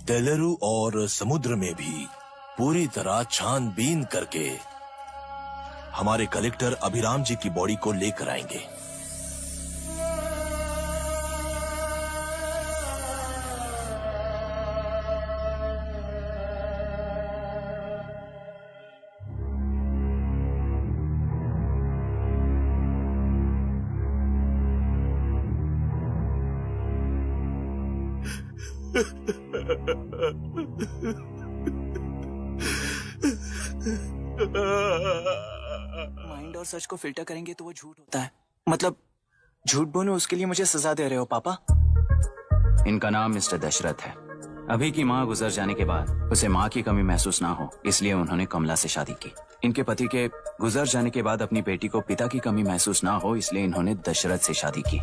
तेलुरु और समुद्र में भी पूरी तरह छानबीन करके हमारे कलेक्टर अभिराम जी की बॉडी को लेकर आएंगे। माइंड और सच को फिल्टर करेंगे तो वो झूठ होता है। मतलब झूठ बोलूं उसके लिए मुझे सजा दे रहे हो पापा? इनका नाम मिस्टर दशरथ है। अभी की माँ गुजर जाने के बाद उसे माँ की कमी महसूस ना हो इसलिए उन्होंने कमला से शादी की। इनके पति के गुजर जाने के बाद अपनी बेटी को पिता की कमी महसूस ना हो इसलिए इन्होंने दशरथ से शादी की।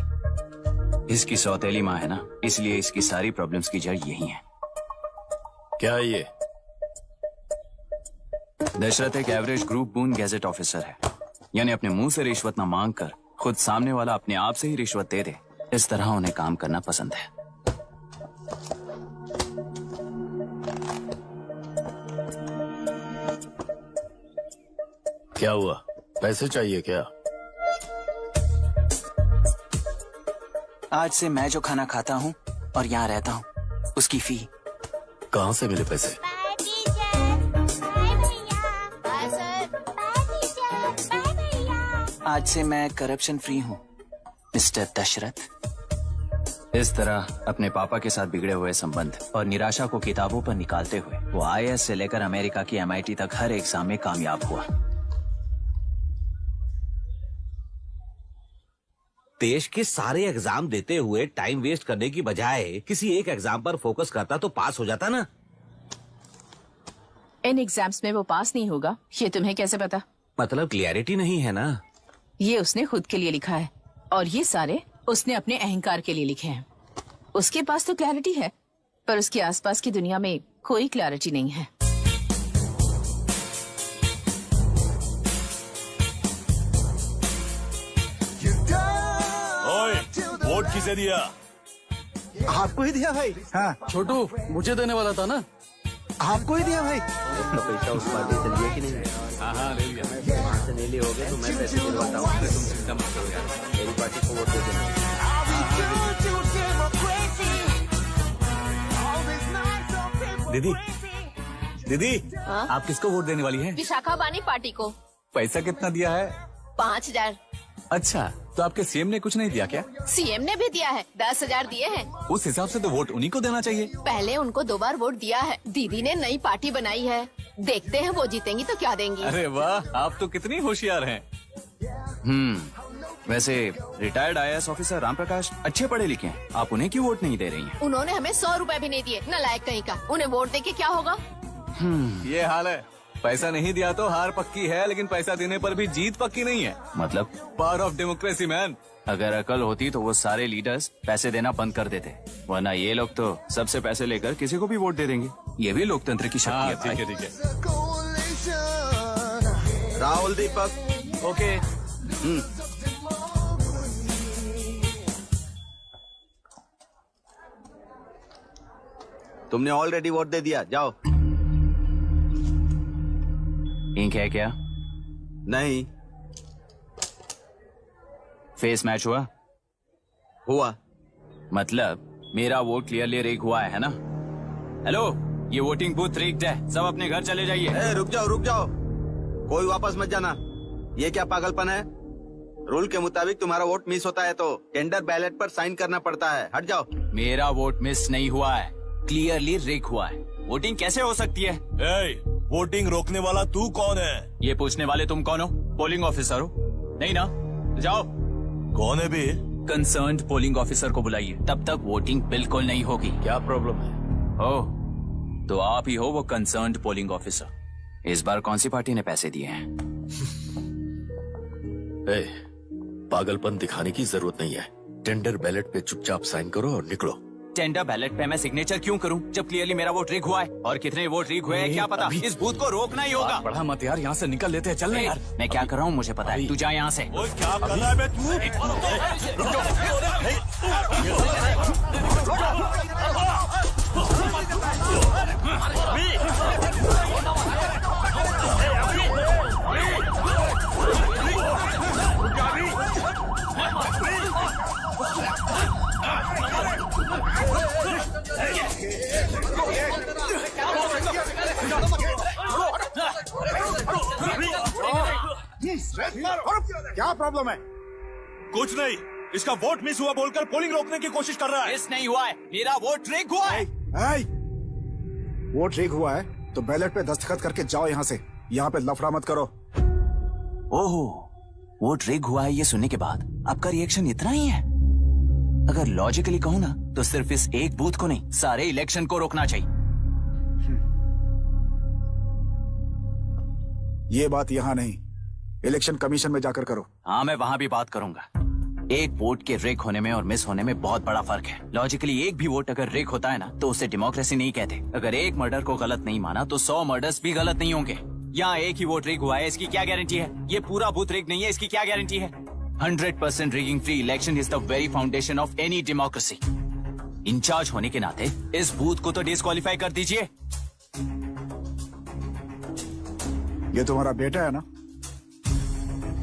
इसकी सौतेली माँ है ना, इसलिए इसकी सारी प्रॉब्लम्स की जड़ यही है। क्या है ये? दशरथ एक एवरेज ग्रुप बून गैजेट ऑफिसर है, यानी अपने मुंह से रिश्वत न मांग कर खुद सामने वाला अपने आप से ही रिश्वत दे दे, इस तरह उन्हें काम करना पसंद है। क्या हुआ? पैसे चाहिए क्या? आज से मैं जो खाना खाता हूँ और यहाँ रहता हूँ उसकी फी। कहाँ से मिले पैसे? आज से मैं करप्शन फ्री हूँ मिस्टर दशरथ। इस तरह अपने पापा के साथ बिगड़े हुए संबंध और निराशा को किताबों पर निकालते हुए वो IAS से लेकर अमेरिका की MIT तक हर एग्जाम में कामयाब हुआ। देश के सारे एग्जाम देते हुए टाइम वेस्ट करने की बजाय किसी एक एग्जाम पर फोकस करता तो पास हो जाता ना। इन एग्जाम्स में वो पास नहीं होगा ये तुम्हें कैसे पता? मतलब क्लियरिटी नहीं है ना। ये उसने खुद के लिए लिखा है और ये सारे उसने अपने अहंकार के लिए लिखे हैं। उसके पास तो क्लैरिटी है पर उसके आसपास की दुनिया में कोई क्लैरिटी नहीं है। वोट किसे दिया? आपको ही दिया भाई। हाँ छोटू मुझे देने वाला था ना। आपको ही दिया भाई। पैसा उस पार्टी से लिया कि नहीं? हाँ ले लिया। वहाँ से नहीं लिए होगे तो मैं पैसे दिलवाता हूँ। तुम चिंता मत करो यार, मेरी पार्टी को वोट दे देना। दीदी दीदी आप किसको वोट देने वाली हैं? विशाखा बानी पार्टी को। पैसा कितना दिया है? 5000। अच्छा तो आपके सीएम ने कुछ नहीं दिया क्या? सीएम ने भी दिया है, 10,000 दिए हैं। उस हिसाब से तो वोट उन्हीं को देना चाहिए। पहले उनको 2 बार वोट दिया है। दीदी ने नई पार्टी बनाई है, देखते हैं वो जीतेंगी तो क्या देंगी। अरे वाह आप तो कितनी होशियार हैं। वैसे retired IAS officer Ram Prakash अच्छे पढ़े लिखे हैं, आप उन्हें क्यों वोट नहीं दे रही हैं? उन्होंने हमें 100 रुपए भी नहीं दिए, नालायक कहीं का। उन्हें वोट देके क्या होगा? ये हाल है। पैसा नहीं दिया तो हार पक्की है, लेकिन पैसा देने पर भी जीत पक्की नहीं है। मतलब पावर ऑफ डेमोक्रेसी मैन। अगर अकल होती तो वो सारे लीडर्स पैसे देना बंद कर देते, वरना ये लोग तो सबसे पैसे लेकर किसी को भी वोट दे देंगे। ये भी लोकतंत्र की शक्ति है। ठीक है ठीक है। राहुल दीपक ओके। तुमने ऑलरेडी वोट दे दिया, जाओ। इंक है क्या? नहीं। फेस मैच हुआ? हुआ। मतलब मेरा वोट क्लियरली रिग हुआ है ना? हेलो, ये वोटिंग बूथ रिग्ड है, सब अपने घर चले जाइए। रुक जाओ, कोई वापस मत जाना। ये क्या पागलपन है? रूल के मुताबिक तुम्हारा वोट मिस होता है तो टेंडर बैलेट पर साइन करना पड़ता है। हट जाओ। मेरा वोट मिस नहीं हुआ है, क्लियरली रिग हुआ है। वोटिंग कैसे हो सकती है? वोटिंग रोकने वाला तू कौन है? ये पूछने वाले तुम कौन हो? पोलिंग ऑफिसर हो? नहीं ना? जाओ। कौन है बे? कंसर्न्ड पोलिंग ऑफिसर को बुलाइए, तब तक वोटिंग बिल्कुल नहीं होगी। क्या प्रॉब्लम है? ओह, तो आप ही हो वो कंसर्न्ड पोलिंग ऑफिसर। इस बार कौन सी पार्टी ने पैसे दिए हैं? ए, पागलपन दिखाने की जरूरत नहीं है। टेंडर बैलेट पे चुपचाप साइन करो और निकलो। टेंडर बैलेट पे मैं सिग्नेचर क्यों करूं जब क्लियरली मेरा वोट रीक हुआ है? और कितने वोट रीक हुए हैं क्या पता। इस बूथ को रोकना ही होगा। बढ़ा मत यार, यहाँ से निकल लेते हैं, चल यार। मैं क्या कर रहा हूँ मुझे पता है, तू जा यहाँ से। क्या कर रहा है बे तू? क्या प्रॉब्लम है? कुछ नहीं, इसका वोट मिस हुआ बोलकर पोलिंग रोकने की कोशिश कर रहा है। मिस नहीं हुआ है, मेरा वोट रीक हुआ है। वोट रीक हुआ है तो बैलेट पे दस्तखत करके जाओ यहाँ से। यहाँ पे लफड़ा मत करो। ओहो, वोट रीक हुआ है ये सुनने के बाद आपका रिएक्शन इतना ही है? अगर लॉजिकली कहूँ ना तो सिर्फ इस एक बूथ को नहीं, सारे इलेक्शन को रोकना चाहिए। ये बात यहाँ नहीं, इलेक्शन कमीशन में जाकर करो। हाँ, मैं वहाँ भी बात करूंगा। एक वोट के रेक होने में और मिस होने में बहुत बड़ा फर्क है। लॉजिकली एक भी वोट अगर रेक होता है ना तो उसे डेमोक्रेसी नहीं कहते। अगर एक मर्डर को गलत नहीं माना तो 100 मर्डर्स भी गलत नहीं होंगे। यहाँ एक ही वोट रेक हुआ है, इसकी क्या गारंटी है? ये पूरा बूथ रेक नहीं है, इसकी क्या गारंटी है? 100% rigging free election is the very foundation of any democracy. Incharge होने के नाते इस बूथ को तो डिस्क्वालीफाई कर दीजिए। ये तुम्हारा बेटा है ना?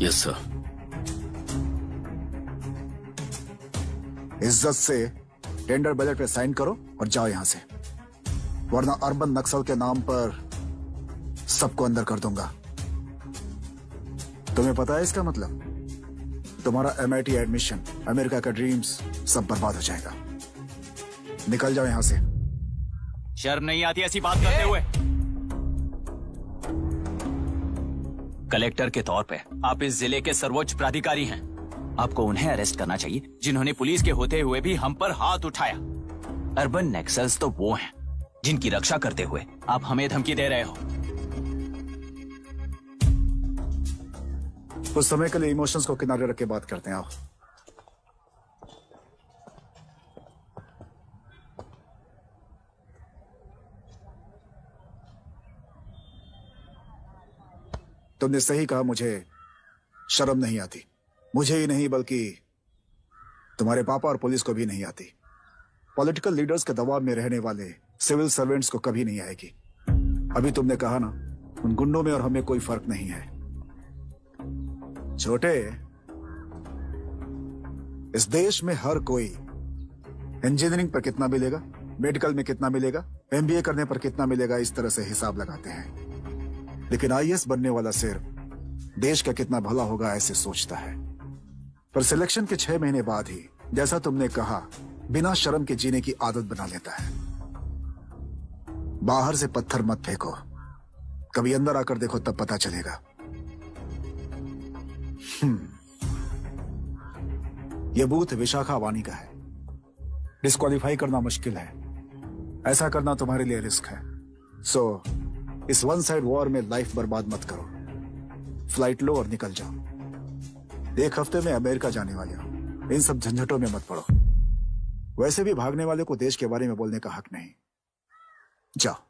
Yes sir. इज्जत से टेंडर बैलेट पे साइन करो और जाओ यहाँ से, वरना अर्बन नक्सल के नाम पर सबको अंदर कर दूंगा। तुम्हें पता है इसका मतलब? तुम्हारा MIT एडमिशन, अमेरिका का ड्रीम्स सब बर्बाद हो जाएगा। निकल जाओ यहाँ से। शर्म नहीं आती ऐसी बात करते हुए? कलेक्टर के तौर पे आप इस जिले के सर्वोच्च प्राधिकारी हैं। आपको उन्हें अरेस्ट करना चाहिए जिन्होंने पुलिस के होते हुए भी हम पर हाथ उठाया। अर्बन नक्सल्स तो वो हैं जिनकी रक्षा करते हुए आप हमें धमकी दे रहे हो। कुछ समय के लिए इमोशंस को किनारे रख के बात करते हैं। आओ। तुमने सही कहा, मुझे शर्म नहीं आती। मुझे ही नहीं बल्कि तुम्हारे पापा और पुलिस को भी नहीं आती। पॉलिटिकल लीडर्स के दबाव में रहने वाले सिविल सर्वेंट्स को कभी नहीं आएगी। अभी तुमने कहा ना, उन गुंडों में और हमें कोई फर्क नहीं है। छोटे, इस देश में हर कोई इंजीनियरिंग पर कितना मिलेगा, मेडिकल में कितना मिलेगा, MBA करने पर कितना मिलेगा, इस तरह से हिसाब लगाते हैं। लेकिन IAS बनने वाला सिर्फ देश का कितना भला होगा ऐसे सोचता है। पर सिलेक्शन के 6 महीने बाद ही, जैसा तुमने कहा, बिना शर्म के जीने की आदत बना लेता है। बाहर से पत्थर मत फेंको, कभी अंदर आकर देखो तब पता चलेगा। यह बूथ विशाखा वानी का है। डिस्क्वालीफाई करना मुश्किल है, ऐसा करना तुम्हारे लिए रिस्क है। सो इस वन साइड वॉर में लाइफ बर्बाद मत करो। फ्लाइट लो और निकल जाओ। 1 हफ्ते में अमेरिका जाने वाले हो, इन सब झंझटों में मत पड़ो। वैसे भी भागने वाले को देश के बारे में बोलने का हक नहीं। जाओ।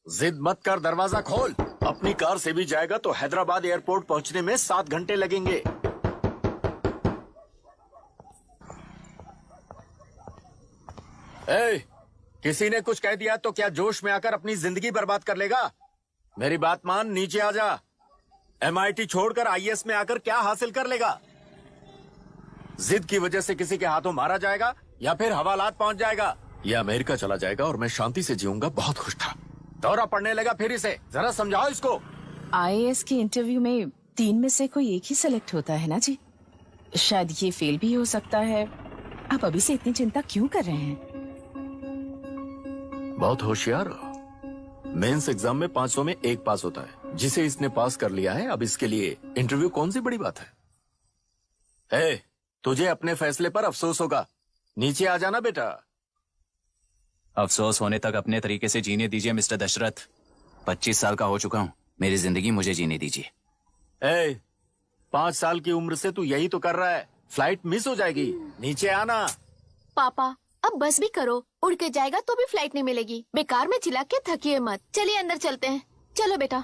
जिद मत कर, दरवाजा खोल। अपनी कार से भी जाएगा तो हैदराबाद एयरपोर्ट पहुंचने में 7 घंटे लगेंगे। ए, किसी ने कुछ कह दिया तो क्या जोश में आकर अपनी जिंदगी बर्बाद कर लेगा? मेरी बात मान, नीचे आ जा। MIT छोड़कर IAS में आकर क्या हासिल कर लेगा? जिद की वजह से किसी के हाथों मारा जाएगा या फिर हवालात पहुंच जाएगा, या अमेरिका चला जाएगा और मैं शांति से जीऊंगा। बहुत खुश था, दौरा पड़ने लगा फिर इसे। जरा समझाओ इसको। IAS के इंटरव्यू में 3 में से कोई एक ही सेलेक्ट होता है ना जी? शायद ये फेल भी हो सकता है आप अभी से इतनी चिंता क्यों कर रहे हैं? बहुत होशियार हो। मेंस एग्जाम में 500 में 1 पास होता है, जिसे इसने पास कर लिया है। अब इसके लिए इंटरव्यू कौन सी बड़ी बात है? तुझे अपने फैसले पर अफसोस होगा। नीचे आ जाना बेटा। अफसोस होने तक अपने तरीके से जीने दीजिए मिस्टर दशरथ। 25 साल का हो चुका हूँ, मेरी जिंदगी मुझे जीने दीजिए। 5 साल की उम्र से तू यही तो कर रहा है। फ्लाइट मिस हो जाएगी, नीचे आना। पापा अब बस भी करो, उड़ के जाएगा तो भी फ्लाइट नहीं मिलेगी। बेकार में चिल्ला के थकिए मत। चलिए अंदर चलते हैं। चलो बेटा।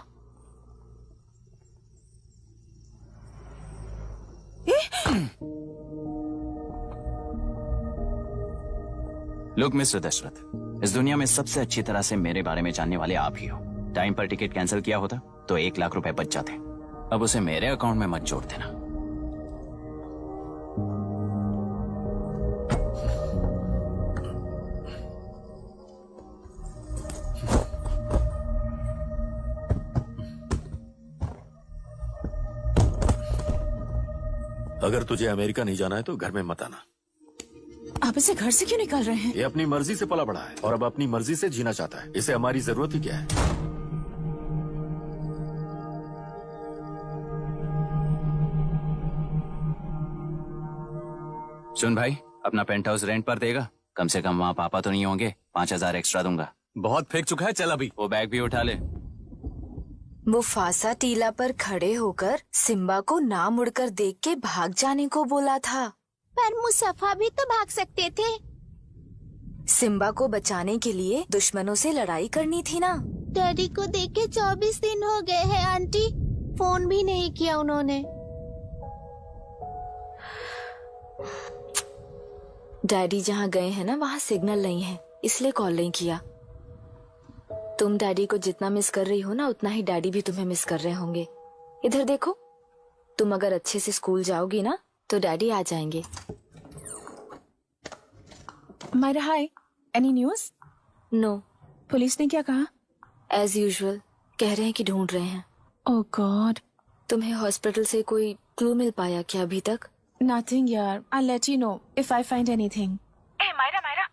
लुक मिस्टर दशरथ, इस दुनिया में सबसे अच्छी तरह से मेरे बारे में जानने वाले आप ही हो। टाइम पर टिकट कैंसिल किया होता तो 1 लाख रुपए बच जाते। अब उसे मेरे अकाउंट में मत जोड़ देना। अगर तुझे अमेरिका नहीं जाना है तो घर में मत आना। आप इसे घर से क्यों निकाल रहे हैं? ये अपनी मर्जी से पला बड़ा है और अब अपनी मर्जी से जीना चाहता है। इसे हमारी जरूरत ही क्या है? सुन भाई, अपना पेंट हाउस रेंट पर देगा? कम से कम वहाँ पापा तो नहीं होंगे। 5000 एक्स्ट्रा दूंगा। बहुत फेंक चुका है, चल अभी। वो बैग भी उठा ले। मुफासा टीला पर खड़े होकर सिम्बा को ना मुड़कर देख के भाग जाने को बोला था। पर मुसफा भी तो भाग सकते थे। सिम्बा को बचाने के लिए दुश्मनों से लड़ाई करनी थी ना। डैडी को देखे 24 दिन हो गए हैं आंटी। फोन भी नहीं किया उन्होंने। डैडी जहाँ गए हैं ना वहाँ सिग्नल नहीं है, इसलिए कॉल नहीं किया। तुम डैडी को जितना मिस कर रही हो ना, उतना ही डैडी भी तुम्हें मिस कर रहे होंगे। इधर देखो, तुम अगर अच्छे से स्कूल जाओगी ना तो डैडी आ जाएंगे। मायरा हाय, एनी न्यूज? नो। पुलिस ने क्या कहा? एज यूजुअल कह रहे हैं कि ढूंढ रहे हैं। ओह गॉड। तुम्हें हॉस्पिटल से कोई क्लू मिल पाया क्या अभी तक? नथिंग यार, I let you know if I find anything. Myra.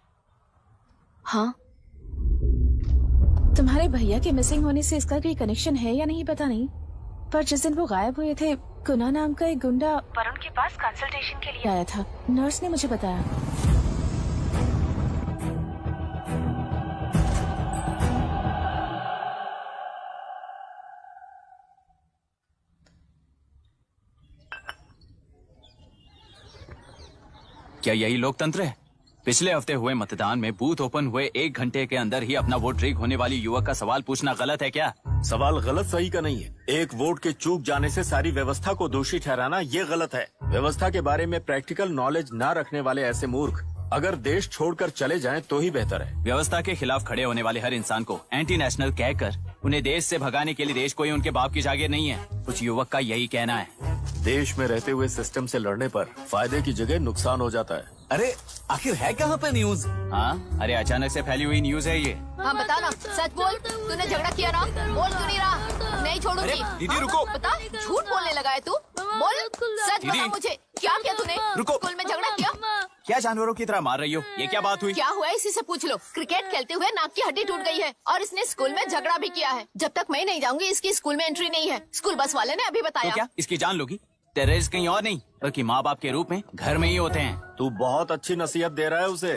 हाँ, तुम्हारे भैया के मिसिंग होने से इसका कोई कनेक्शन है या नहीं पता नहीं, पर जिस दिन वो गायब हुए थे, कुना नाम का एक गुंडा वरुण के पास कंसल्टेशन के लिए आया था। नर्स ने मुझे बताया। क्या यही लोकतंत्र है? पिछले हफ्ते हुए मतदान में बूथ ओपन हुए 1 घंटे के अंदर ही अपना वोट रीक होने वाली युवक का सवाल पूछना गलत है क्या? सवाल गलत सही का नहीं है। एक वोट के चूक जाने से सारी व्यवस्था को दोषी ठहराना ये गलत है। व्यवस्था के बारे में प्रैक्टिकल नॉलेज न रखने वाले ऐसे मूर्ख अगर देश छोड़कर चले जाएं तो ही बेहतर है। व्यवस्था के खिलाफ खड़े होने वाले हर इंसान को एंटी नेशनल कहकर उन्हें देश से भगाने के लिए देश कोई उनके बाप की जागीर नहीं है। कुछ युवक का यही कहना है। देश में रहते हुए सिस्टम से लड़ने पर फायदे की जगह नुकसान हो जाता है। अरे आखिर है कहाँ पे न्यूज? हाँ, अरे अचानक से फैली हुई न्यूज है ये। हाँ बता ना, सच बोल। तूने झगड़ा किया ना? बोल क्यों नहीं रहा? नहीं छोड़ूंगी। दीदी रुको। बता, झूठ बोलने लगा है तू। बोल, सच बता मुझे, क्या किया तूने? रुको। स्कूल में झगड़ा किया? क्या जानवरों की तरह मार रही हो? ये क्या बात हुई? क्या हुआ है इसी से पूछ लो। क्रिकेट खेलते हुए नाक की हड्डी टूट गई है और इसने स्कूल में झगड़ा भी किया है। जब तक मैं नहीं जाऊंगी इसकी स्कूल में एंट्री नहीं है। स्कूल बस वाले ने अभी तो बताया। क्या इसकी जान लोगी? टेररिस्ट कहीं और नहीं बल्कि माँ बाप के रूप में घर में ही होते हैं। तू बहुत अच्छी नसीहत दे रहा है उसे।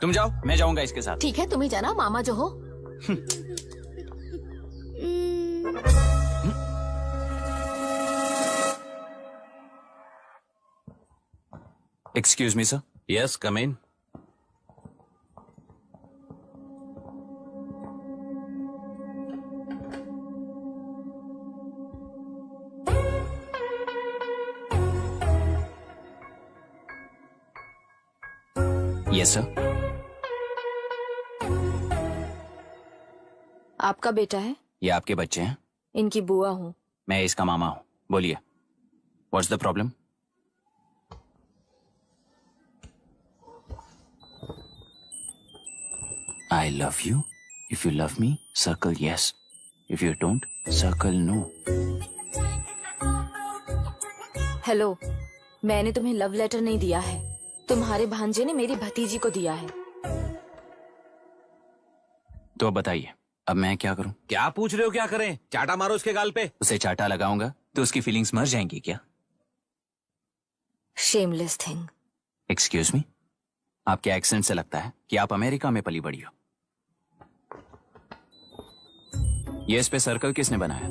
तुम जाओ, मैं जाऊंगा इसके साथ। ठीक है, तुम ही जाना, मामा जो हो। Excuse me sir. Yes, come in. Yes sir. आपका बेटा है? ये आपके बच्चे हैं? इनकी बुआ हूँ। मैं इसका मामा हूँ। बोलिए, what's the problem? I love you. If you love me, circle yes. If you don't, circle no. Hello, मैंने तुम्हें लव लेटर नहीं दिया है, तुम्हारे भांजे ने मेरी भतीजी को दिया है। तो अब बताइए, अब मैं क्या करूं? क्या पूछ रहे हो? क्या करें? चाटा मारो उसके गाल पे। उसे चाटा लगाऊंगा तो उसकी फीलिंग्स मर जाएंगी क्या? Shameless thing. एक्सक्यूज मी, आपके एक्सेंट से लगता है कि आप अमेरिका में पली बड़ी हो। ये इस पे सर्कल किसने बनाया?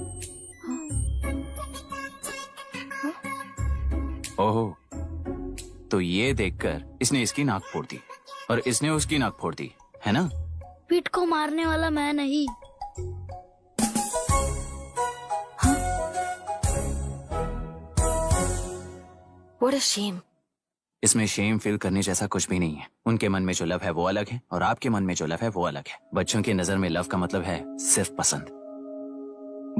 ओहो, तो ये देखकर इसने इसकी नाक फोड़ दी और इसने उसकी नाक फोड़ दी, है ना? पीठ को मारने वाला मैं नहीं। What a shame. इसमें शेम फील करने जैसा कुछ भी नहीं है। उनके मन में जो लव है वो अलग है और आपके मन में जो लव है वो अलग है। बच्चों की नजर में लव का मतलब है सिर्फ पसंद।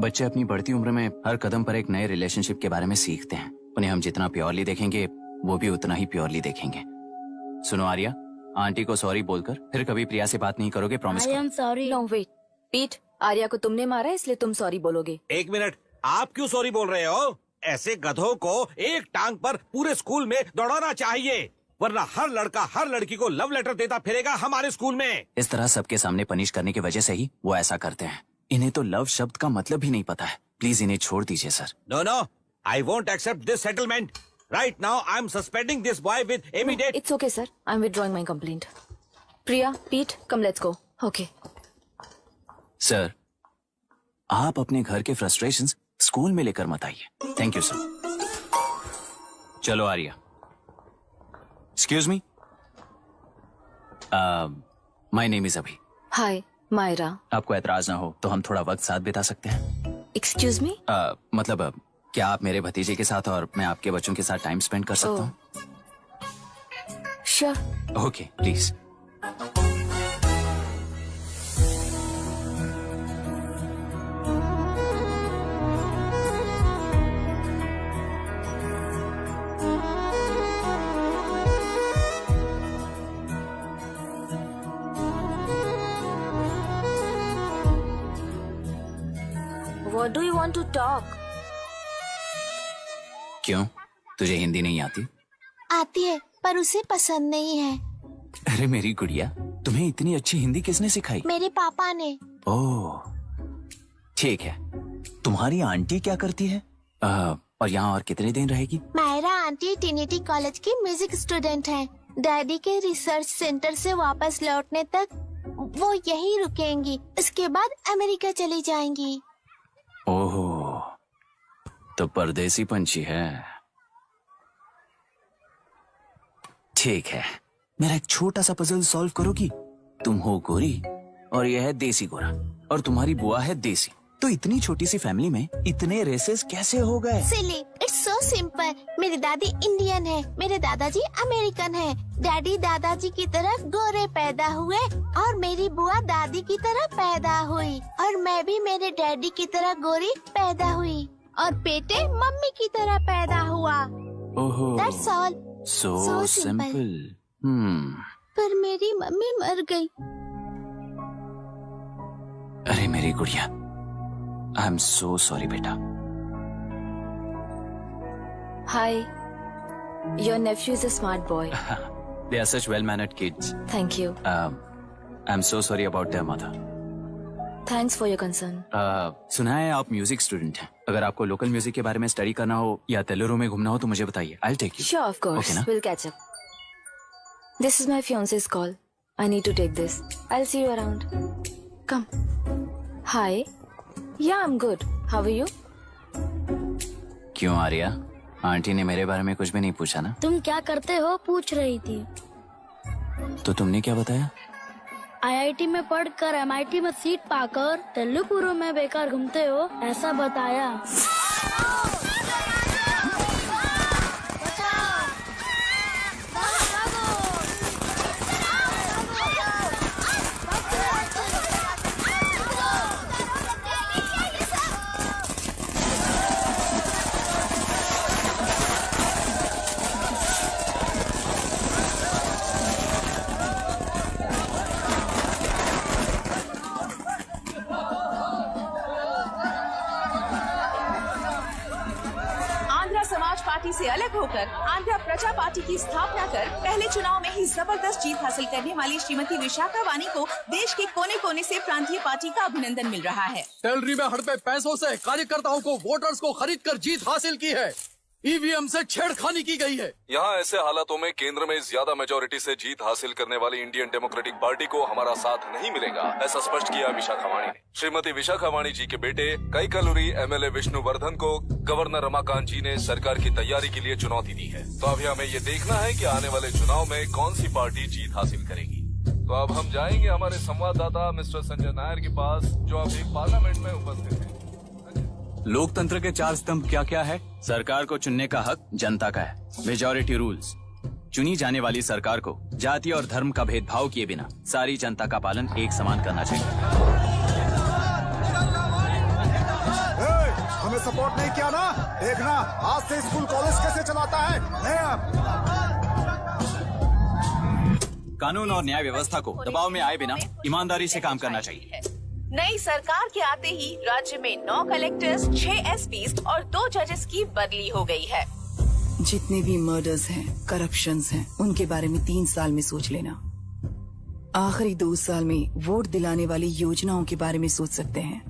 बच्चे अपनी बढ़ती उम्र में हर कदम पर एक नए रिलेशनशिप के बारे में सीखते हैं। उन्हें हम जितना प्योरली देखेंगे वो भी उतना ही प्योरली देखेंगे। सुनो आर्या, आंटी को सॉरी बोलकर फिर कभी प्रिया से बात नहीं करोगे, प्रॉमिस आई करो। Am sorry. No, wait. पीट, आर्या को तुमने मारा इसलिए तुम सॉरी बोलोगे। एक मिनट, आप क्यों सॉरी बोल रहे हो? ऐसे गधों को एक टांग पर पूरे स्कूल में दौड़ाना चाहिए, वरना हर लड़का हर लड़की को लव लेटर देता फिरेगा हमारे स्कूल में। इस तरह सबके सामने पनिश करने की वजह से ही वो ऐसा करते हैं। इन्हें तो लव शब्द का मतलब भी नहीं पता है। प्लीज इन्हें छोड़ दीजिए sir. No no, I won't accept this settlement. Right now I am suspending this boy with immediate. It's okay, sir. I'm withdrawing my complaint. Priya, Pete, come let's go. Okay. Sir, आप अपने घर के frustrations school में लेकर मत आइए। Thank you sir. चलो Arya. Excuse me, my name is Abhi. Hi, Myra. आपको एतराज ना हो तो हम थोड़ा वक्त साथ बिता सकते हैं? Excuse me? मतलब क्या आप मेरे भतीजे के साथ और मैं आपके बच्चों के साथ टाइम स्पेंड कर सकता हूँ? Sure. Okay, please. What do you want to talk? क्यों, तुझे हिंदी नहीं आती? आती है पर उसे पसंद नहीं है। अरे मेरी गुड़िया, तुम्हें इतनी अच्छी हिंदी किसने सिखाई? मेरे पापा ने। ओह, ठीक है। तुम्हारी आंटी क्या करती है? और यहाँ और कितने दिन रहेगी? मायरा आंटी ट्रिनिटी कॉलेज की म्यूजिक स्टूडेंट हैं। डैडी के रिसर्च सेंटर से वापस लौटने तक वो यहीं रुकेंगी। इसके बाद अमेरिका चली जाएंगी। ओह, तो परदेसी पंछी है। ठीक है, मेरा एक छोटा सा पजल सॉल्व करोगी? तुम हो गोरी और यह है देसी गोरा और तुम्हारी बुआ है देसी। तो इतनी छोटी सी फैमिली में इतने रेसेस कैसे हो गए? सिली, इट्स सो सिंपल। मेरी दादी इंडियन है, मेरे दादाजी अमेरिकन है। डैडी दादाजी की तरह गोरे पैदा हुए और मेरी बुआ दादी की तरह पैदा हुई और मैं भी मेरे डैडी की तरह गोरी पैदा हुई और बेटे मम्मी की तरह पैदा हुआ। ओहो, दैट्स ऑल। So simple. पर मेरी मम्मी मर गई। अरे मेरी गुड़िया, आई एम सो सॉरी बेटा। Hi. Your nephew is a smart boy. They are such well-mannered kids. Thank you. I'm so sorry about their mother. Thanks for your concern. सुना है आप म्यूजिक स्टूडेंट हैं। अगर आपको लोकल म्यूजिक के बारे में स्टडी करना हो या तेलुरु में घूमना हो तो मुझे बताइए। I'll take you. Sure, of course. Okay, ना? We'll catch up. This is my fiance's call. I need to take this. I'll see you around. Come. Hi. Yeah, I'm good. How are you? क्यों Arya, aunty ने मेरे बारे में कुछ भी नहीं पूछा ना? तुम क्या करते हो पूछ रही थी। तो तुमने क्या बताया? आईआईटी में पढ़कर एमआईटी में सीट पाकर तेलुगुरु में बेकार घूमते हो ऐसा बताया। विधायक होकर आंध्र प्रजा पार्टी की स्थापना कर पहले चुनाव में ही जबरदस्त जीत हासिल करने वाली श्रीमती विशाखा वानी को देश के कोने कोने से प्रांतीय पार्टी का अभिनंदन मिल रहा है। टेलरी में हड़पे पैसों से कार्यकर्ताओं को वोटर्स को खरीद कर जीत हासिल की है। ईवीएम से छेड़खानी की गई है। यहाँ ऐसे हालातों में केंद्र में ज्यादा मेजोरिटी से जीत हासिल करने वाली इंडियन डेमोक्रेटिक पार्टी को हमारा साथ नहीं मिलेगा, ऐसा स्पष्ट किया विशाखा वाणी ने। श्रीमती विशाखा वाणी जी के बेटे कैकलुरी एमएलए विष्णुवर्धन को गवर्नर रमाकांत जी ने सरकार की तैयारी के लिए चुनौती दी है। तो अभी हमें ये देखना है कि आने वाले चुनाव में कौन सी पार्टी जीत हासिल करेगी। तो अब हम जाएंगे हमारे संवाददाता मिस्टर संजय नायर के पास, जो अभी पार्लियामेंट में उपस्थित है। लोकतंत्र के 4 स्तंभ क्या क्या है? सरकार को चुनने का हक जनता का है, मेजॉरिटी रूल्स। चुनी जाने वाली सरकार को जाति और धर्म का भेदभाव किए बिना सारी जनता का पालन एक समान करना चाहिए। हमें सपोर्ट नहीं किया ना, देखना आज से स्कूल कॉलेज कैसे चलाता है। कानून और न्याय व्यवस्था को दबाव में आए बिना ईमानदारी से काम करना चाहिए। नई सरकार के आते ही राज्य में 9 कलेक्टर्स, 6 एसपीज और 2 जजेस की बदली हो गई है। जितने भी मर्डर्स हैं, करप्शंस हैं, उनके बारे में 3 साल में सोच लेना। आखिरी 2 साल में वोट दिलाने वाली योजनाओं के बारे में सोच सकते हैं।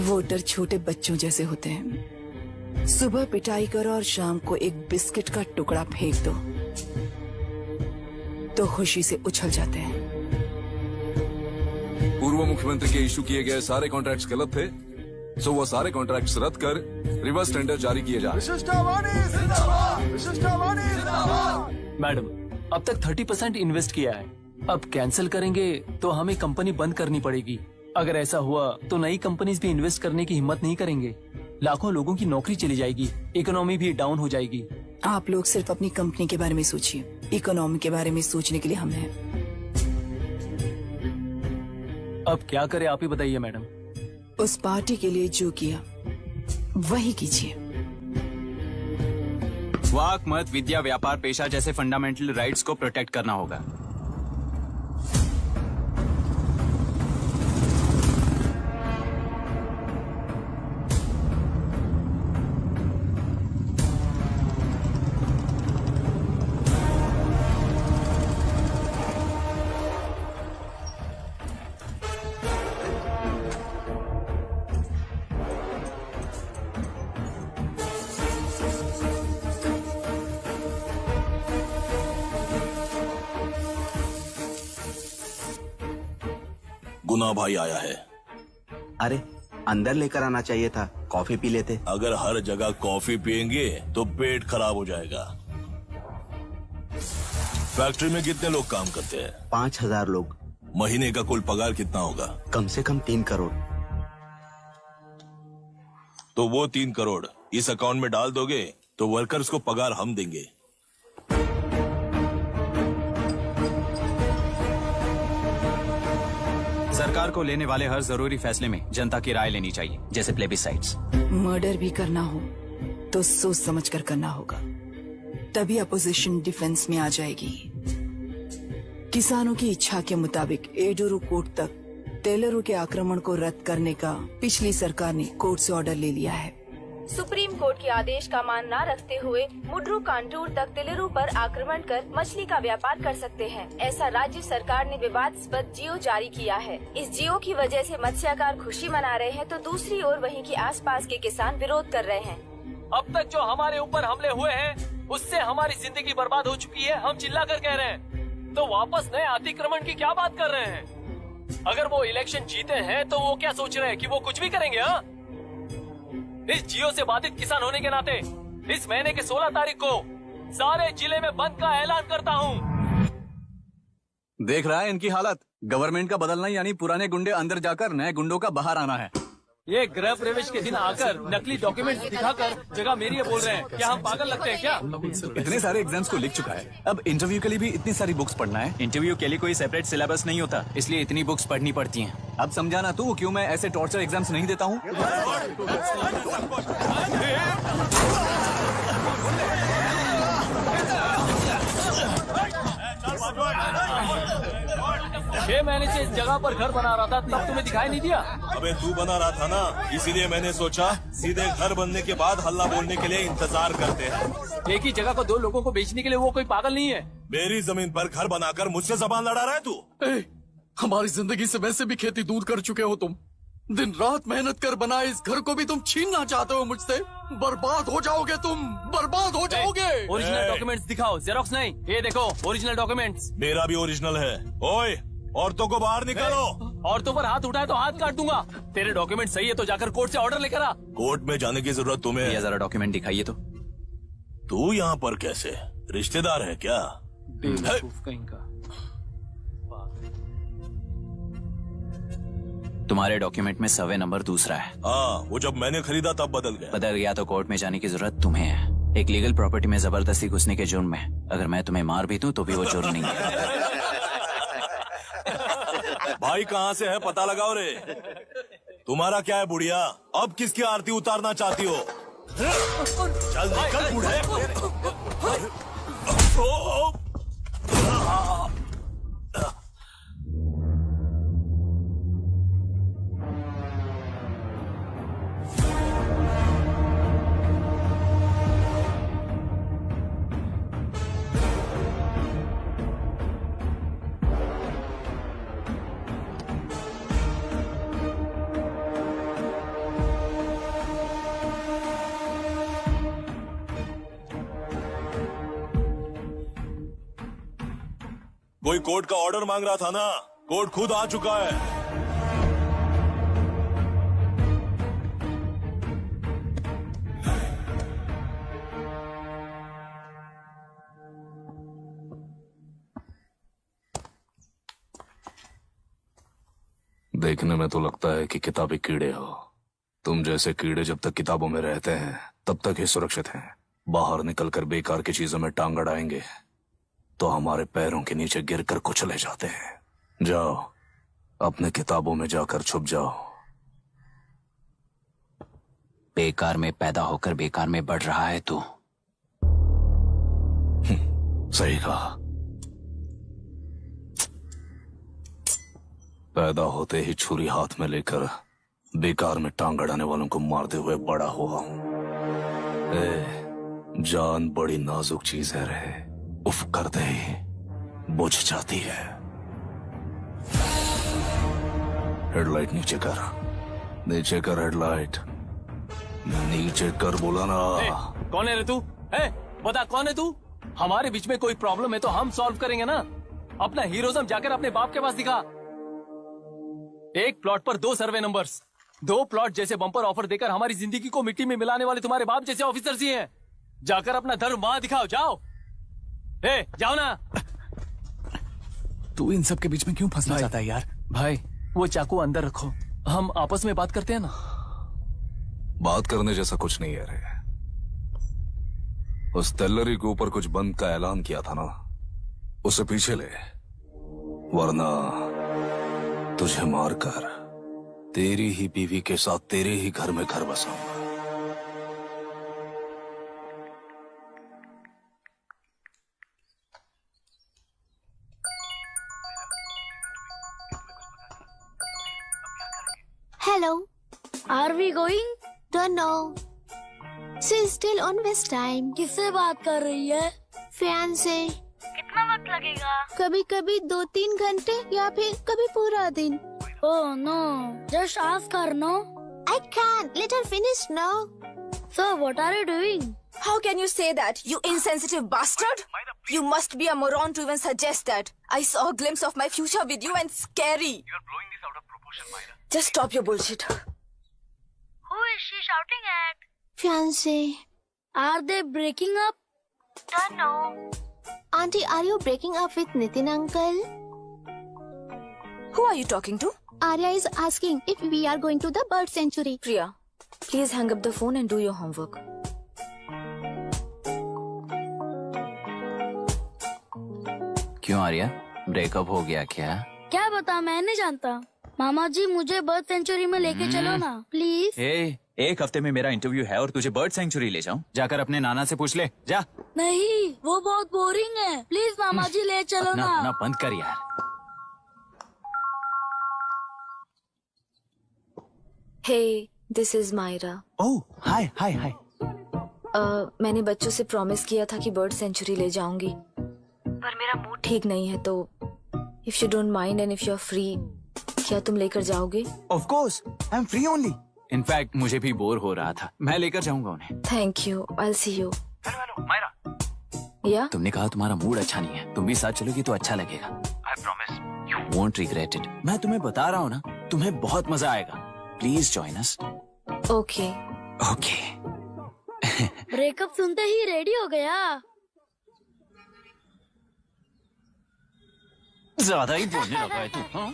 वोटर छोटे बच्चों जैसे होते हैं। सुबह पिटाई करो और शाम को एक बिस्किट का टुकड़ा फेंक दो तो खुशी से उछल जाते हैं। पूर्व मुख्यमंत्री के इशू किए गए सारे कॉन्ट्रैक्ट्स गलत थे, सो वो सारे कॉन्ट्रैक्ट्स रद्द कर रिवर्स टेंडर जारी किए जा रहे। मैडम, अब तक 30% इन्वेस्ट किया है, अब कैंसिल करेंगे तो हमें कंपनी बंद करनी पड़ेगी। अगर ऐसा हुआ तो नई कंपनीज भी इन्वेस्ट करने की हिम्मत नहीं करेंगे। लाखों लोगों की नौकरी चली जाएगी, इकोनॉमी भी डाउन हो जाएगी। आप लोग सिर्फ अपनी कंपनी के बारे में सोचिए, इकोनॉमी के बारे में सोचने के लिए हम हैं। अब क्या करें आप ही बताइए मैडम। उस पार्टी के लिए जो किया वही कीजिए। वाक, मत, विद्या, व्यापार, पेशा जैसे फंडामेंटल राइट्स को प्रोटेक्ट करना होगा। गुना भाई आया है। अरे अंदर लेकर आना चाहिए था, कॉफी पी लेते। अगर हर जगह कॉफी पियेंगे तो पेट खराब हो जाएगा। फैक्ट्री में कितने लोग काम करते हैं? 5000 लोग। महीने का कुल पगार कितना होगा? कम से कम 3 करोड़। तो वो 3 करोड़ इस अकाउंट में डाल दोगे तो वर्कर्स को पगार हम देंगे। सरकार को लेने वाले हर जरूरी फैसले में जनता की राय लेनी चाहिए, जैसे प्लेबिसाइट्स। मर्डर भी करना हो तो सोच समझ कर करना होगा, तभी अपोजिशन डिफेंस में आ जाएगी। किसानों की इच्छा के मुताबिक एडोरू कोर्ट तक टेलरों के आक्रमण को रद्द करने का पिछली सरकार ने कोर्ट से ऑर्डर ले लिया है। सुप्रीम कोर्ट के आदेश का मान न रखते हुए मुड्रू कांटूर तक टेलरों पर आक्रमण कर मछली का व्यापार कर सकते हैं, ऐसा राज्य सरकार ने विवादास्पद जियो जारी किया है। इस जियो की वजह से मत्स्यकार खुशी मना रहे हैं तो दूसरी ओर वहीं के आसपास के किसान विरोध कर रहे हैं। अब तक जो हमारे ऊपर हमले हुए हैं उससे हमारी जिंदगी बर्बाद हो चुकी है। हम चिल्ला कर कह रहे हैं तो वापस नए अतिक्रमण की क्या बात कर रहे हैं? अगर वो इलेक्शन जीते हैं तो वो क्या सोच रहे हैं कि वो कुछ भी करेंगे? हाँ, इस जियो से बाधित किसान होने के नाते इस महीने के 16 तारीख को सारे जिले में बंद का ऐलान करता हूँ। देख रहा है इनकी हालत। गवर्नमेंट का बदलना यानी पुराने गुंडे अंदर जाकर नए गुंडों का बाहर आना है। ये गृह प्रवेश के दिन आकर नकली डॉक्यूमेंट दिखाकर जगह मेरी है बोल रहे हैं। क्या हम पागल लगते हैं क्या? इतने सारे एग्जाम्स को लिख चुका है, अब इंटरव्यू के लिए भी इतनी सारी बुक्स पढ़ना है। इंटरव्यू के लिए कोई सेपरेट सिलेबस नहीं होता, इसलिए इतनी बुक्स पढ़नी पड़ती हैं। अब समझाना तू क्यों मैं ऐसे टॉर्चर एग्जाम्स नहीं देता हूँ। छह महीने से इस जगह पर घर बना रहा था, तब तुम्हें दिखाई नहीं दिया? अबे तू बना रहा था ना, इसीलिए मैंने सोचा सीधे घर बनने के बाद हल्ला बोलने के लिए इंतजार करते हैं। एक ही जगह को दो लोगों को बेचने के लिए वो कोई पागल नहीं है। मेरी जमीन पर घर बनाकर मुझसे जबान लड़ा रहा है तू। हमारी जिंदगी से वैसे भी खेती दूर कर चुके हो तुम। दिन रात मेहनत कर बनाए इस घर को भी तुम छीनना चाहते हो मुझसे। बर्बाद हो जाओगे तुम, बर्बाद हो जाओगे। ओरिजिनल डॉक्यूमेंट्स दिखाओ, जेरोक्स नहीं। ये देखो ओरिजिनल डॉक्यूमेंट्स। मेरा भी ओरिजिनल है। ओए, औरतों को बाहर निकालो। औरतों पर हाथ उठाए तो हाथ काट दूंगा। तेरे डॉक्यूमेंट सही है तो जाकर कोर्ट से ऑर्डर लेकर आ। कोर्ट में जाने की जरूरत तुम्हें है। जरा डॉक्यूमेंट दिखाइए तो। तू यहाँ पर कैसे? रिश्तेदार है क्या? कहीं का। तुम्हारे डॉक्यूमेंट में सर्वे नंबर दूसरा है। हाँ, वो जब मैंने खरीदा तब बदल गया तो कोर्ट में जाने की जरूरत तुम्हें है। एक लीगल प्रॉपर्टी में जबरदस्ती घुसने के जुर्म में अगर मैं तुम्हें मार भी दूं तो भी वो जुर्म नहीं है। भाई कहाँ से है पता लगाओ रे। तुम्हारा क्या है बुढ़िया? अब किसकी आरती उतारना चाहती हो? चल निकल बूढ़े। कोई कोर्ट का ऑर्डर मांग रहा था ना? कोर्ट खुद आ चुका है। देखने में तो लगता है कि किताबी कीड़े हो। तुम जैसे कीड़े जब तक किताबों में रहते हैं तब तक ही सुरक्षित हैं। बाहर निकलकर बेकार की चीजों में टांग अड़ाएंगे तो हमारे पैरों के नीचे गिरकर कुचले जाते हैं। जाओ, अपने किताबों में जाकर छुप जाओ। बेकार में पैदा होकर बेकार में बढ़ रहा है तू। सही कहा। पैदा होते ही छुरी हाथ में लेकर बेकार में टांग अड़ाने वालों को मारते हुए बड़ा हुआ हूं। जान बड़ी नाजुक चीज है रे। उफ करते ही बुझ जाती है। हेडलाइट नीचे कर, नीचे कर हेडलाइट, नीचे कर बोला ना। कौन है रे तू? बता कौन है तू? हमारे बीच में कोई प्रॉब्लम है तो हम सॉल्व करेंगे ना। अपना हीरोइज्म जाकर अपने बाप के पास दिखा। एक प्लॉट पर 2 सर्वे नंबर्स, 2 प्लॉट जैसे बम्पर ऑफर देकर हमारी जिंदगी को मिट्टी में मिलाने वाले तुम्हारे बाप जैसे ऑफिसर्स ही हैं। जाकर अपना धर्म वहां दिखाओ, जाओ। जाओ ना। तू इन सब के बीच में क्यों फंसना चाहता है यार? भाई वो चाकू अंदर रखो, हम आपस में बात करते हैं ना। बात करने जैसा कुछ नहीं है रे। उस तेलरी के ऊपर कुछ बंद का ऐलान किया था ना, उसे पीछे ले, वरना तुझे मारकर तेरी ही बीवी के साथ तेरे ही घर में घर बसाऊंगा। Hello. Are we going? Don't know. She's still on West time. किससे बात कर रही है? फैन से। कितना वक्त लगेगा? कभी कभी 2-3 घंटे या फिर कभी पूरा दिन। Oh no, just ask her, no? I can't. Let her finish now. So what are you doing? How can you say that, you insensitive bastard? You must be a moron to even suggest that. I saw a glimpse of my future with you and scary. You're blowing this out of proportion, Myra. Just stop your bullshit. Who is she shouting at? Fiancé. Are they breaking up? Don't know. Auntie, are you breaking up with Nitin uncle? Who are you talking to? Arya is asking if we are going to the bird sanctuary. Priya, please hang up the phone and do your homework. क्यों Arya, breakup हो गया क्या? क्या बता, मैं नहीं जानता। मामा जी मुझे बर्ड सेंचुरी में लेके चलो ना प्लीज। एक हफ्ते में मेरा इंटरव्यू है और तुझे बर्ड सेंचुरी ले जाऊं? जाकर अपने नाना से पूछ ले, जा। नहीं, वो बहुत बोरिंग है। प्लीज मामा जी ले चलो ना। अपना बंद कर यार। Hey, this is Myra. Oh hi hi hi. मैंने बच्चों से प्रॉमिस किया था कि बर्ड सेंचुरी ले जाऊंगी, पर मेरा मूड ठीक नहीं है, तो if you don't mind and if you are free, क्या तुम लेकर जाओगे? Of course, I am free only. In fact मुझे भी बोर हो रहा था, मैं लेकर जाऊंगा उन्हें। Thank you, I will see you. Hello Myra, या तुमने कहा तुम्हारा मूड अच्छा नहीं है, तुम भी साथ चलोगी तो अच्छा लगेगा। I promise you won't regret it. मैं तुम्हें बता रहा हूँ ना, तुम्हें बहुत मजा आएगा। Please join us. Okay okay. Breakup सुनते ही रेडी हो गया। ज्यादा ही बोलने लगा है तू। हाँ?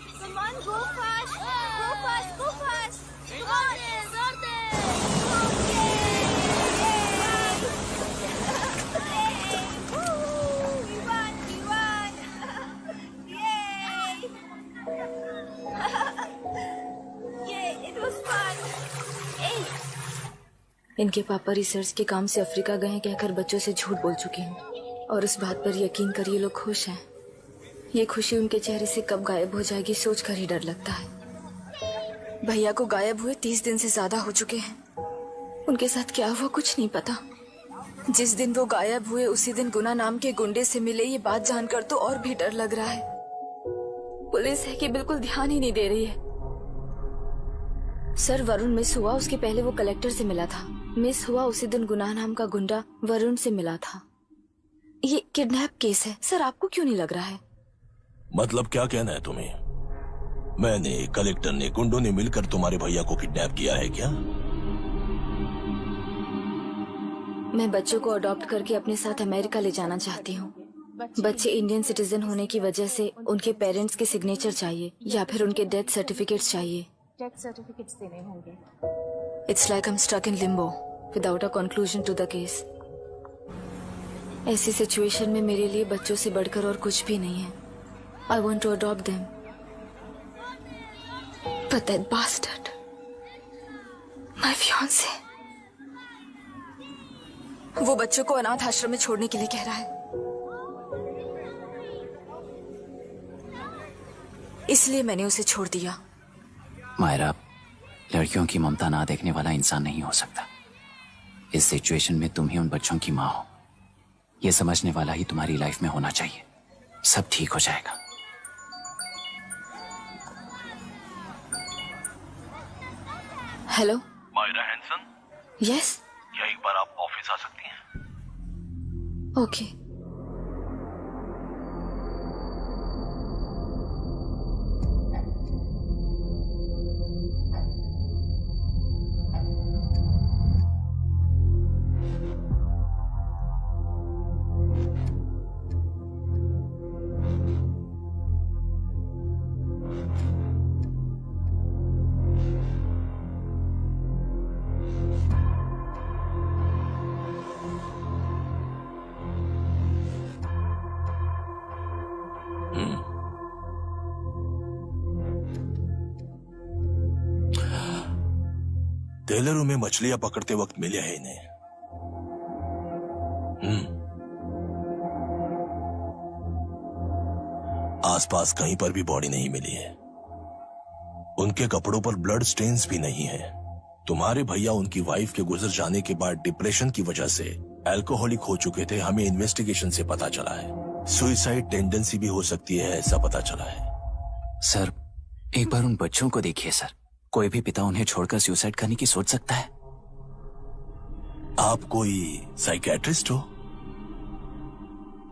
इनके पापा रिसर्च के काम से अफ्रीका गए हैं कहकर बच्चों से झूठ बोल चुके हैं, और इस बात पर यकीन कर ये लोग खुश हैं। ये खुशी उनके चेहरे से कब गायब हो जाएगी सोचकर ही डर लगता है। भैया को गायब हुए 30 दिन से ज्यादा हो चुके हैं। उनके साथ क्या हुआ कुछ नहीं पता। जिस दिन वो गायब हुए उसी दिन गुना नाम के गुंडे से मिले, ये बात जानकर तो और भी डर लग रहा है। पुलिस है कि बिल्कुल ध्यान ही नहीं दे रही है। सर वरुण मिस हुआ, उसके पहले वो कलेक्टर से मिला था। मिस हुआ उसी दिन गुनाह नाम का गुंडा वरुण से मिला था। ये किडनैप केस है सर, आपको क्यों नहीं लग रहा है? मतलब क्या कहना है तुम्हें? मैंने, कलेक्टर ने, गुंडों ने मिलकर तुम्हारे भैया को किडनैप किया है क्या? मैं बच्चों को अडॉप्ट करके अपने साथ अमेरिका ले जाना चाहती हूँ। बच्चे इंडियन सिटीजन होने की वजह से उनके पेरेंट्स के सिग्नेचर चाहिए या फिर उनके डेथ सर्टिफिकेट्स चाहिए। डेथ सर्टिफिकेट्स देने होंगे। It's like I'm stuck in limbo without a conclusion to the case. ऐसी सिचुएशन में मेरे लिए बच्चों से बढ़कर और कुछ भी नहीं है। I want to adopt them. But that bastard, my fiancé, वो बच्चों को अनाथ आश्रम में छोड़ने के लिए कह रहा है। इसलिए मैंने उसे छोड़ दिया। मायरा, लड़कियों की ममता ना देखने वाला इंसान नहीं हो सकता। इस सिचुएशन में तुम ही उन बच्चों की माँ हो, ये समझने वाला ही तुम्हारी लाइफ में होना चाहिए। सब ठीक हो जाएगा। हेलो मायरा हैंसन, यस, क्या एक बार आप ऑफिस आ सकती हैं? ओके। टेलरों में मछलियां पकड़ते वक्त मिले हैं इन्हें। आसपास कहीं पर भी बॉडी नहीं मिली है। उनके कपड़ों पर ब्लड स्टेन्स भी नहीं है। तुम्हारे भैया उनकी वाइफ के गुजर जाने के बाद डिप्रेशन की वजह से अल्कोहलिक हो चुके थे। हमें इन्वेस्टिगेशन से पता चला है सुसाइड टेंडेंसी भी हो सकती है, ऐसा पता चला है। सर एक बार उन बच्चों को देखिए सर, कोई भी पिता उन्हें छोड़कर सुसाइड करने की सोच सकता है? आप कोई साइकियाट्रिस्ट हो?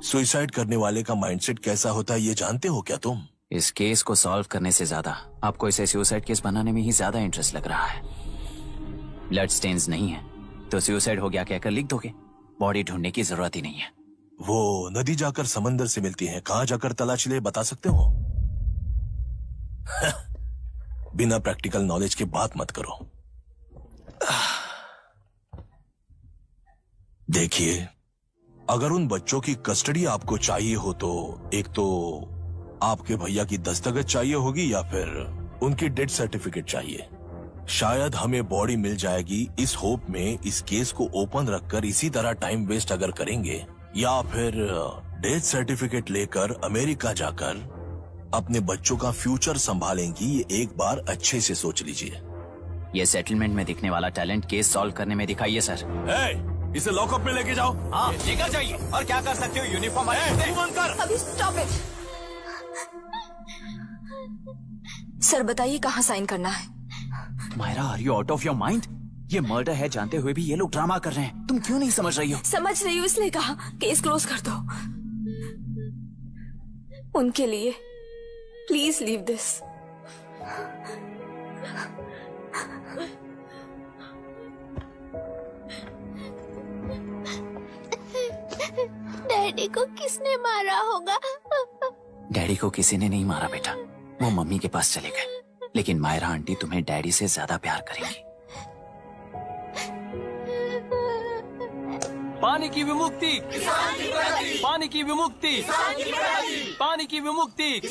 सुसाइड करने वाले का माइंडसेट कैसा होता है ये जानते हो क्या तुम? इस केस को सॉल्व करने से ज्यादा आपको इसे सुसाइड केस बनाने में ही ज्यादा इंटरेस्ट लग रहा है। ब्लड स्टेन्स नहीं है तो सुसाइड हो गया कहकर लिख दोगे। बॉडी ढूंढने की जरूरत ही नहीं है। वो नदी जाकर समंदर से मिलती है, कहां जाकर तलाश ले बता सकते हो? बिना प्रैक्टिकल नॉलेज के बात मत करो। देखिए, अगर उन बच्चों की कस्टडी आपको चाहिए हो तो एक तो आपके भैया की दस्तखत चाहिए होगी या फिर उनकी डेथ सर्टिफिकेट चाहिए। शायद हमें बॉडी मिल जाएगी इस होप में इस केस को ओपन रखकर इसी तरह टाइम वेस्ट अगर करेंगे, या फिर डेथ सर्टिफिकेट लेकर अमेरिका जाकर अपने बच्चों का फ्यूचर संभालेंगी, ये एक बार अच्छे से सोच लीजिए। ये सेटलमेंट में दिखने वाला टैलेंट केस सॉल्व करने में दिखाइए सर। इसे लॉकअप में लेके जाओ। हाँ लेकर जाइए। और क्या कर सकते हो, यूनिफॉर्म कर। अभी स्टॉप इट। सर बताइए कहाँ साइन करना है? Myra, are you out of your mind? ये मर्डर है जानते हुए भी ये लोग ड्रामा कर रहे हैं। तुम क्यों नहीं समझ रही हो? समझ रही हूँ, इसलिए कहा केस क्लोज कर दो। उनके लिए प्लीज लीव दिस। डैडी को किसने मारा होगा? डैडी को किसी ने नहीं मारा बेटा, वो मम्मी के पास चले गए। लेकिन मायरा आंटी तुम्हें डैडी से ज्यादा प्यार करेंगी। पानी की विमुक्ति, पानी की विमुक्ति, पानी की विमुक्ति,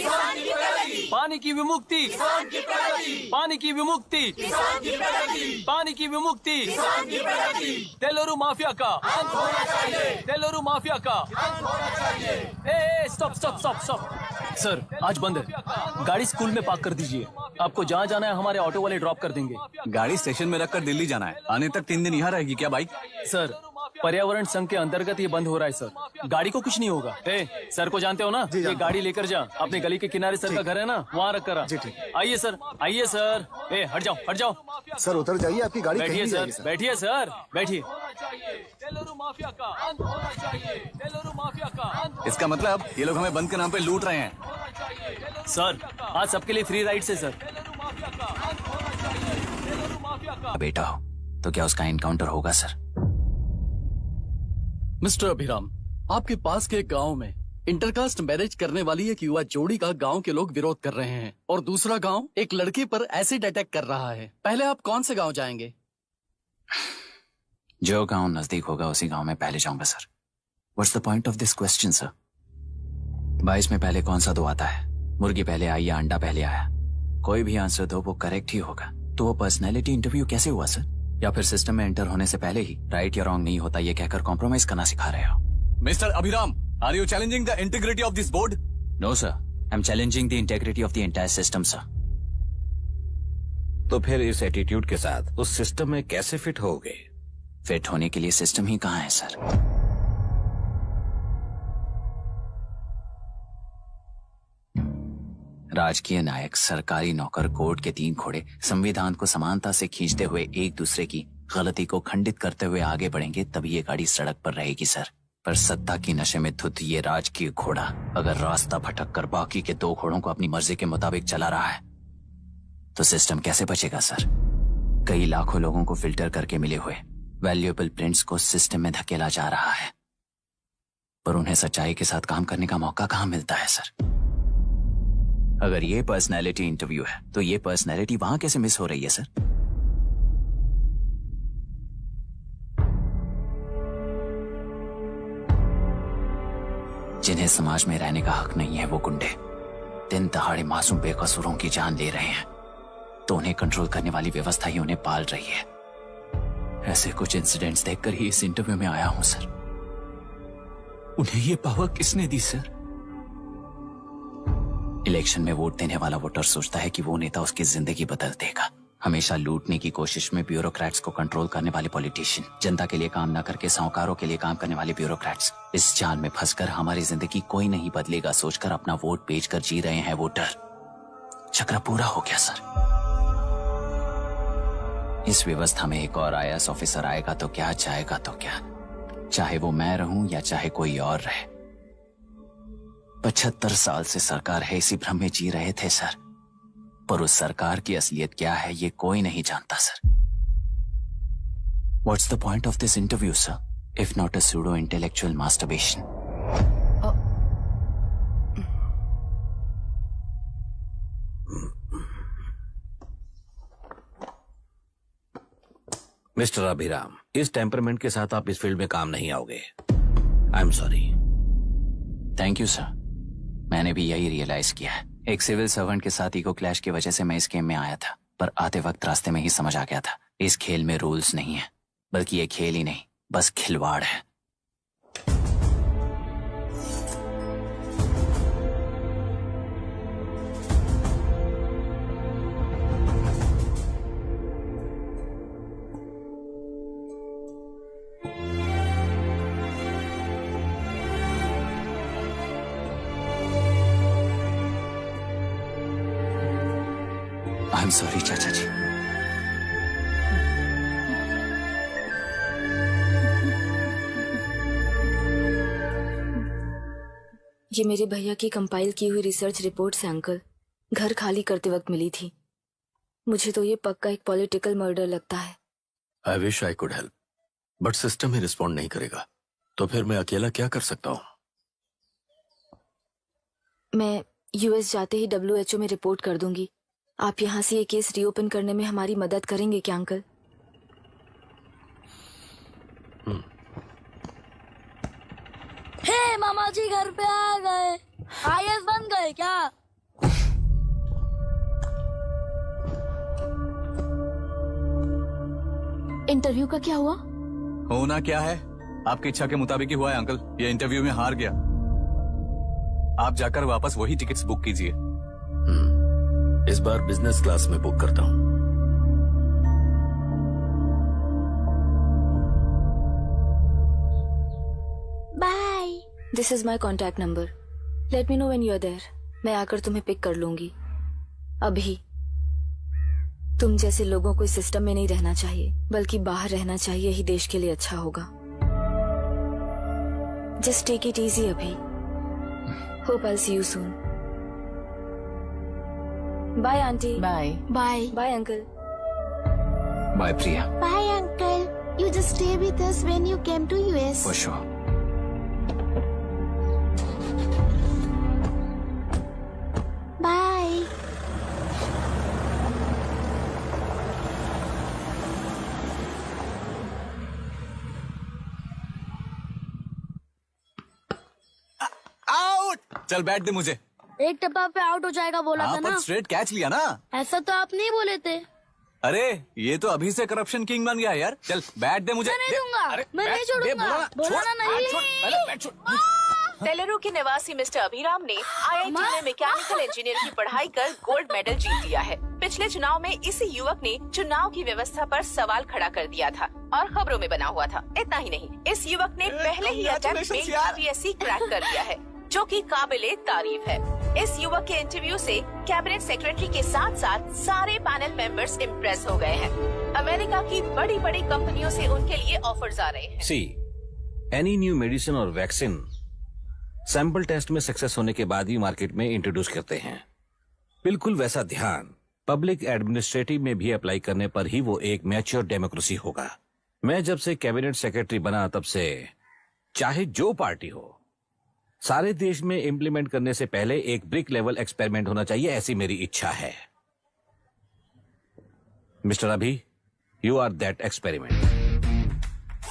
पानी की विमुक्ति, पानी की विमुक्ति, पानी की विमुक्ति, तेलुरु माफिया का अंत होना चाहिए, तेलुरु माफिया का। Stop stop stop stop. Sir आज बंद है, गाड़ी स्कूल में पार्क कर दीजिए। आपको जहाँ जाना है हमारे ऑटो वाले ड्रॉप कर देंगे। गाड़ी स्टेशन में रखकर दिल्ली जाना है। आने तक 3 दिन यहाँ रहेगी क्या बाइक? सर पर्यावरण संघ के अंतर्गत ये बंद हो रहा है सर, गाड़ी को कुछ नहीं होगा। सर को जानते हो ना, ये गाड़ी लेकर जा, अपने गली के किनारे सर का घर है ना, वहाँ रख कर। आइए सर, आइए सर। हट जाओ हट जाओ सर, उतर जाइए, आपकी गाड़ी बैठिए सर, बैठिए सर, बैठिए। इसका मतलब ये लोग हमें बंद के नाम पे लूट रहे हैं। सर आज सबके लिए फ्री राइड से सर। बेटा हो तो क्या उसका एनकाउंटर होगा सर? मिस्टर अभिराम, आपके पास के गांव में इंटरकास्ट मैरिज करने वाली एक युवा जोड़ी का गांव के लोग विरोध कर रहे हैं और दूसरा गांव एक लड़के पर एसिड अटैक कर रहा है। पहले आप कौन से गांव जाएंगे? जो गांव नजदीक होगा उसी गांव में पहले जाऊंगा sir. What's the point of this question sir? 22 में पहले कौन सा दो आता है? मुर्गी पहले आई या अंडा पहले आया? कोई भी आंसर दो वो करेक्ट ही होगा। तो वो पर्सनैलिटी इंटरव्यू कैसे हुआ सर? या फिर सिस्टम में एंटर होने से पहले ही राइट या रॉन्ग नहीं होता ये कहकर कॉम्प्रोमाइज करना सिखा रहे हो? Mister Abhiram, are you challenging the integrity of this board? No sir, I am challenging the integrity of the entire system sir. तो फिर इस एटीट्यूड के साथ उस सिस्टम में कैसे फिट होगे? फिट होने के लिए सिस्टम ही कहाँ है सर? राजकीय नायक, सरकारी नौकर, कोर्ट के 3 घोड़े संविधान को समानता से खींचते हुए एक दूसरे की गलती को खंडित करते हुए आगे बढ़ेंगे तभी ये गाड़ी सड़क पर रहेगी सर। पर सत्ता की नशे में धुत ये राजकीय घोड़ा अगर रास्ता भटक कर बाकी के 2 घोड़ों को अपनी मर्जी के मुताबिक चला रहा है तो सिस्टम कैसे बचेगा सर? कई लाखों लोगों को फिल्टर करके मिले हुए वैल्यूएबल प्रिंट्स को सिस्टम में धकेला जा रहा है, पर उन्हें सच्चाई के साथ काम करने का मौका कहाँ मिलता है सर? अगर ये पर्सनैलिटी इंटरव्यू है तो ये पर्सनैलिटी वहां कैसे मिस हो रही है सर? जिन्हें समाज में रहने का हक नहीं है वो गुंडे दिन दहाड़े मासूम बेकसूरों की जान ले रहे हैं तो उन्हें कंट्रोल करने वाली व्यवस्था ही उन्हें पाल रही है। ऐसे कुछ इंसिडेंट्स देखकर ही इस इंटरव्यू में आया हूं सर। उन्हें ये पावर किसने दी सर? इलेक्शन में वोट देने वाला वोटर सोचता है कि वो नेता उसकी जिंदगी बदल देगा। हमेशा लूटने की कोशिश में ब्यूरोक्रेट्स को कंट्रोल करने वाले पॉलिटिशियन, जनता के लिए काम न करके साहूकारों के लिए काम करने वाले ब्यूरोक्रेट्स, इस जाल में फंसकर हमारी जिंदगी कोई नहीं बदलेगा सोचकर अपना वोट बेचकर जी रहे हैं वोटर। चक्र पूरा हो गया सर। इस व्यवस्था में एक और IAS ऑफिसर आएगा तो क्या, जाएगा तो क्या, चाहे वो मैं रहूं या चाहे कोई और रहे। 75 साल से सरकार है इसी भ्रम में जी रहे थे सर, पर उस सरकार की असलियत क्या है ये कोई नहीं जानता sir. What's the point of this interview, sir, if not a pseudo-intellectual masturbation? Mister Abhiram, इस टेम्परमेंट के साथ आप इस फील्ड में काम नहीं आओगे। आई am sorry. Thank you sir. मैंने भी यही रियलाइज किया है। एक सिविल सर्वेंट के साथ ईगो क्लैश की वजह से मैं इस गेम में आया था, पर आते वक्त रास्ते में ही समझ आ गया था इस खेल में रूल्स नहीं है, बल्कि ये खेल ही नहीं बस खिलवाड़ है। आई एम सॉरी चाचा जी। ये मेरे भैया की कंपाइल की हुई रिसर्च रिपोर्ट से अंकल, घर खाली करते वक्त मिली थी। मुझे तो ये पक्का एक पॉलिटिकल मर्डर लगता है। I wish I could help, but system he respond नहीं करेगा, तो फिर मैं अकेला क्या कर सकता हूँ? मैं यूएस जाते ही WHO में रिपोर्ट कर दूंगी। आप यहाँ से ये केस रीओपन करने में हमारी मदद करेंगे क्या अंकल? हे मामा जी घर पे आ गए। IAS बन गए क्या? इंटरव्यू का क्या हुआ? होना क्या है, आपकी इच्छा के मुताबिक ही हुआ है अंकल। ये इंटरव्यू में हार गया। आप जाकर वापस वही टिकट्स बुक कीजिए। इस बार बिजनेस क्लास में बुक करता हूँ। Bye. This is my contact number. Let me know when you are there. मैं आकर तुम्हें पिक कर लूंगी। अभी तुम जैसे लोगों को इस सिस्टम में नहीं रहना चाहिए, बल्कि बाहर रहना चाहिए, ही देश के लिए अच्छा होगा। जस्ट टेक इट इजी अभी। Hope I see you soon. Bye aunty. Bye bye. Bye uncle. Bye Priya. Bye uncle. You just stay with us when you came to US. For sure. Bye. Out. चल बैठ दे मुझे। एक टप्पा पे out हो जाएगा बोला था पर ना। स्ट्रेट कैच लिया ना। ऐसा तो आप नहीं बोले थे। अरे ये तो अभी से करप्शन किंग बन गया है यार। चल बैठ दे मुझे। मैं नहीं दूंगा। मैं नहीं छोड़ूंगा। बोला नहीं। तेलुरु के निवासी मिस्टर अभिराम ने IIT में मैकेनिकल इंजीनियर की पढ़ाई कर गोल्ड मेडल जीत लिया है। पिछले चुनाव में इसी युवक ने चुनाव की व्यवस्था पर सवाल खड़ा कर दिया था और खबरों में बना हुआ था। इतना ही नहीं, इस युवक ने पहले ही अटेम्प्ट में UPSC क्रैक कर लिया है, जो कि काबिले तारीफ है। इस युवक के इंटरव्यू से कैबिनेट सेक्रेटरी के साथ साथ सारे पैनल मेंबर्स इम्प्रेस हो गए हैं। अमेरिका की बड़ी बड़ी कंपनियों से उनके लिए ऑफर्स आ रहे हैं। सी एनी न्यू मेडिसिन और वैक्सीन सैंपल टेस्ट में सक्सेस होने के बाद ही मार्केट में इंट्रोड्यूस करते हैं। बिल्कुल वैसा ध्यान पब्लिक एडमिनिस्ट्रेटिव में भी अप्लाई करने पर ही वो एक मैच्योर डेमोक्रेसी होगा। मैं जब से कैबिनेट सेक्रेटरी बना तब से चाहे जो पार्टी हो, सारे देश में इम्प्लीमेंट करने से पहले एक ब्रिक लेवल एक्सपेरिमेंट होना चाहिए, ऐसी मेरी इच्छा है। मिस्टर अभी, यू आर दैट एक्सपेरिमेंट।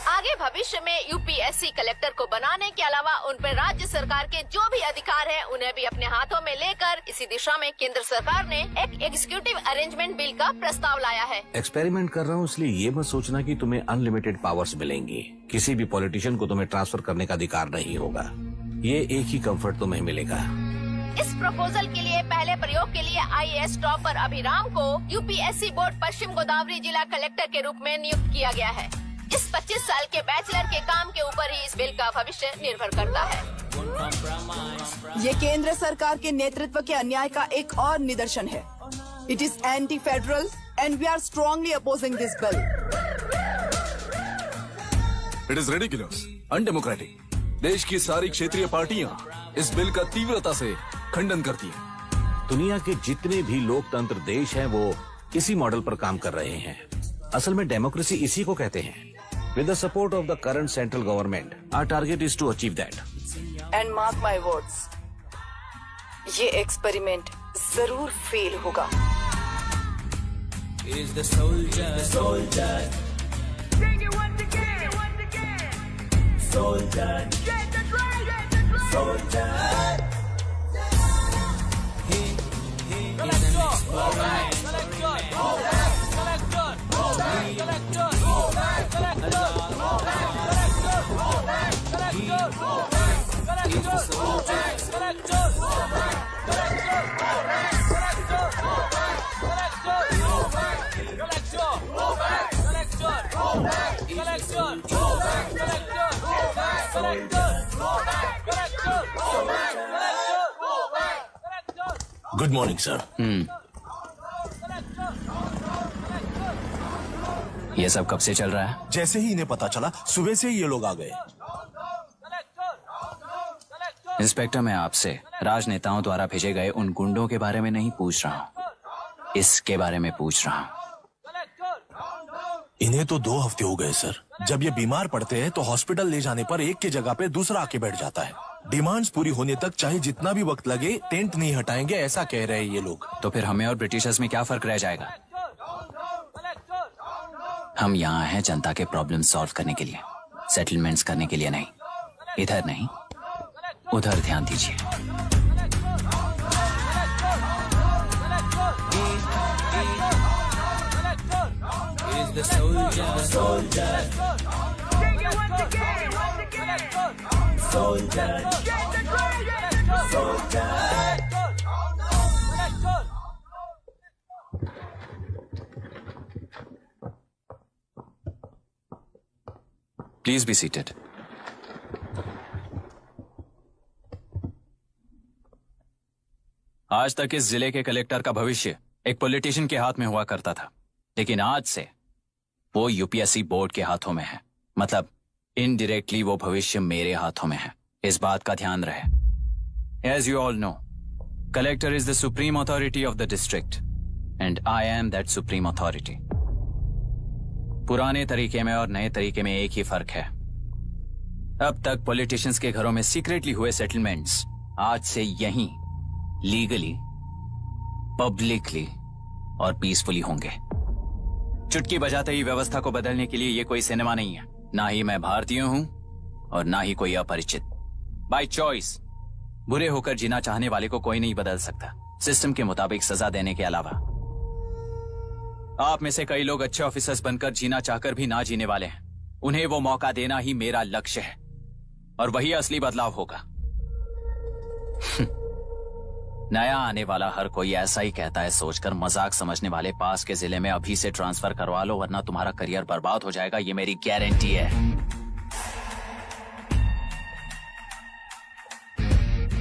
आगे भविष्य में UPSC कलेक्टर को बनाने के अलावा उन पर राज्य सरकार के जो भी अधिकार हैं, उन्हें भी अपने हाथों में लेकर इसी दिशा में केंद्र सरकार ने एक एग्जीक्यूटिव अरेंजमेंट बिल का प्रस्ताव लाया है। एक्सपेरिमेंट कर रहा हूँ इसलिए ये मत सोचना कि तुम्हें अनलिमिटेड पावर्स मिलेंगी। किसी भी पॉलिटिशियन को तुम्हें ट्रांसफर करने का अधिकार नहीं होगा। ये एक ही कंफर्ट तुम्हें मिलेगा। इस प्रपोजल के लिए पहले प्रयोग के लिए IAS टॉपर अभिराम को UPSC बोर्ड पश्चिम गोदावरी जिला कलेक्टर के रूप में नियुक्त किया गया है। इस 25 साल के बैचलर के काम के ऊपर ही इस बिल का भविष्य निर्भर करता है। ये केंद्र सरकार के नेतृत्व के अन्याय का एक और निदर्शन है। It is anti federal and we are strongly opposing this bill. It is ridiculous, undemocratic. देश की सारी क्षेत्रीय पार्टियां इस बिल का तीव्रता से खंडन करती हैं। दुनिया के जितने भी लोकतंत्र देश हैं वो इसी मॉडल पर काम कर रहे हैं। असल में डेमोक्रेसी इसी को कहते हैं। With the support of the current central government, our target is to achieve that. And mark my words, ये एक्सपेरिमेंट जरूर फेल होगा। Is the soldier, Sing it once again, Soldier, get the drum, Soldier. Good morning sir. ये सब कब से चल रहा है? जैसे ही इन्हें पता चला सुबह से ही ये लोग आ गए। इंस्पेक्टर, मैं आपसे राजनेताओं द्वारा भेजे गए उन गुंडों के बारे में नहीं पूछ रहा हूँ, इसके बारे में पूछ रहा हूँ। इन्हें तो 2 हफ्ते हो गए सर। जब ये बीमार पड़ते हैं तो हॉस्पिटल ले जाने पर एक की जगह पे दूसरा आके बैठ जाता है। डिमांड्स पूरी होने तक चाहे जितना भी वक्त लगे टेंट नहीं हटाएंगे, ऐसा कह रहे हैं ये लोग। तो फिर हमें और ब्रिटिशर्स में क्या फर्क रह जाएगा? हम यहाँ हैं जनता के प्रॉब्लम सॉल्व करने के लिए, सेटलमेंट्स करने के लिए नहीं। इधर नहीं, उधर ध्यान दीजिए। The soldier, soldier. Sing it once again, soldier. Get the credit, soldier. Please be seated. आज तक इस जिले के कलेक्टर का भविष्य एक पॉलिटिशियन के हाथ में हुआ करता था, लेकिन आज से वो यूपीएससी बोर्ड के हाथों में है। मतलब इनडायरेक्टली वो भविष्य मेरे हाथों में है। इस बात का ध्यान रहे। As you all know, collector is the supreme authority of the district and I am that supreme authority. पुराने तरीके में और नए तरीके में एक ही फर्क है। अब तक पॉलिटिशियंस के घरों में सीक्रेटली हुए सेटलमेंट्स आज से यहीं लीगली, पब्लिकली और पीसफुली होंगे। चुटकी बजाते ही व्यवस्था को बदलने के लिए ये कोई सिनेमा नहीं है। ना ही मैं भारतीय हूं और ना ही कोई अपरिचित। बाय चॉइस बुरे होकर जीना चाहने वाले को कोई नहीं बदल सकता, सिस्टम के मुताबिक सजा देने के अलावा। आप में से कई लोग अच्छे ऑफिसर्स बनकर जीना चाहकर भी ना जीने वाले हैं। उन्हें वो मौका देना ही मेरा लक्ष्य है और वही असली बदलाव होगा। नया आने वाला हर कोई ऐसा ही कहता है सोचकर मजाक समझने वाले पास के जिले में अभी से ट्रांसफर करवा लो वरना तुम्हारा करियर बर्बाद हो जाएगा, ये मेरी गारंटी है।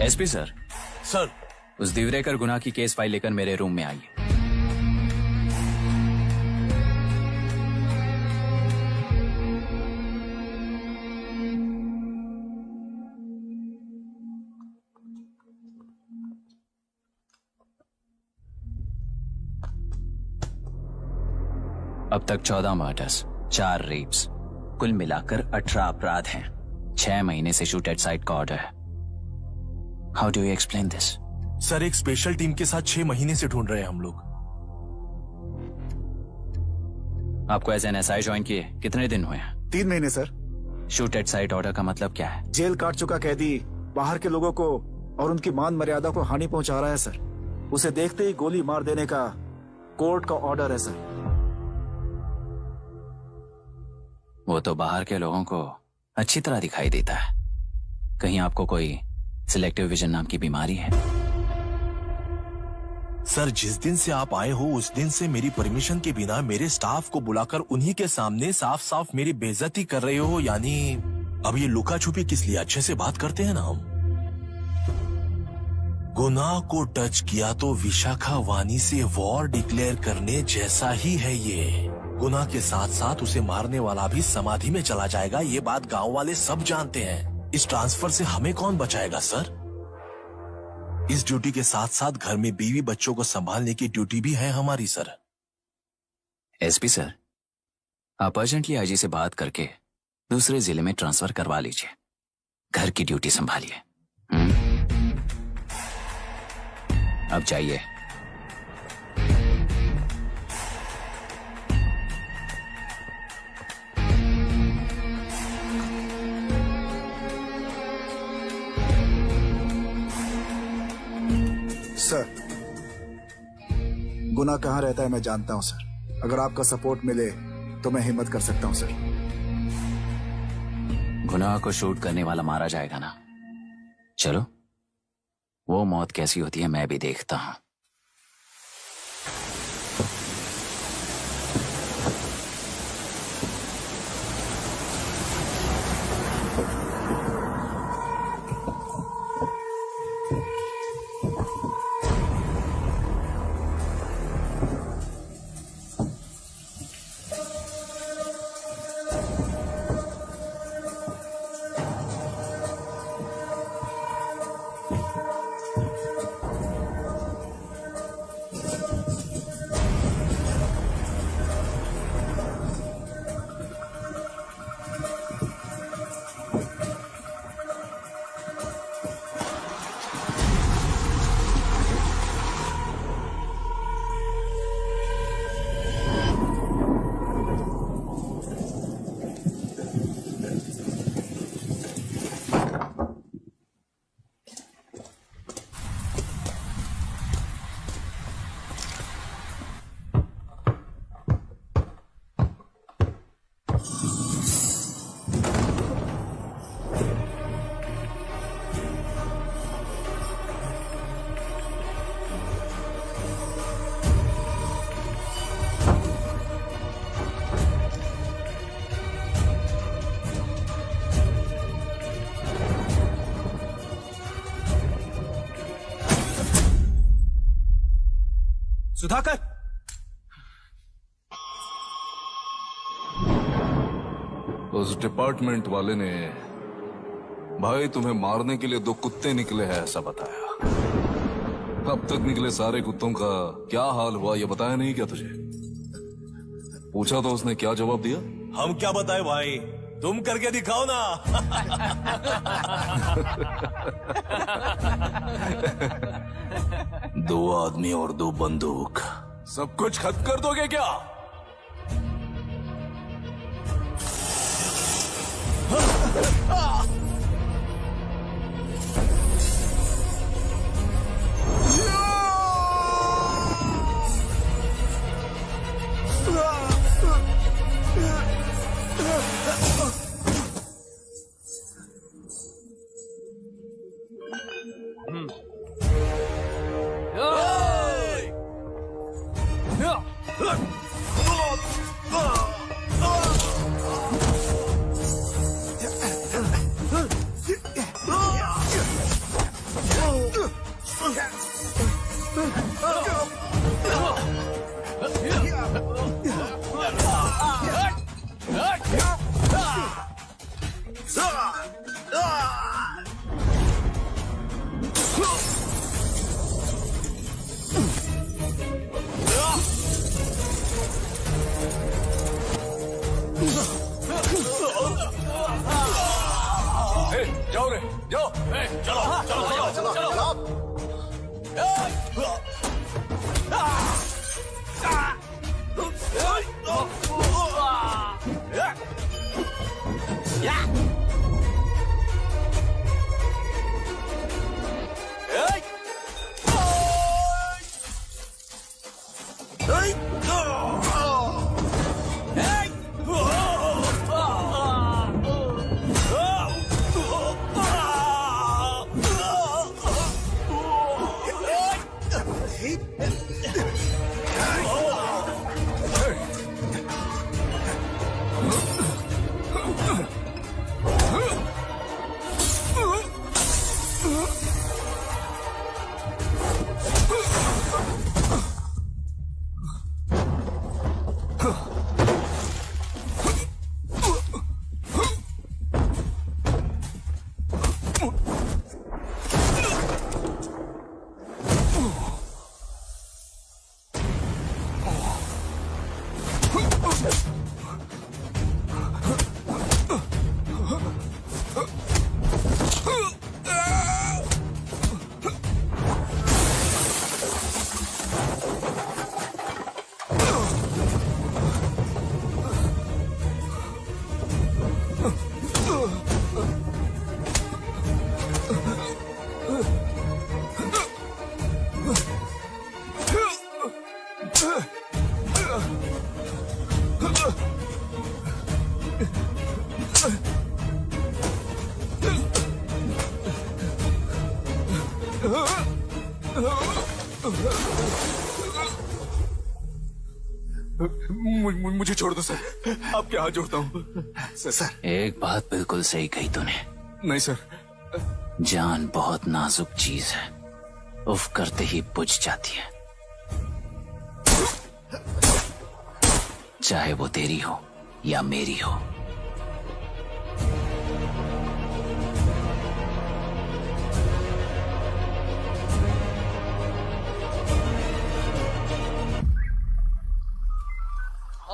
SP sir. सर। उस दिवरेकर गुना की केस फाइल लेकर मेरे रूम में आइए। अब तक 14 मर्डर्स, 4 रेप्स, कुल मिलाकर 18 अपराध हैं। 6 महीने से शूट एट साइट का ऑर्डर है। How do you explain this? Sir, एक स्पेशल टीम के साथ 6 महीने से ढूंढ रहे हैं हम लोग। आपको एज एन एसआई ज्वाइन किए कितने दिन हुए हैं? 3 महीने sir. Shoot at site order का मतलब क्या है? जेल काट चुका कैदी बाहर के लोगों को और उनकी मान मर्यादा को हानि पहुंचा रहा है सर। उसे देखते ही गोली मार देने का कोर्ट का ऑर्डर है सर। वो तो बाहर के लोगों को अच्छी तरह दिखाई देता है। कहीं आपको कोई सिलेक्टिव विजन नाम की बीमारी है? सर, जिस दिन से आप आए हो उस दिन से मेरी परमिशन के बिना मेरे स्टाफ को बुलाकर उन्हीं के सामने साफ साफ मेरी बेइज्जती कर रहे हो। यानी अब ये लुका छुपी किस लिए? अच्छे से बात करते हैं ना हम। गुनाह को टच किया तो विशाखा वानी से वॉर डिक्लेयर करने जैसा ही है ये। गुनाह के साथ साथ उसे मारने वाला भी समाधि में चला जाएगा, ये बात गांव वाले सब जानते हैं। इस ट्रांसफर से हमें कौन बचाएगा सर? इस ड्यूटी के साथ साथ घर में बीवी बच्चों को संभालने की ड्यूटी भी है हमारी सर। एसपी सर, आप अर्जेंटली आईजी से बात करके दूसरे जिले में ट्रांसफर करवा लीजिए। घर की ड्यूटी संभालिए। अब जाइए। सर, गुना कहाँ रहता है मैं जानता हूं सर। अगर आपका सपोर्ट मिले तो मैं हिम्मत कर सकता हूं सर। गुनाह को शूट करने वाला मारा जाएगा ना? चलो, वो मौत कैसी होती है मैं भी देखता हूं। सुधाकर, उस डिपार्टमेंट वाले ने भाई तुम्हें मारने के लिए 2 कुत्ते निकले हैं ऐसा बताया। अब तक निकले सारे कुत्तों का क्या हाल हुआ ये बताया नहीं क्या तुझे? पूछा तो उसने क्या जवाब दिया? हम क्या बताए भाई, तुम करके दिखाओ ना। 2 आदमी और 2 बंदूक, सब कुछ खत्म कर दोगे क्या? जाओ रे, जाओ। चलो चलो चलो चलो चलो। मुझे छोड़ दो सर, आपके हाथ जोड़ता हूँ। सर एक बात बिल्कुल सही कही तूने। नहीं सर, जान बहुत नाजुक चीज है, उफ करते ही बुझ जाती है, चाहे वो तेरी हो या मेरी हो।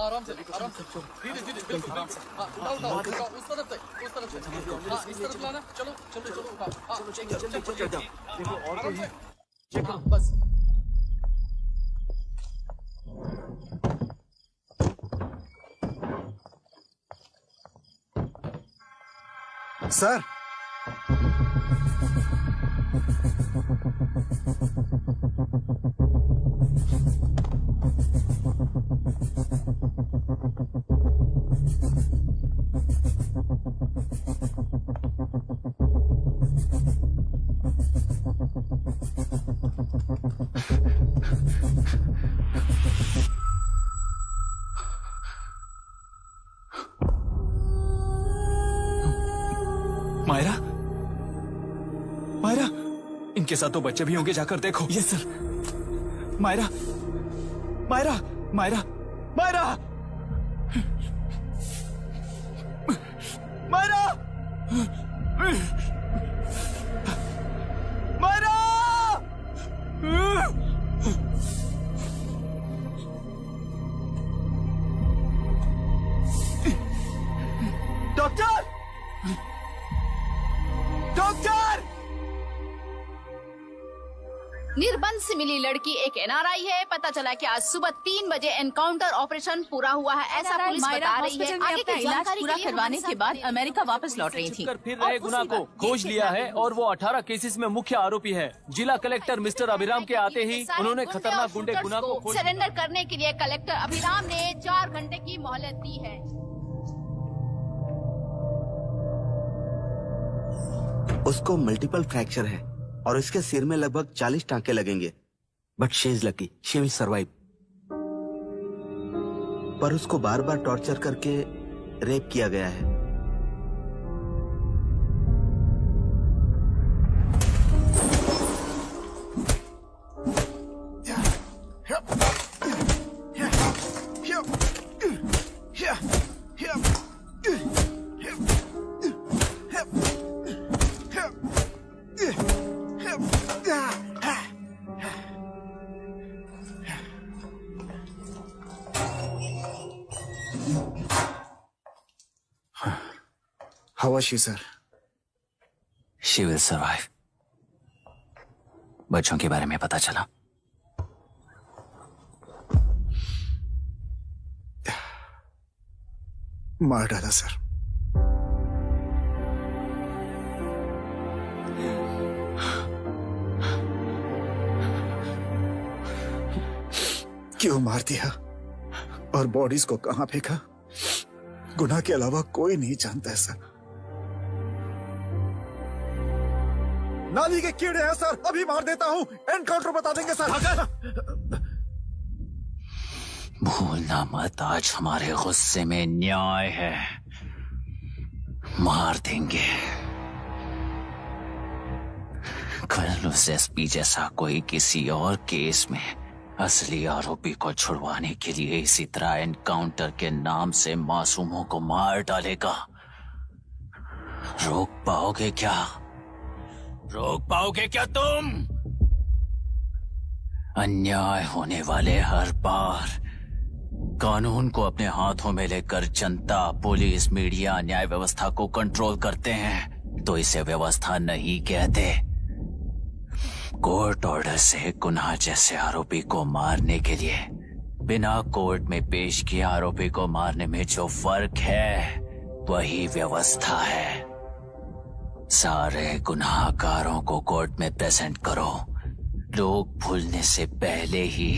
आराम से धीरे धीरे बिल्कुल आराम से। उठाओ उस तरफ से इस तरफ लाना। चलो चलो चलो चलो बस। सर मायरा, मायरा, इनके साथ तो बच्चे भी होंगे, जाकर देखो। Yes sir. Myra, Myra Myra Myra Myra Myra doctor doctor Nirbandh से मिली लड़की एक एनआरआई है। पता चला कि आज सुबह 3 बजे एनकाउंटर ऑपरेशन पूरा हुआ है, ऐसा पुलिस बता रही है। आगे की इलाज जानकारी पूरा के लिए करवाने हमारे के बाद साथ अमेरिका वापस लौट रही थी। फिर रहे गुना को खोज लिया है और वो 18 केसेस में मुख्य आरोपी है। जिला कलेक्टर मिस्टर अभिराम के आते ही उन्होंने खतरनाक गुंडे गुना को खोज सरेंडर करने के लिए कलेक्टर अभिराम ने 4 घंटे की मोहलत दी है। उसको मल्टीपल फ्रैक्चर है और इसके सिर में लगभग 40 टांके लगेंगे, but she is lucky, she will survive. पर उसको बार बार टॉर्चर करके रेप किया गया है। How was she, sir? She will survive. बच्चों के बारे में पता चला? मार डाला सर। क्यों मार दिया और बॉडीज को कहां फेंका, गुनाह के अलावा कोई नहीं जानता है सर। नाली के कीड़े हैं सर, अभी मार देता हूं, एनकाउंटर बता देंगे सर। भूलना मत, आज हमारे गुस्से में न्याय है, मार देंगे। कल उस एसपी जैसा कोई किसी और केस में असली आरोपी को छुड़वाने के लिए इसी तरह एनकाउंटर के नाम से मासूमों को मार डालेगा। रोक पाओगे क्या? रोक पाओगे क्या तुम? अन्याय होने वाले हर बार कानून को अपने हाथों में लेकर जनता, पुलिस, मीडिया, न्याय व्यवस्था को कंट्रोल करते हैं तो इसे व्यवस्था नहीं कहते। कोर्ट ऑर्डर से गुनाह जैसे आरोपी को मारने के लिए बिना कोर्ट में पेश किए आरोपी को मारने में जो फर्क है वही व्यवस्था है। सारे गुनाहगारों को कोर्ट में प्रेजेंट करो, लोग भूलने से पहले ही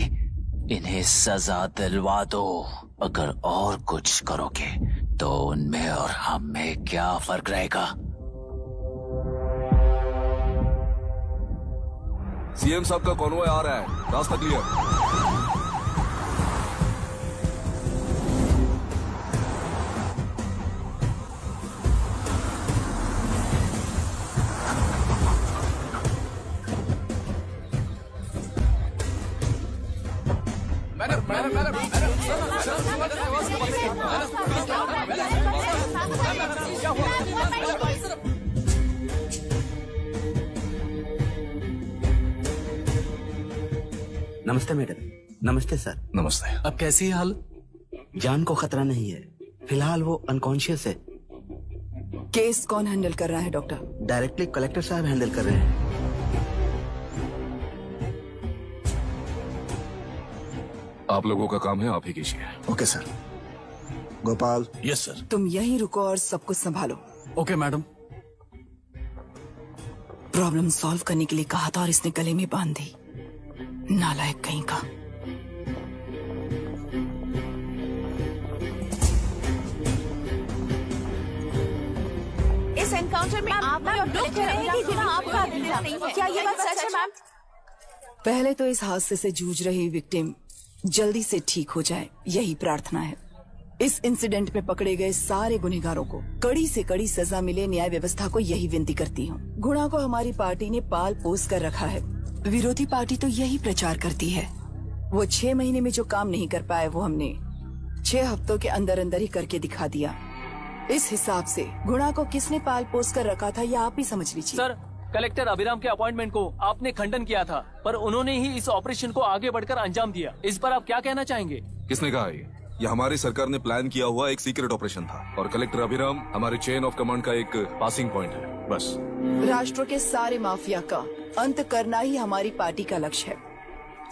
इन्हें सजा दिलवा दो। अगर और कुछ करोगे तो उनमें और हम में क्या फर्क रहेगा? सीएम साहब का कॉन्वॉय आ रहा है, रास्ता क्लियर। नमस्ते मैडम। नमस्ते सर। नमस्ते। अब कैसी है हाल? जान को खतरा नहीं है, फिलहाल वो अनकॉन्शियस है। केस कौन हैंडल कर रहा है डॉक्टर? डायरेक्टली कलेक्टर साहब हैंडल कर रहे हैं। आप लोगों का काम है, आप ही कीजिए। Okay sir. Gopal. Yes sir. तुम यहीं रुको और सब कुछ संभालो। Okay madam. प्रॉब्लम सॉल्व करने के लिए कहा था और इसने गले में बांध दी, नालायक कहीं का। इस एनकाउंटर में आपका आपका नहीं है, क्या ये बात सच है मैम? पहले तो इस हादसे से जूझ रही विक्टिम जल्दी से ठीक हो जाए, यही प्रार्थना है। इस इंसिडेंट में पकड़े गए सारे गुनहगारों को कड़ी से कड़ी सजा मिले, न्याय व्यवस्था को यही विनती करती हूँ। गुणा को हमारी पार्टी ने पाल पोस कर रखा है, विरोधी पार्टी तो यही प्रचार करती है वो 6 महीने में जो काम नहीं कर पाए वो हमने 6 हफ्तों के अंदर अंदर ही करके दिखा दिया। इस हिसाब से गुणा को किसने पाल पोस कर रखा था, या आप ही समझ लीजिए। सर, कलेक्टर अभिराम के अपॉइंटमेंट को आपने खंडन किया था, पर उन्होंने ही इस ऑपरेशन को आगे बढ़कर अंजाम दिया। इस पर आप क्या कहना चाहेंगे? किसने कहा ये हमारी सरकार ने प्लान किया हुआ एक सीक्रेट ऑपरेशन था और कलेक्टर अभिराम हमारे चेन ऑफ कमांड का एक पासिंग पॉइंट है, बस। राष्ट्र के सारे माफिया का अंत करना ही हमारी पार्टी का लक्ष्य है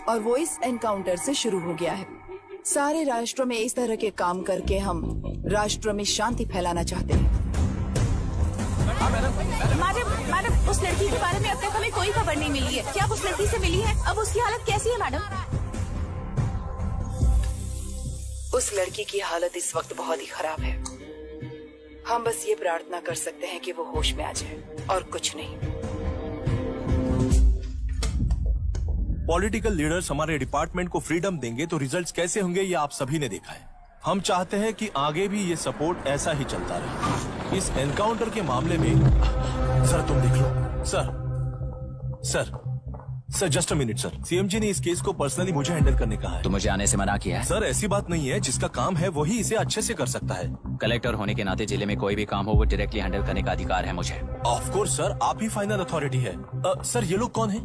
और वो इस एनकाउंटर से शुरू हो गया है। सारे राष्ट्रों में इस तरह के काम करके हम राष्ट्र में शांति फैलाना चाहते हैं। मैडम, उस लड़की के बारे में अब तक हमें कोई खबर नहीं मिली है। क्या आप उस लड़की से मिली है? अब उसकी हालत कैसी है मैडम? उस लड़की की हालत इस वक्त बहुत ही खराब है। हम बस ये प्रार्थना कर सकते हैं कि वो होश में आ जाए और कुछ नहीं। पॉलिटिकल लीडर्स हमारे डिपार्टमेंट को फ्रीडम देंगे तो रिजल्ट्स कैसे होंगे ये आप सभी ने देखा है। हम चाहते हैं कि आगे भी ये सपोर्ट ऐसा ही चलता रहे। इस एनकाउंटर के मामले में सर तुम देख लो। Sir just a minute sir. CM ji ने इस केस को पर्सनली मुझे हैंडल करने कहा है। तो मुझे आने से मना किया है? सर ऐसी बात नहीं है, जिसका काम है वही इसे अच्छे से कर सकता है। कलेक्टर होने के नाते जिले में कोई भी काम हो वो डायरेक्टली हैंडल करने का अधिकार है मुझे। ऑफ कोर्स सर, आप ही फाइनल अथॉरिटी है। सर ये लोग कौन है?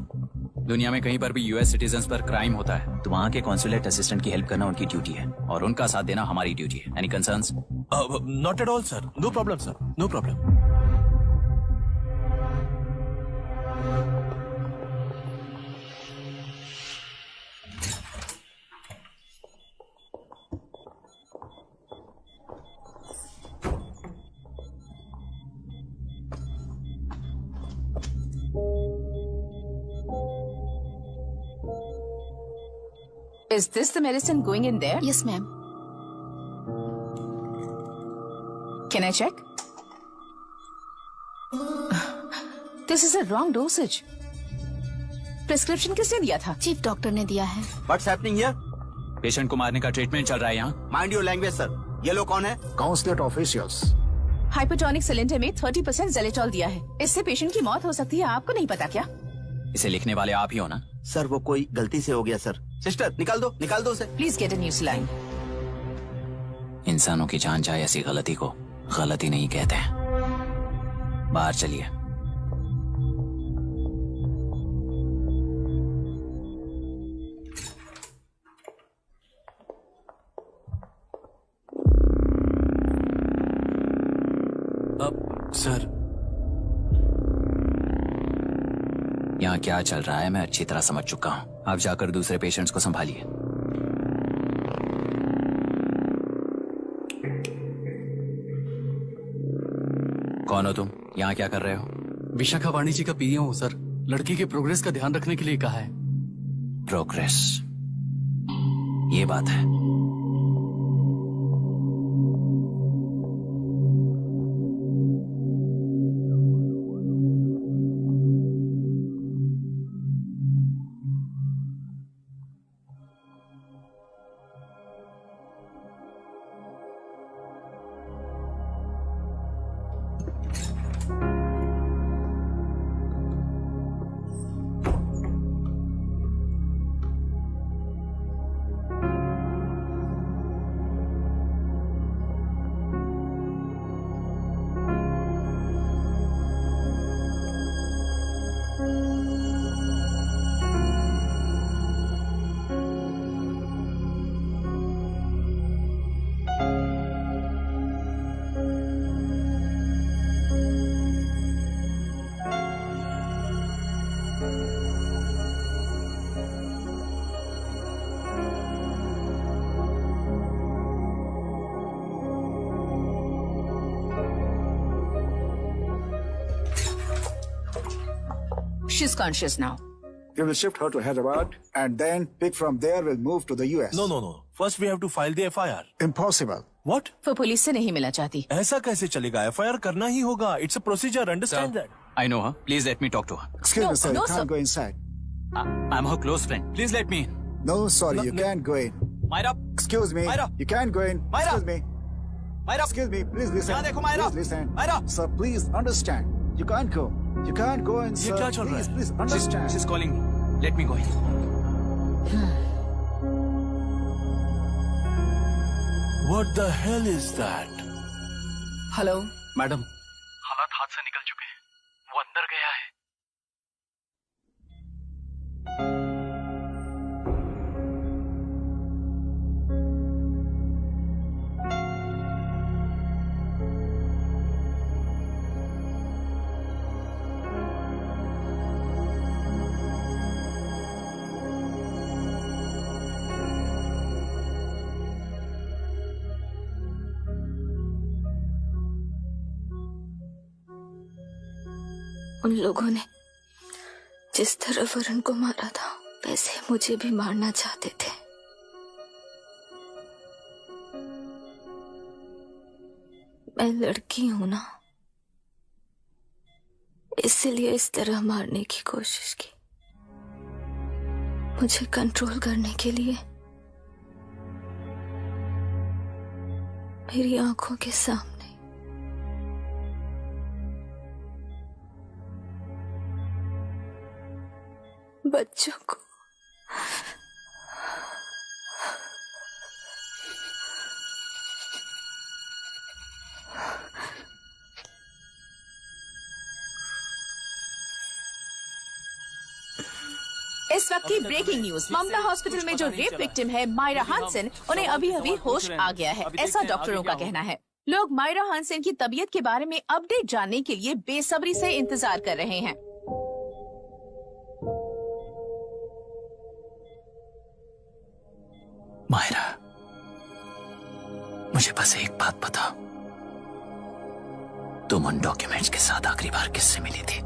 दुनिया में कहीं पर भी यूएस सिटीजन्स पर क्राइम होता है तो वहाँ के कॉन्सुलेट असिस्टेंट की हेल्प करना उनकी ड्यूटी है और उनका साथ देना हमारी ड्यूटी है। Any concerns? Not at all sir, no problem sir, no problem. Is this the medicine going in there? Yes, ma'am. Can I check? This is a wrong dosage. Prescription किसने दिया था? चीफ डॉक्टर ने दिया है। What's happening here? Patient को मारने का treatment चल रहा है यहाँ। Mind your language, sir. ये लोग कौन है? Consulate officials. हाइपोटोनिक सिलेंडर में 30% जेलेटॉल दिया है। इससे पेशेंट की मौत हो सकती है, आपको नहीं पता क्या? इसे लिखने वाले आप ही हो ना? सर वो कोई गलती से हो गया सर। सिस्टर निकाल दो उसे। Please get a new saline. इंसानों की जान जाए ऐसी गलती को गलती नहीं कहते हैं। बाहर चलिए। अब सर यहाँ क्या चल रहा है मैं अच्छी तरह समझ चुका हूँ। आप जाकर दूसरे पेशेंट्स को संभालिए। कौन हो तुम? यहाँ क्या कर रहे हो? विशाखा वाणी जी का पीए हूँ सर। लड़की के प्रोग्रेस का ध्यान रखने के लिए कहा है। प्रोग्रेस, ये बात है। She's conscious now. We will shift her to Hyderabad and then pick from there. We'll move to the US. No. First we have to file the FIR. Impossible. What? वो पुलिस से नहीं मिला चाहती। ऐसा कैसे चलेगा? FIR करना ही होगा. It's a procedure. Understand that? I know her. Please let me talk to her. Excuse me, sir. You can't go inside. I'm her close friend. Please let me in. No, sorry. You can't go in. Myra. Excuse me. Myra. You can't go in. Myra. Excuse me. Myra. Excuse me. Please listen. यहाँ देखो Myra. Please listen. Myra. Sir, please understand. You can't go. You can't go in, sir. ये क्या चल रहा है? Please understand. She's calling me. Let me go in. What the hell is that? Hello madam, हालात हाथ से निकल चुके हैं, वो अंदर गया है। उन लोगों ने जिस तरह वरुण को मारा था वैसे मुझे भी मारना चाहते थे। मैं लड़की हूं ना, इसलिए इस तरह मारने की कोशिश की। मुझे कंट्रोल करने के लिए मेरी आंखों के सामने बच्चों को इस वक्त की ब्रेकिंग न्यूज। ममता हॉस्पिटल में जो रेप विक्टिम है मायरा हानसन, उन्हें अभी अभी होश आ गया है, ऐसा डॉक्टरों का कहना है। लोग मायरा हानसन की तबीयत के बारे में अपडेट जानने के लिए बेसब्री से इंतजार कर रहे हैं। मायरा, मुझे बस एक बात बताओ, तुम उन डॉक्यूमेंट्स के साथ आखिरी बार किससे मिली थी?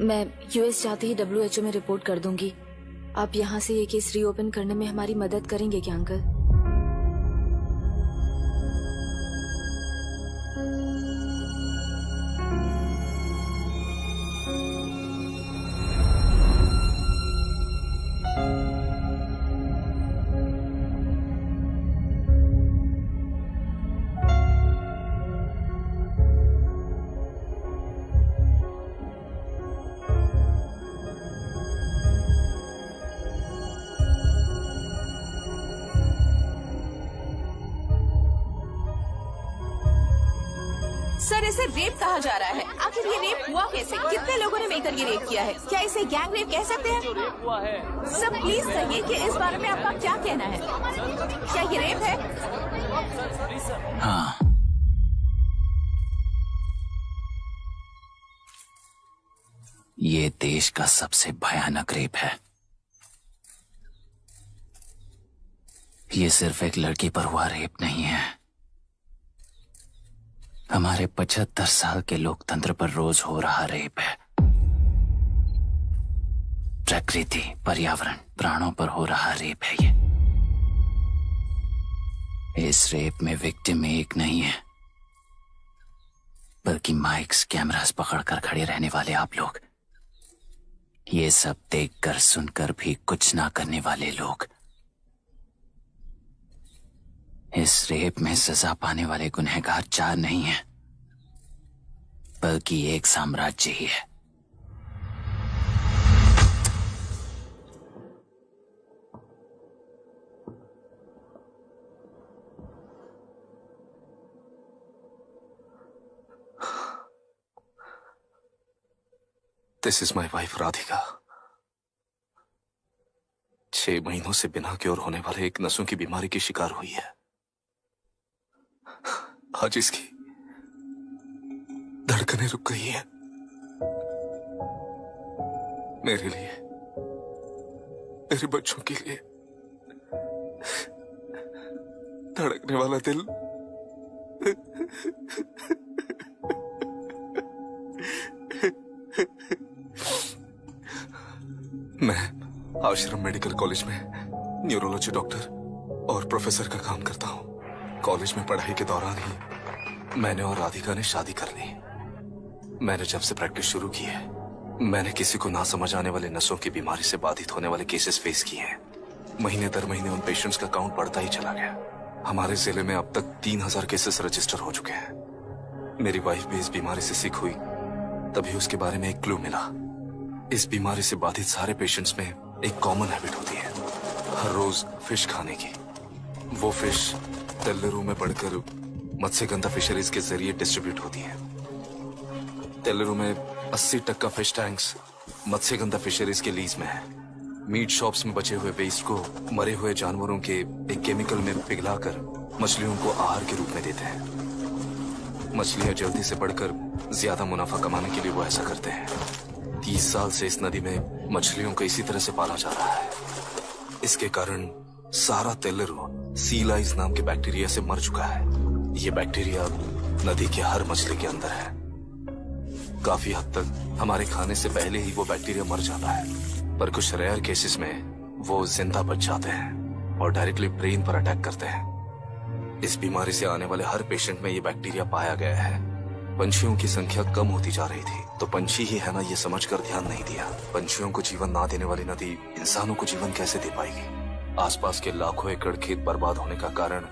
मैं यूएस जाते ही WHO में रिपोर्ट कर दूंगी। आप यहाँ से ये केस रीओपन करने में हमारी मदद करेंगे क्या अंकल? सर, इसे रेप कहा जा रहा है। आखिर ये रेप हुआ कैसे? कितने लोगों ने मिलकर ये रेप किया है? क्या इसे गैंग रेप कह सकते हैं? हुआ है। सब प्लीज कहिए कि इस बारे में आपका क्या कहना है? क्या ये रेप है? हाँ, ये देश का सबसे भयानक रेप है। ये सिर्फ एक लड़की पर हुआ रेप नहीं है, हमारे 75 साल के लोकतंत्र पर रोज हो रहा रेप है। प्रकृति, पर्यावरण, प्राणों पर हो रहा रेप है ये। इस रेप में विक्टिम एक नहीं है, बल्कि माइक्स, कैमरास पकड़कर खड़े रहने वाले आप लोग। ये सब देखकर सुनकर भी कुछ ना करने वाले लोग। इस रेप में सजा पाने वाले गुनहगार 4 नहीं हैं, बल्कि एक साम्राज्य ही है। This is my wife Radhika. 6 महीनों से बिना क्योर होने वाले एक नसों की बीमारी की शिकार हुई है। आज इसकी धड़कनें रुक गई हैं। मेरे लिए, मेरे बच्चों के लिए धड़कने वाला दिल मैं आश्रम मेडिकल कॉलेज में न्यूरोलॉजी डॉक्टर और प्रोफेसर का काम करता हूं। कॉलेज में पढ़ाई के दौरान ही मैंने और राधिका ने शादी कर ली। मैंने जब से प्रैक्टिस शुरू की है, मैंने किसी को ना समझ आने वाले नसों की बीमारी से बाधित होने वाले केसेस फेस किए हैं। महीने दर महीने उन पेशेंट्स का काउंट बढ़ता ही चला गया। हमारे जिले में अब तक 3000 केसेस रजिस्टर हो चुके हैं। मेरी वाइफ भी इस बीमारी से सिक हुई, तभी उसके बारे में एक क्लू मिला। इस बीमारी से बाधित सारे पेशेंट्स में एक कॉमन हैबिट होती है, हर रोज फिश खाने की। वो फिश तेल्लुरु में पड़कर मत्स्यगंधा फिशरीज के जरिए डिस्ट्रीब्यूट होती है। तेल्लुरु में 80% फिश टैंक्स मत्स्यगंधा फिशरीज के लीज में है। मीट शॉप्स में बचे हुए वेस्ट को मरे हुए जानवरों के एक केमिकल में पिघलाकर मछलियों को आहार के रूप में देते हैं। मछलियां जल्दी से बढ़कर ज्यादा मुनाफा कमाने के लिए वो ऐसा करते हैं। 30 साल से इस नदी में मछलियों को इसी तरह से पाला जा रहा है। इसके कारण सारा तेल्लुरु सी लाइस नाम के बैक्टीरिया से मर चुका है। ये बैक्टीरिया नदी के हर मछली के अंदर है। काफी हद तक हमारे खाने से पहले ही वो बैक्टीरिया मर जाता है, पर कुछ रेयर केसेस में वो जिंदा बच जाते हैं और डायरेक्टली ब्रेन पर अटैक करते हैं। इस बीमारी से आने वाले हर पेशेंट में ये बैक्टीरिया पाया गया है। पंछियों की संख्या कम होती जा रही थी, तो पंछी ही है ना ये समझकर ध्यान नहीं दिया। पंछियों को जीवन ना देने वाली नदी इंसानों को जीवन कैसे दे पाएगी? आसपास के लाखों एकड़ खेत बर्बाद होने का कारण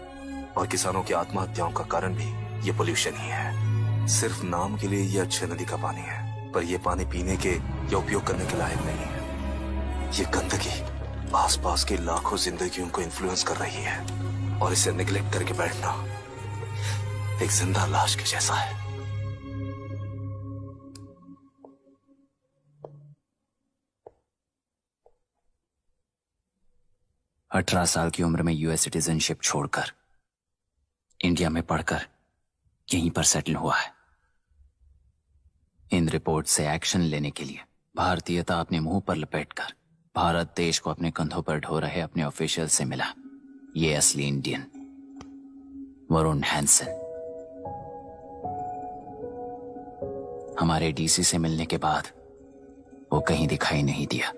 और किसानों की आत्महत्याओं का कारण भी ये पोल्यूशन ही है। सिर्फ नाम के लिए ये अच्छे नदी का पानी है, पर ये पानी पीने के या उपयोग करने के लायक नहीं है। ये गंदगी आसपास के लाखों जिंदगियों को इन्फ्लुएंस कर रही है और इसे निगलेक्ट करके बैठना एक जिंदा लाश के जैसा है। अठारह साल की उम्र में यूएस सिटीजनशिप छोड़कर इंडिया में पढ़कर यहीं पर सेटल हुआ है। इन रिपोर्ट से एक्शन लेने के लिए भारतीयता अपने मुंह पर लपेटकर भारत देश को अपने कंधों पर ढो रहे अपने ऑफिशियल से मिला ये असली इंडियन वरुण हैंसन। हमारे डीसी से मिलने के बाद वो कहीं दिखाई नहीं दिया।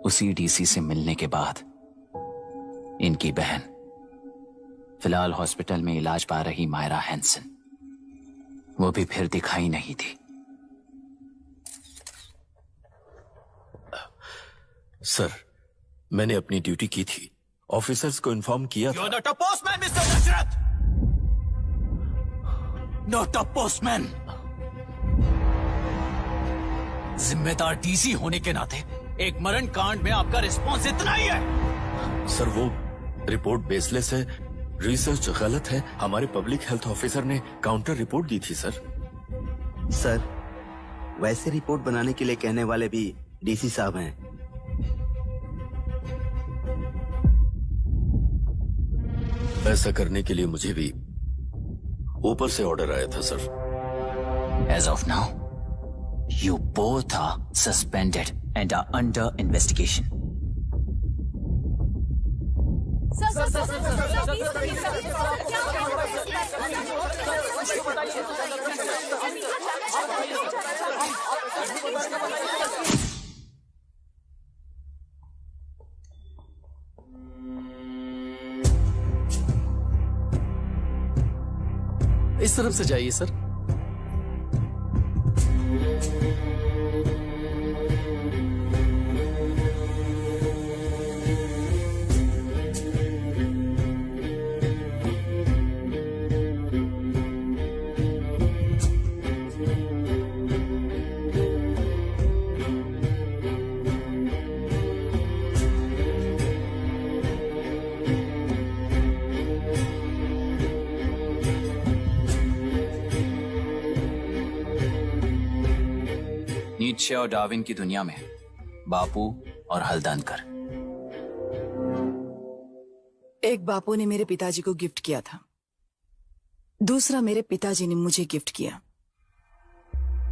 उसी डीसी से मिलने के बाद इनकी बहन, फिलहाल हॉस्पिटल में इलाज पा रही मायरा हैंसन, वो भी फिर दिखाई नहीं दी। सर, मैंने अपनी ड्यूटी की थी, ऑफिसर्स को इन्फॉर्म किया था। You're not a postman, Mr. Dashrath! Not a postman! जिम्मेदार डीसी होने के नाते एक मरण कांड में आपका रिस्पॉन्स इतना ही है। सर, वो रिपोर्ट बेसलेस है, रिसर्च गलत है। हमारे पब्लिक हेल्थ ऑफिसर ने काउंटर रिपोर्ट दी थी। सर, वैसे रिपोर्ट बनाने के लिए कहने वाले भी डीसी साहब हैं। ऐसा करने के लिए मुझे भी ऊपर से ऑर्डर आया था sir. As of now, you both are suspended and are under investigation. इस तरफ से जाइए सर। नीत्शे और डार्विन की दुनिया में बापू और हल्दनकर। एक बापू ने मेरे पिताजी को गिफ्ट किया था, दूसरा मेरे पिताजी ने मुझे गिफ्ट किया।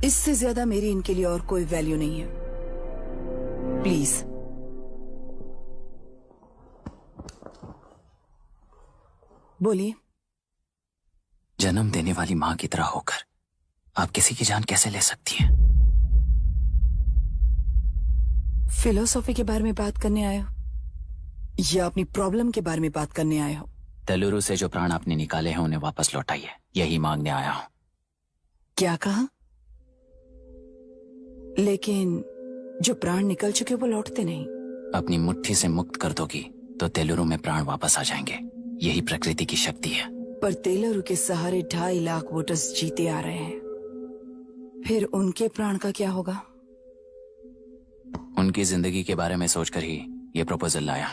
इससे ज्यादा मेरी इनके लिए और कोई वैल्यू नहीं है। प्लीज बोलिए। जन्म देने वाली मां की तरह होकर आप किसी की जान कैसे ले सकती हैं? फिलोसॉफी के बारे में बात करने आए हो या अपनी प्रॉब्लम के बारे में बात करने आए हो? तेलुरु से जो प्राण आपने निकाले हैं उन्हें वापस लौटाइए, यही मांगने आया हूं। क्या कहा? लेकिन जो प्राण निकल चुके वो लौटते नहीं। अपनी मुट्ठी से मुक्त कर दोगी तो तेलुरु में प्राण वापस आ जाएंगे, यही प्रकृति की शक्ति है। पर तेलुरु के सहारे 2.5 लाख वोटर्स जीते आ रहे हैं। फिर उनके प्राण का क्या होगा? उनकी जिंदगी के बारे में सोचकर ही ये प्रपोजल लाया।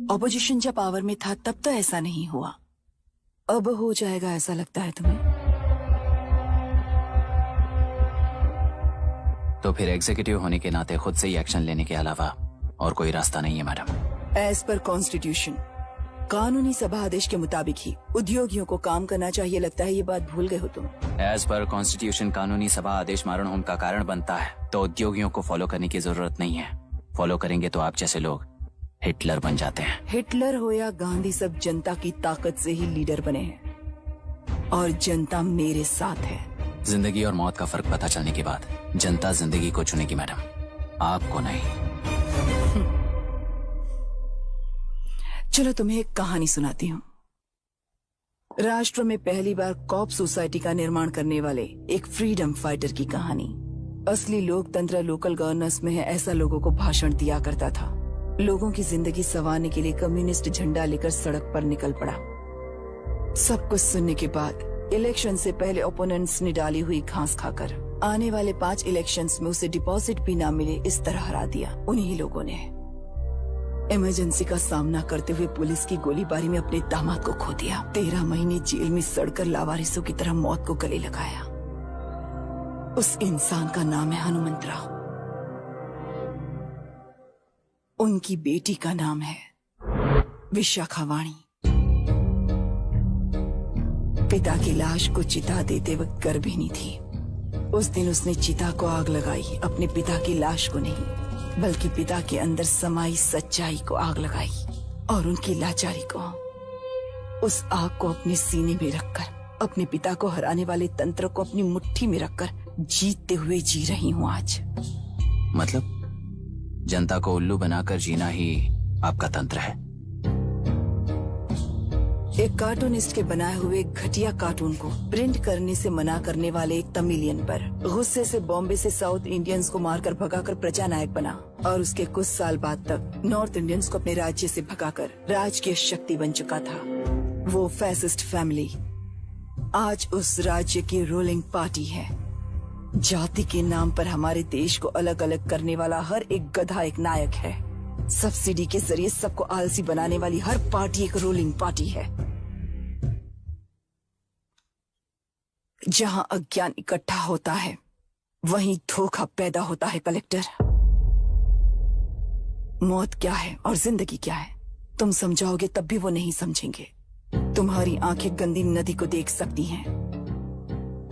ऑपोजिशन जब पावर में था तब तो ऐसा नहीं हुआ, अब हो जाएगा ऐसा लगता है तुम्हें? तो फिर एग्जीक्यूटिव होने के नाते खुद से ही एक्शन लेने के अलावा और कोई रास्ता नहीं है मैडम। एज पर कॉन्स्टिट्यूशन, कानूनी सभा आदेश के मुताबिक ही उद्योगियों को काम करना चाहिए। लगता है ये बात भूल गए हो तुम। एज पर कॉन्स्टिट्यूशन कानूनी सभा आदेश मारण होम का कारण बनता है, तो उद्योगियों को फॉलो करने की जरूरत नहीं है। फॉलो करेंगे तो आप जैसे लोग हिटलर बन जाते हैं। हिटलर हो या गांधी, सब जनता की ताकत से ही लीडर बने हैं और जनता मेरे साथ है। जिंदगी और मौत का फर्क पता चलने के बाद जनता जिंदगी को चुनेगी मैडम, आपको नहीं। चलो तुम्हें एक कहानी सुनाती हूँ। राष्ट्र में पहली बार कॉप सोसाइटी का निर्माण करने वाले एक फ्रीडम फाइटर की कहानी। असली लोकतंत्र लोकल गवर्नेंस में है, ऐसा लोगों को भाषण दिया करता था। लोगों की जिंदगी संवारने के लिए कम्युनिस्ट झंडा लेकर सड़क पर निकल पड़ा। सब कुछ सुनने के बाद इलेक्शन से पहले ओपोनेंट्स ने डाली हुई घास खाकर आने वाले 5 इलेक्शंस में उसे डिपॉजिट भी ना मिले इस तरह हरा दिया उन्हीं लोगों ने। इमरजेंसी का सामना करते हुए पुलिस की गोलीबारी में अपने दामाद को खो दिया। 13 महीने जेल में सड़कर लावारिसों की तरह मौत को गले लगाया। उस इंसान का नाम है हनुमंतराव। उनकी बेटी का नाम है विशाखावाणी। पिता की लाश को चिता देते वक्त गर्भिणी थी। उस दिन उसने चिता को आग लगाई, अपने पिता की लाश को नहीं बल्कि पिता के अंदर समाई सच्चाई को आग लगाई और उनकी लाचारी को। उस आग को अपने सीने में रखकर अपने पिता को हराने वाले तंत्र को अपनी मुट्ठी में रखकर जीतते हुए जी रही हूँ आज। मतलब जनता को उल्लू बनाकर जीना ही आपका तंत्र है? एक कार्टूनिस्ट के बनाए हुए घटिया कार्टून को प्रिंट करने से मना करने वाले एक तमिलियन पर गुस्से से बॉम्बे से साउथ इंडियंस को मारकर भगाकर प्रजा नायक बना और उसके कुछ साल बाद तक नॉर्थ इंडियंस को अपने राज्य से भगाकर राजकीय शक्ति बन चुका था। वो फैसिस्ट फैमिली आज उस राज्य की रूलिंग पार्टी है। जाति के नाम पर हमारे देश को अलग अलग करने वाला हर एक गधा एक नायक है। सब्सिडी के जरिए सबको आलसी बनाने वाली हर पार्टी एक रूलिंग पार्टी है। जहां अज्ञान इकट्ठा होता है वहीं धोखा पैदा होता है। कलेक्टर, मौत क्या है और जिंदगी क्या है तुम समझाओगे तब भी वो नहीं समझेंगे। तुम्हारी आंखें गंदी नदी को देख सकती हैं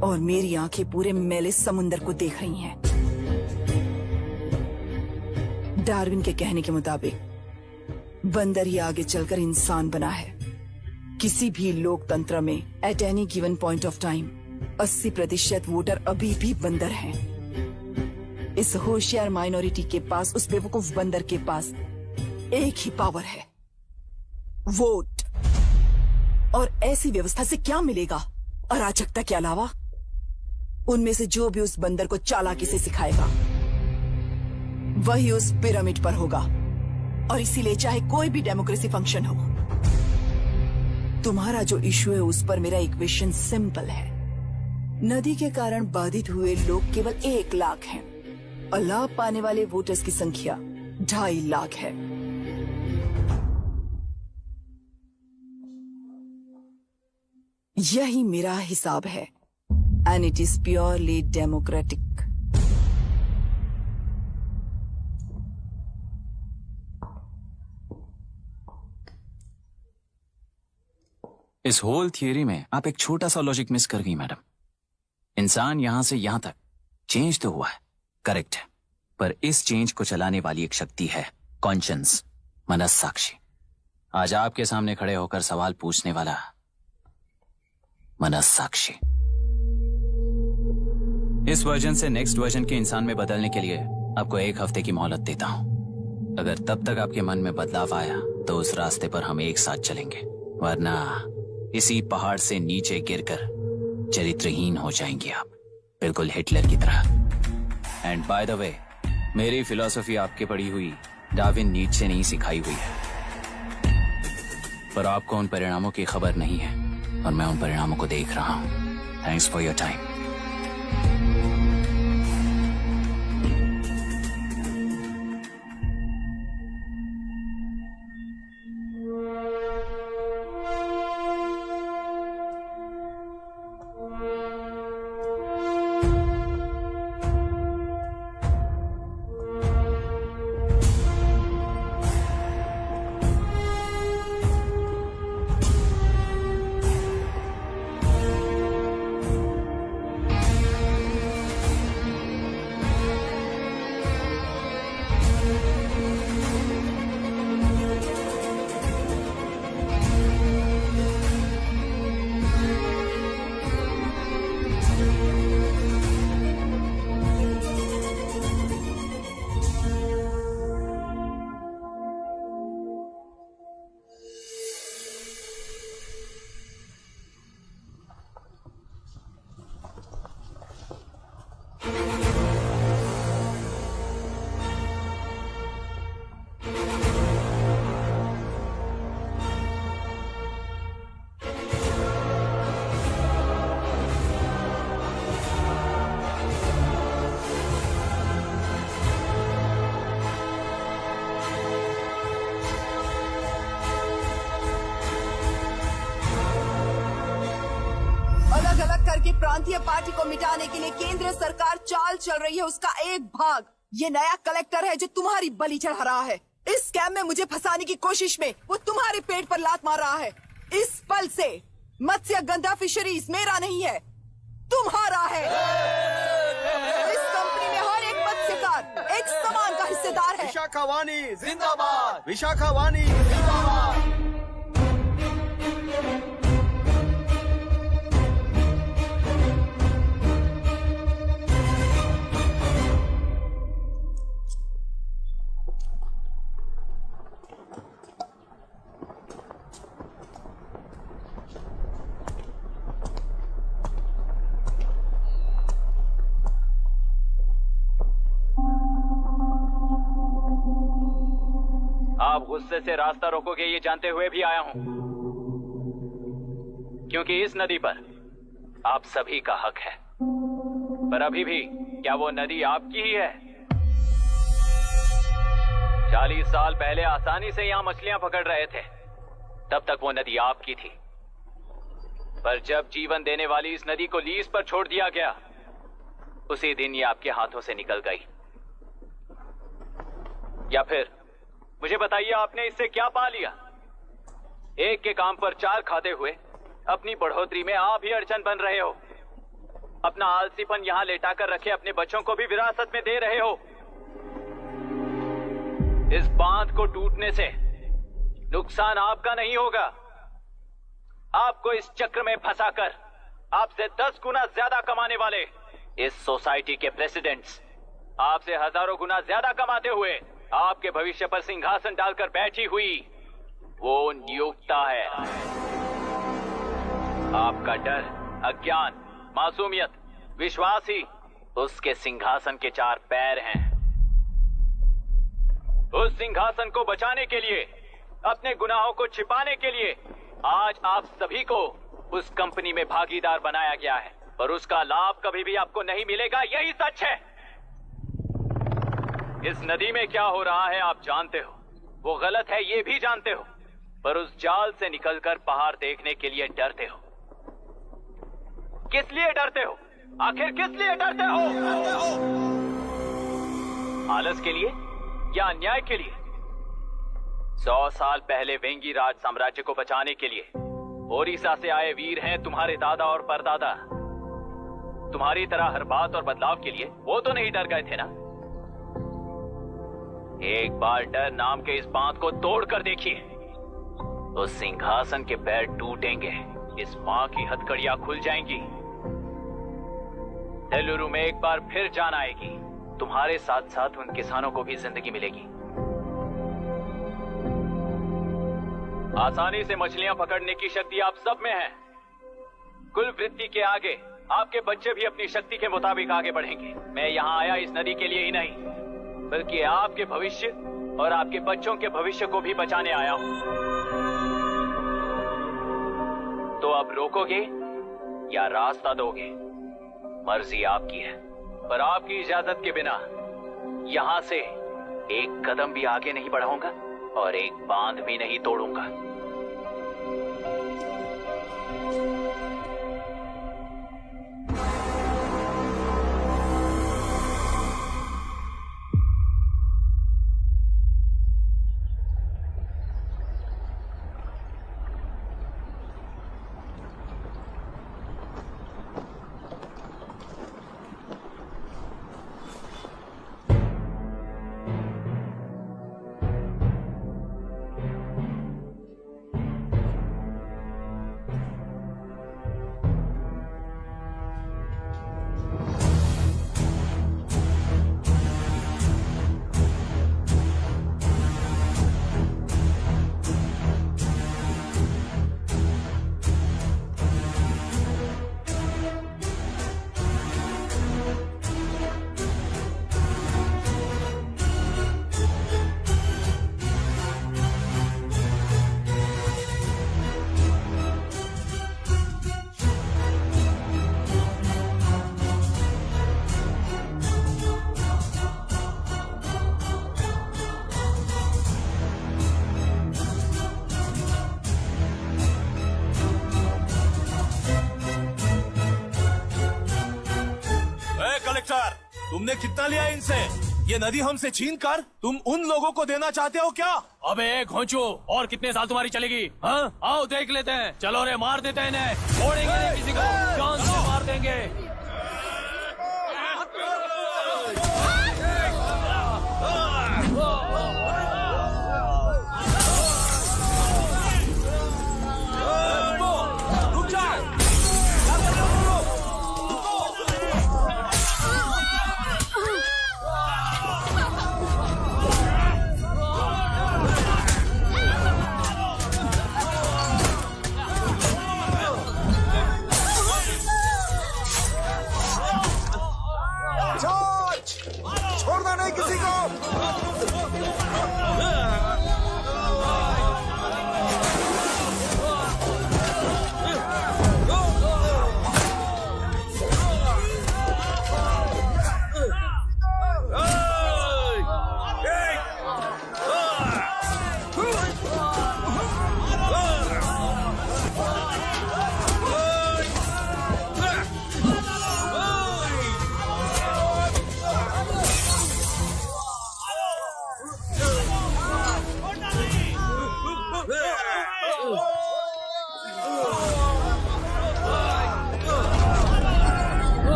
और मेरी आंखें पूरे मैले समुंदर को देख रही हैं। डार्विन के कहने के मुताबिक बंदर ही आगे चलकर इंसान बना है। किसी भी लोकतंत्र में at any given point of time 80% voter अभी भी बंदर हैं। इस होशियार माइनॉरिटी के पास, उस बेवकूफ बंदर के पास एक ही पावर है, वोट। और ऐसी व्यवस्था से क्या मिलेगा अराजकता के अलावा? उनमें से जो भी उस बंदर को चालाकी से सिखाएगा वही उस पिरामिड पर होगा। और इसीलिए चाहे कोई भी डेमोक्रेसी फंक्शन हो, तुम्हारा जो इशू है उस पर मेरा इक्वेशन सिंपल है। नदी के कारण बाधित हुए लोग केवल 1 लाख हैं और लाभ पाने वाले वोटर्स की संख्या 2.5 लाख है। यही मेरा हिसाब है and it is purely democratic. इस होल थियरी में आप एक छोटा सा लॉजिक मिस कर गई मैडम। इंसान यहां से यहां तक चेंज तो हुआ है, करेक्ट है, पर इस चेंज को चलाने वाली एक शक्ति है, कॉन्शियंस, मनस्साक्षी। आज आपके सामने खड़े होकर सवाल पूछने वाला मनस्साक्षी। इस वर्जन से नेक्स्ट वर्जन के इंसान में बदलने के लिए आपको 1 हफ्ते की मोहलत देता हूं। अगर तब तक आपके मन में बदलाव आया तो उस रास्ते पर हम एक साथ चलेंगे, वरना इसी पहाड़ से नीचे गिरकर चरित्रहीन हो जाएंगे आप, बिल्कुल हिटलर की तरह। एंड बाय द वे, मेरी फिलॉसफी आपके पढ़ी हुई डार्विन नीचे से नहीं सिखाई हुई है, पर आपको उन परिणामों की खबर नहीं है। और मैं उन परिणामों को देख रहा हूं। Thanks for your time. करके प्रांतीय पार्टी को मिटाने के लिए केंद्र सरकार चाल चल रही है, उसका एक भाग ये नया कलेक्टर है जो तुम्हारी बलि चढ़ा रहा है। इस स्कैम में मुझे फंसाने की कोशिश में वो तुम्हारे पेट पर लात मार रहा है। इस पल से मत्स्य गंधा फिशरीज मेरा नहीं है, तुम्हारा है। इस कंपनी में हर एक मत्स्यकार एक समान का हिस्सेदार है। विशाखावाणी जिंदाबाद, विशाखावाणी जिंदाबाद। आप गुस्से से रास्ता रोकोगे ये जानते हुए भी आया हूं, क्योंकि इस नदी पर आप सभी का हक है। पर अभी भी क्या वो नदी आपकी ही है? 40 साल पहले आसानी से यहां मछलियां पकड़ रहे थे, तब तक वो नदी आपकी थी। पर जब जीवन देने वाली इस नदी को लीज पर छोड़ दिया गया, उसी दिन ये आपके हाथों से निकल गई। या फिर मुझे बताइए, आपने इससे क्या पा लिया? एक के काम पर 4 खाते हुए अपनी बढ़ोतरी में आप ही अड़चन बन रहे हो। अपना आलसीपन यहां लेटाकर रखे अपने बच्चों को भी विरासत में दे रहे हो। इस बांध को टूटने से नुकसान आपका नहीं होगा। आपको इस चक्र में फंसाकर आपसे 10 गुना ज्यादा कमाने वाले इस सोसाइटी के प्रेसिडेंट्स आपसे हजारों गुना ज्यादा कमाते हुए आपके भविष्य पर सिंहासन डालकर बैठी हुई वो नियोक्ता है। आपका डर, अज्ञान, मासूमियत, विश्वास ही उसके सिंहासन के 4 पैर हैं। उस सिंहासन को बचाने के लिए, अपने गुनाहों को छिपाने के लिए आज आप सभी को उस कंपनी में भागीदार बनाया गया है, पर उसका लाभ कभी भी आपको नहीं मिलेगा। यही सच है। इस नदी में क्या हो रहा है आप जानते हो, वो गलत है ये भी जानते हो, पर उस जाल से निकलकर पहाड़ देखने के लिए डरते हो। किस लिए डरते हो? आखिर किस लिए डरते हो? आलस के लिए या अन्याय के लिए? 100 साल पहले वेंगी राज साम्राज्य को बचाने के लिए ओडिशा से आए वीर हैं तुम्हारे दादा और परदादा। तुम्हारी तरह हर बात और बदलाव के लिए वो तो नहीं डर गए थे ना। एक बार डर नाम के इस बांध को तोड़ कर देखिए, तो सिंहासन के पैर टूटेंगे, इस मां की हथकड़ियां खुल जाएंगी। तेलुरु में एक बार फिर जान आएगी। तुम्हारे साथ साथ उन किसानों को भी जिंदगी मिलेगी। आसानी से मछलियां पकड़ने की शक्ति आप सब में है। कुल वृत्ति के आगे आपके बच्चे भी अपनी शक्ति के मुताबिक आगे बढ़ेंगे। मैं यहाँ आया इस नदी के लिए ही नहीं, बल्कि आपके भविष्य और आपके बच्चों के भविष्य को भी बचाने आया हूं। तो अब रोकोगे या रास्ता दोगे? मर्जी आपकी है, पर आपकी इजाजत के बिना यहाँ से एक कदम भी आगे नहीं बढ़ाऊंगा और एक बांध भी नहीं तोड़ूंगा। तुमने कितना लिया इनसे? ये नदी हमसे छीन कर तुम उन लोगों को देना चाहते हो क्या? अबे घोंचू, और कितने साल तुम्हारी चलेगी? हाँ, आओ देख लेते हैं। चलो रे, मार देते हैं इन्हें। छोड़ेंगे नहीं किसी को, जान से मार देंगे।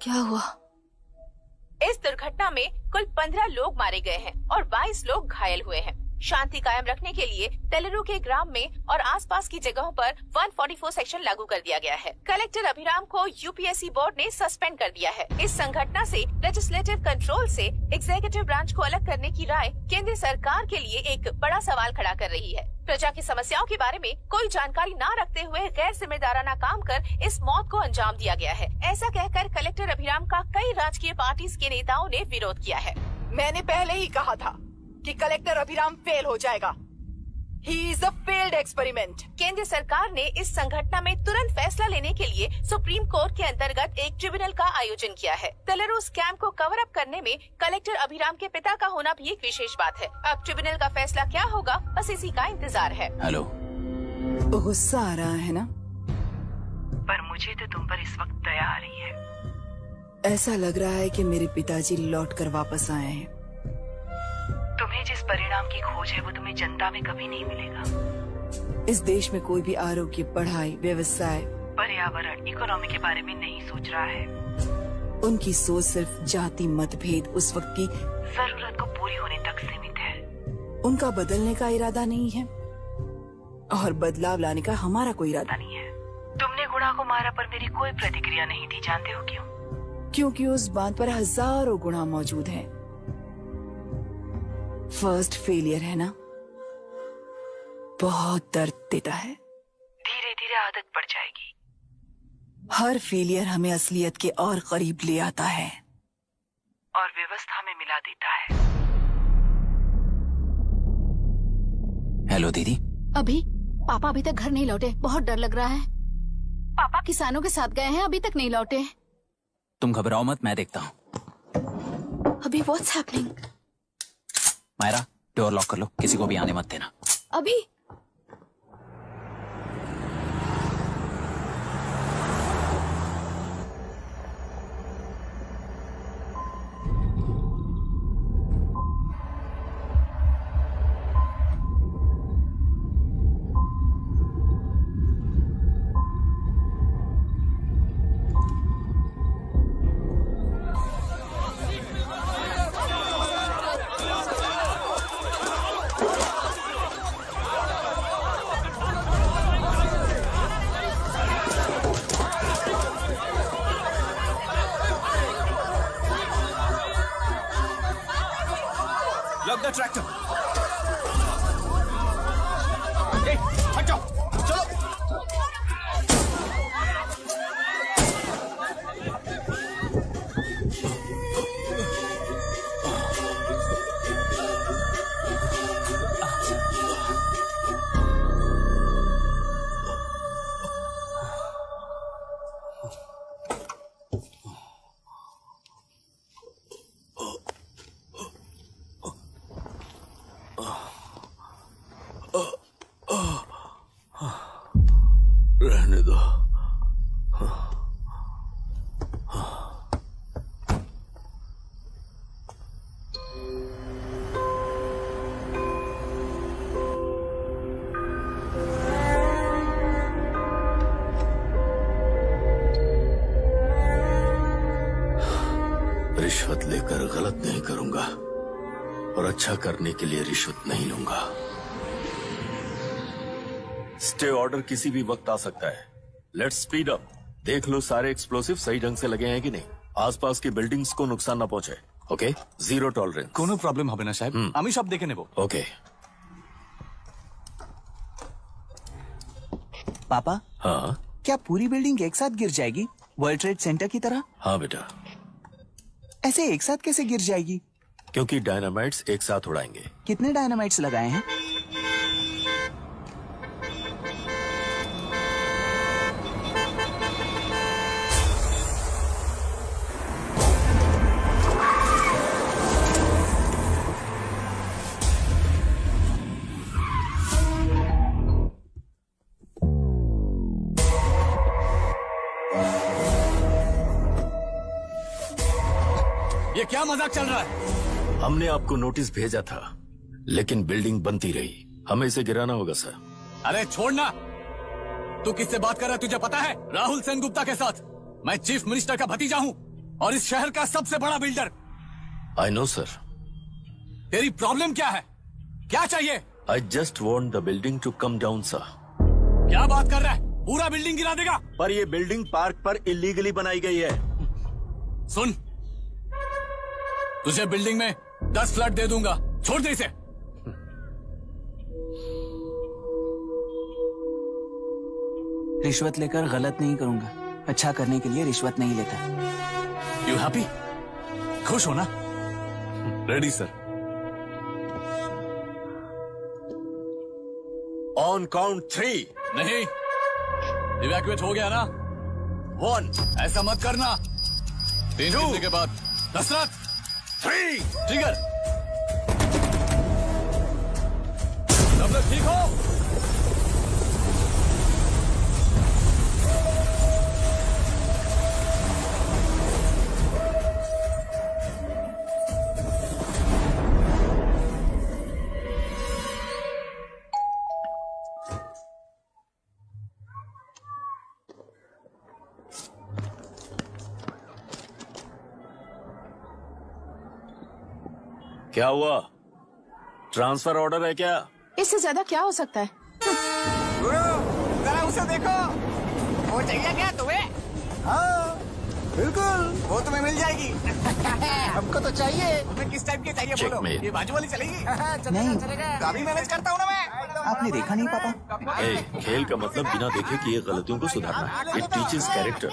क्या हुआ? इस दुर्घटना में कुल 15 लोग मारे गए हैं और 22 लोग घायल हुए हैं। शांति कायम रखने के लिए तेलुरु के ग्राम में और आसपास की जगहों पर 144 सेक्शन लागू कर दिया गया है। कलेक्टर अभिराम को यूपीएससी बोर्ड ने सस्पेंड कर दिया है। इस संघटना से लेजिस्लेटिव कंट्रोल से एग्जीक्यूटिव ब्रांच को अलग करने की राय केंद्र सरकार के लिए एक बड़ा सवाल खड़ा कर रही है। प्रजा की समस्याओं के बारे में कोई जानकारी न रखते हुए गैर जिम्मेदाराना काम कर इस मौत को अंजाम दिया गया है। ऐसा कहकर कलेक्टर अभिराम का कई राजकीय पार्टी के नेताओं ने विरोध किया है। मैंने पहले ही कहा था कि कलेक्टर अभिराम फेल हो जाएगा। He is a failed experiment. केंद्र सरकार ने इस संघटना में तुरंत फैसला लेने के लिए सुप्रीम कोर्ट के अंतर्गत एक ट्रिब्यूनल का आयोजन किया है। तेलुरु स्कैम को कवर अप करने में कलेक्टर अभिराम के पिता का होना भी एक विशेष बात है। अब ट्रिब्यूनल का फैसला क्या होगा, बस इसी का इंतजार है। हेलो, गुस्सा आ रहा है ना? पर मुझे तो तुम पर इस वक्त दया आ रही है। ऐसा लग रहा है कि मेरे पिताजी लौट कर वापस आए हैं। तुम्हें जिस परिणाम की खोज है वो तुम्हें जनता में कभी नहीं मिलेगा। इस देश में कोई भी आरोग्य, पढ़ाई, व्यवसाय, पर्यावरण, इकोनॉमी के बारे में नहीं सोच रहा है। उनकी सोच सिर्फ जाति मतभेद उस वक्त की जरूरत को पूरी होने तक सीमित है। उनका बदलने का इरादा नहीं है और बदलाव लाने का हमारा कोई इरादा नहीं है। तुमने गुणा को मारा पर मेरी कोई प्रतिक्रिया नहीं दी, जानते हो क्यों? क्योंकि उस बात पर हजारों गुणा मौजूद हैं। फर्स्ट फेलियर है ना, बहुत दर्द देता है। धीरे धीरे आदत पड़ जाएगी। हर फेलियर हमें असलियत के और करीब ले आता है और व्यवस्था में मिला देता है। हेलो दीदी। अभी पापा अभी तक घर नहीं लौटे, बहुत डर लग रहा है। पापा किसानों के साथ गए हैं, अभी तक नहीं लौटे। तुम घबराओ मत, मैं देखता हूँ। अभी what's happening? Myra, door lock कर लो, किसी को भी आने मत देना। अभी Lock the tractor. Hey, हट जाओ, चलो। रहने दो। रिश्वत लेकर गलत नहीं करूंगा और अच्छा करने के लिए रिश्वत नहीं लूंगा। स्टे ऑर्डर किसी भी वक्त आ सकता है। Let's speed up. देख लो सारे एक्सप्लोसिव सही ढंग से लगे हैं कि नहीं, आसपास की बिल्डिंग्स को नुकसान ना पहुंचे। Okay, zero tolerance. कोनो प्रॉब्लम হবে না সাহেব, আমি সব দেখে নেব। ओके। पापा, हाँ क्या पूरी बिल्डिंग एक साथ गिर जाएगी, वर्ल्ड ट्रेड सेंटर की तरह? हाँ बेटा। ऐसे एक साथ कैसे गिर जाएगी? क्योंकि डायनामाइट्स एक साथ उड़ाएंगे। कितने डायनामाइट्स लगाए हैं? ये क्या मजाक चल रहा है? हमने आपको नोटिस भेजा था, लेकिन बिल्डिंग बनती रही। हमें इसे गिराना होगा सर। अरे छोड़ना। तू किससे बात कर रहा है तुझे पता है? राहुल सेनगुप्ता के साथ। मैं चीफ मिनिस्टर का भतीजा हूँ। और इस शहर का सबसे बड़ा बिल्डर। I know sir. तेरी प्रॉब्लम क्या है? क्या चाहिए? I just want the building to come down sir. क्या बात कर रहा है? पूरा बिल्डिंग गिरा देगा? पर ये बिल्डिंग पार्क पर इलीगली बनाई गई है। सुन, तुझे बिल्डिंग में 10 फ्लैट दे दूंगा, छोड़ दे इसे। रिश्वत लेकर गलत नहीं करूंगा, अच्छा करने के लिए रिश्वत नहीं लेता। You happy? खुश हो ना? Ready sir. On count 3। नहीं, इवैक्यूएट हो गया ना? 1। ऐसा मत करना। 3 घंटे के बाद। दशरथ 3। ट्रिगर। सब लोग ठीक हो? क्या हुआ? ट्रांसफर ऑर्डर है क्या? इससे ज्यादा क्या हो सकता है? गुरु, जरा उसे देखो। वो चाहिए क्या तुम्हें? हाँ, बिल्कुल, वो तुम्हें मिल जाएगी। हमको तो चाहिए। तुम्हें किस टाइप की चाहिए बोलो? Checkmate। ये बाजू वाली चलेगी? नहीं। काफी मैनेज करता हूँ ना मैं। आपने देखा नहीं पापा? खेल का मतलब बिना देखे किए गलतियों को सुधारना है। It teaches character.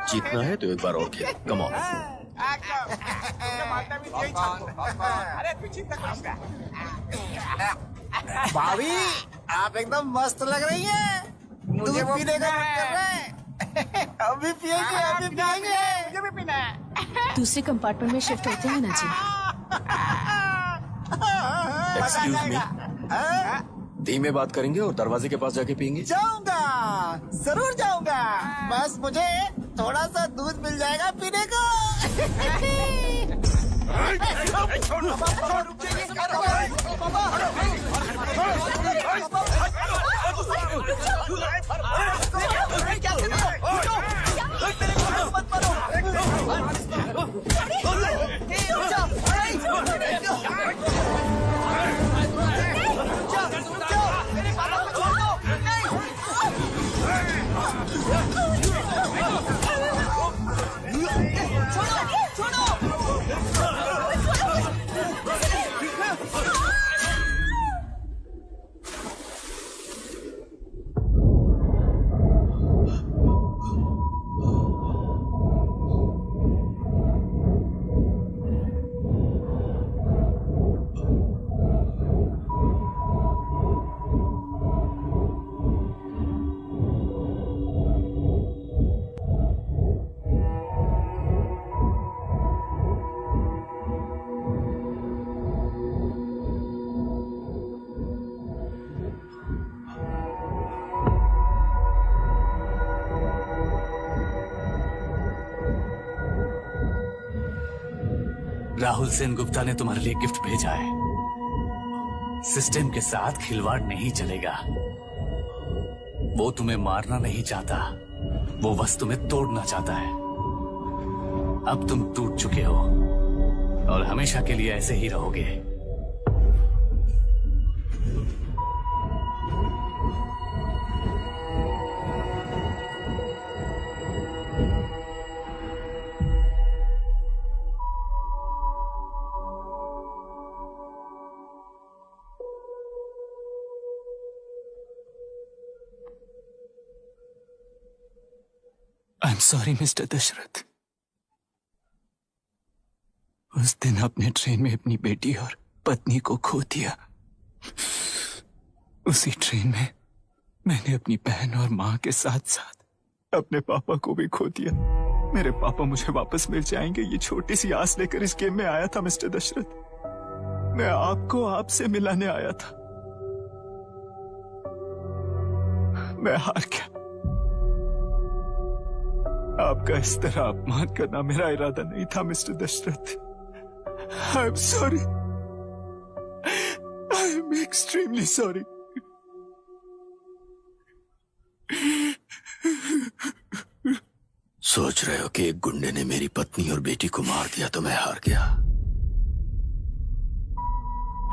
जीतना है तो एक बार और खेल। Come on. अरे तू चिंता कर। भाभी, आप एकदम मस्त लग रही हैं। मुझे पीने का मन कर रहा है। अभी पिएंगे, अभी पिएंगे। मुझे भी पीना है। दूसरे कंपार्टमेंट में शिफ्ट होते हैं ना जी। एक्सक्यूज मी, धीमे बात करेंगे और दरवाजे के पास जाके पियेंगे। जाऊंगा, जरूर जाऊंगा। बस मुझे थोड़ा सा दूध मिल जाएगा पीने को। राहुल सेन गुप्ता ने तुम्हारे लिए गिफ्ट भेजा है। सिस्टम के साथ खिलवाड़ नहीं चलेगा। वो तुम्हें मारना नहीं चाहता, वो बस तुम्हें तोड़ना चाहता है। अब तुम टूट चुके हो और हमेशा के लिए ऐसे ही रहोगे। I'm sorry, mister Dasharath. उस दिन अपने ट्रेन में अपनी बेटी और पत्नी को खो दिया। उसी ट्रेन में मैंने अपनी बहन और माँ के साथ साथ अपने पापा को भी खो दिया। मेरे पापा मुझे वापस मिल जाएंगे, ये छोटी सी आस लेकर इस गेम में आया था मिस्टर दशरथ। मैं आपको आपसे मिलाने आया था। मैं हार गया। आपका इस तरह अपमान करना मेरा इरादा नहीं था mister Dasharath. I am sorry. I am extremely sorry. So सोच रहे हो कि एक गुंडे ने मेरी पत्नी और बेटी को मार दिया तो मैं हार गया?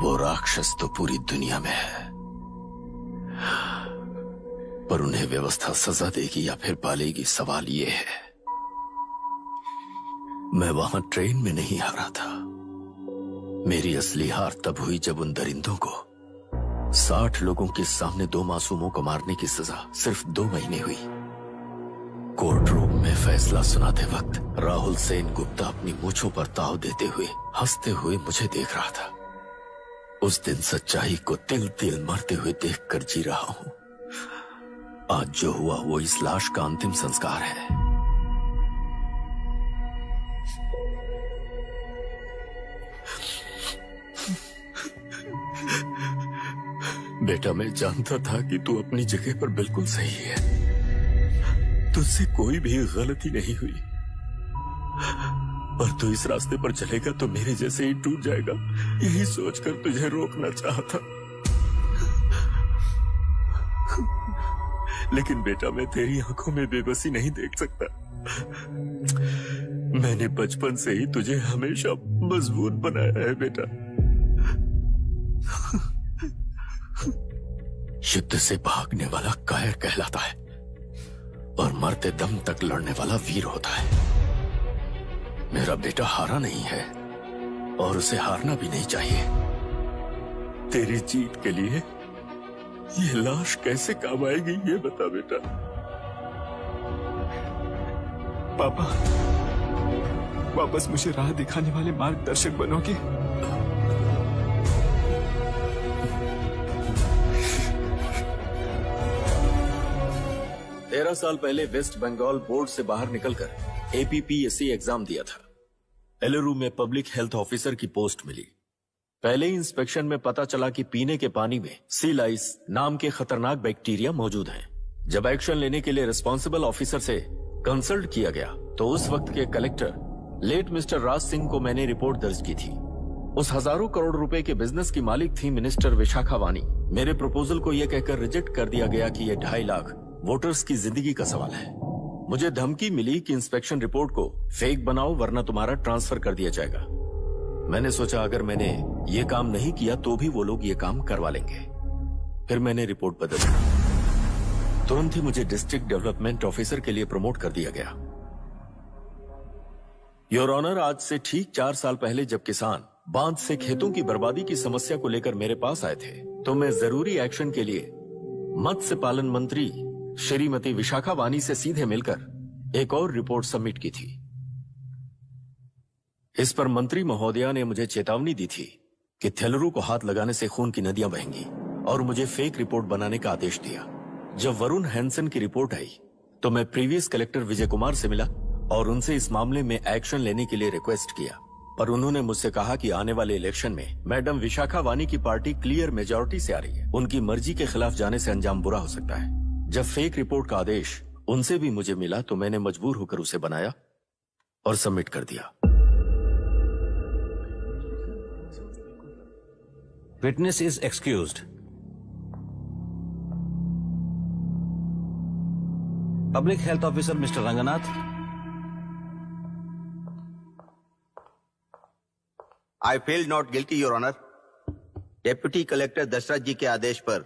वो राक्षस तो पूरी दुनिया में है, पर उन्हें व्यवस्था सजा देगी या फिर पालेगी, सवाल ये है। मैं वहां ट्रेन में नहीं हारा था। मेरी असली हार तब हुई जब उन दरिंदों को 60 लोगों के सामने 2 मासूमों को मारने की सजा सिर्फ 2 महीने हुई। कोर्ट रूम में फैसला सुनाते वक्त राहुल सेन गुप्ता अपनी मूंछों पर ताव देते हुए हंसते हुए मुझे देख रहा था। उस दिन सच्चाई को तिल तिल मरते हुए देखकर जी रहा हूं। आज जो हुआ वो इस लाश का अंतिम संस्कार है। बेटा, मैं जानता था कि तू अपनी जगह पर बिल्कुल सही है। तुझसे कोई भी गलती नहीं हुई, पर तू इस रास्ते पर चलेगा तो मेरे जैसे ही टूट जाएगा, यही सोचकर तुझे रोकना चाहता। लेकिन बेटा, मैं तेरी आंखों में बेबसी नहीं देख सकता। मैंने बचपन से ही तुझे हमेशा मजबूत बनाया है बेटा। युद्ध से भागने वाला कायर कहलाता है और मरते दम तक लड़ने वाला वीर होता है। मेरा बेटा हारा नहीं है और उसे हारना भी नहीं चाहिए। तेरी जीत के लिए ये लाश कैसे काम आएगी, ये बता बेटा। पापा, वापस मुझे राह दिखाने वाले मार्गदर्शक बनोगे? तेरह साल पहले वेस्ट बंगाल बोर्ड से बाहर निकलकर APPSC एग्जाम दिया था। एलुरु में पब्लिक हेल्थ ऑफिसर की पोस्ट मिली। पहले ही इंस्पेक्शन में पता चला कि पीने के पानी में सी लाइस नाम के खतरनाक बैक्टीरिया मौजूद हैं। जब एक्शन लेने के लिए रिस्पॉन्सिबल ऑफिसर से कंसल्ट किया गया तो उस वक्त के collector late mister Raj Singh को मैंने रिपोर्ट दर्ज की थी। उस हजारों करोड़ रुपए के बिजनेस की मालिक थी मिनिस्टर विशाखा वानी। मेरे प्रपोजल को यह कहकर रिजेक्ट कर दिया गया कि यह 2.5 लाख वोटर्स की जिंदगी का सवाल है। मुझे धमकी मिली कि इंस्पेक्शन रिपोर्ट को फेक बनाओ वरना तुम्हारा ट्रांसफर कर दिया जाएगा। मैंने सोचा अगर मैंने ये काम नहीं किया तो भी वो लोग ये काम करवा लेंगे। फिर मैंने रिपोर्ट बदल दी। तुरंत ही मुझे डिस्ट्रिक्ट डेवलपमेंट ऑफिसर के लिए प्रमोट कर दिया गया। योर ऑनर, आज से ठीक 4 साल पहले जब किसान बांध से खेतों की बर्बादी की समस्या को लेकर मेरे पास आए थे तो मैं जरूरी एक्शन के लिए मत्स्य पालन मंत्री श्रीमती विशाखा वानी से सीधे मिलकर एक और रिपोर्ट सबमिट की थी। इस पर मंत्री महोदया ने मुझे चेतावनी दी थी कि थेलरू को हाथ लगाने से खून की नदियां बहेंगी और मुझे फेक रिपोर्ट बनाने का आदेश दिया। जब वरुण हैंसन की रिपोर्ट आई तो मैं प्रीवियस कलेक्टर विजय कुमार से मिला और उनसे इस मामले में एक्शन लेने के लिए रिक्वेस्ट किया, पर उन्होंने मुझसे कहा कि आने वाले इलेक्शन में मैडम विशाखा वानी की पार्टी क्लियर मेजॉरिटी से आ रही है। उनकी मर्जी के खिलाफ जाने से अंजाम बुरा हो सकता है। जब फेक रिपोर्ट का आदेश उनसे भी मुझे मिला तो मैंने मजबूर होकर उसे बनाया और सबमिट कर दिया। Witness is excused. Public Health Officer Mr. Ranganath. I feel not guilty, Your Honor. Deputy collector Dasharath ji के आदेश पर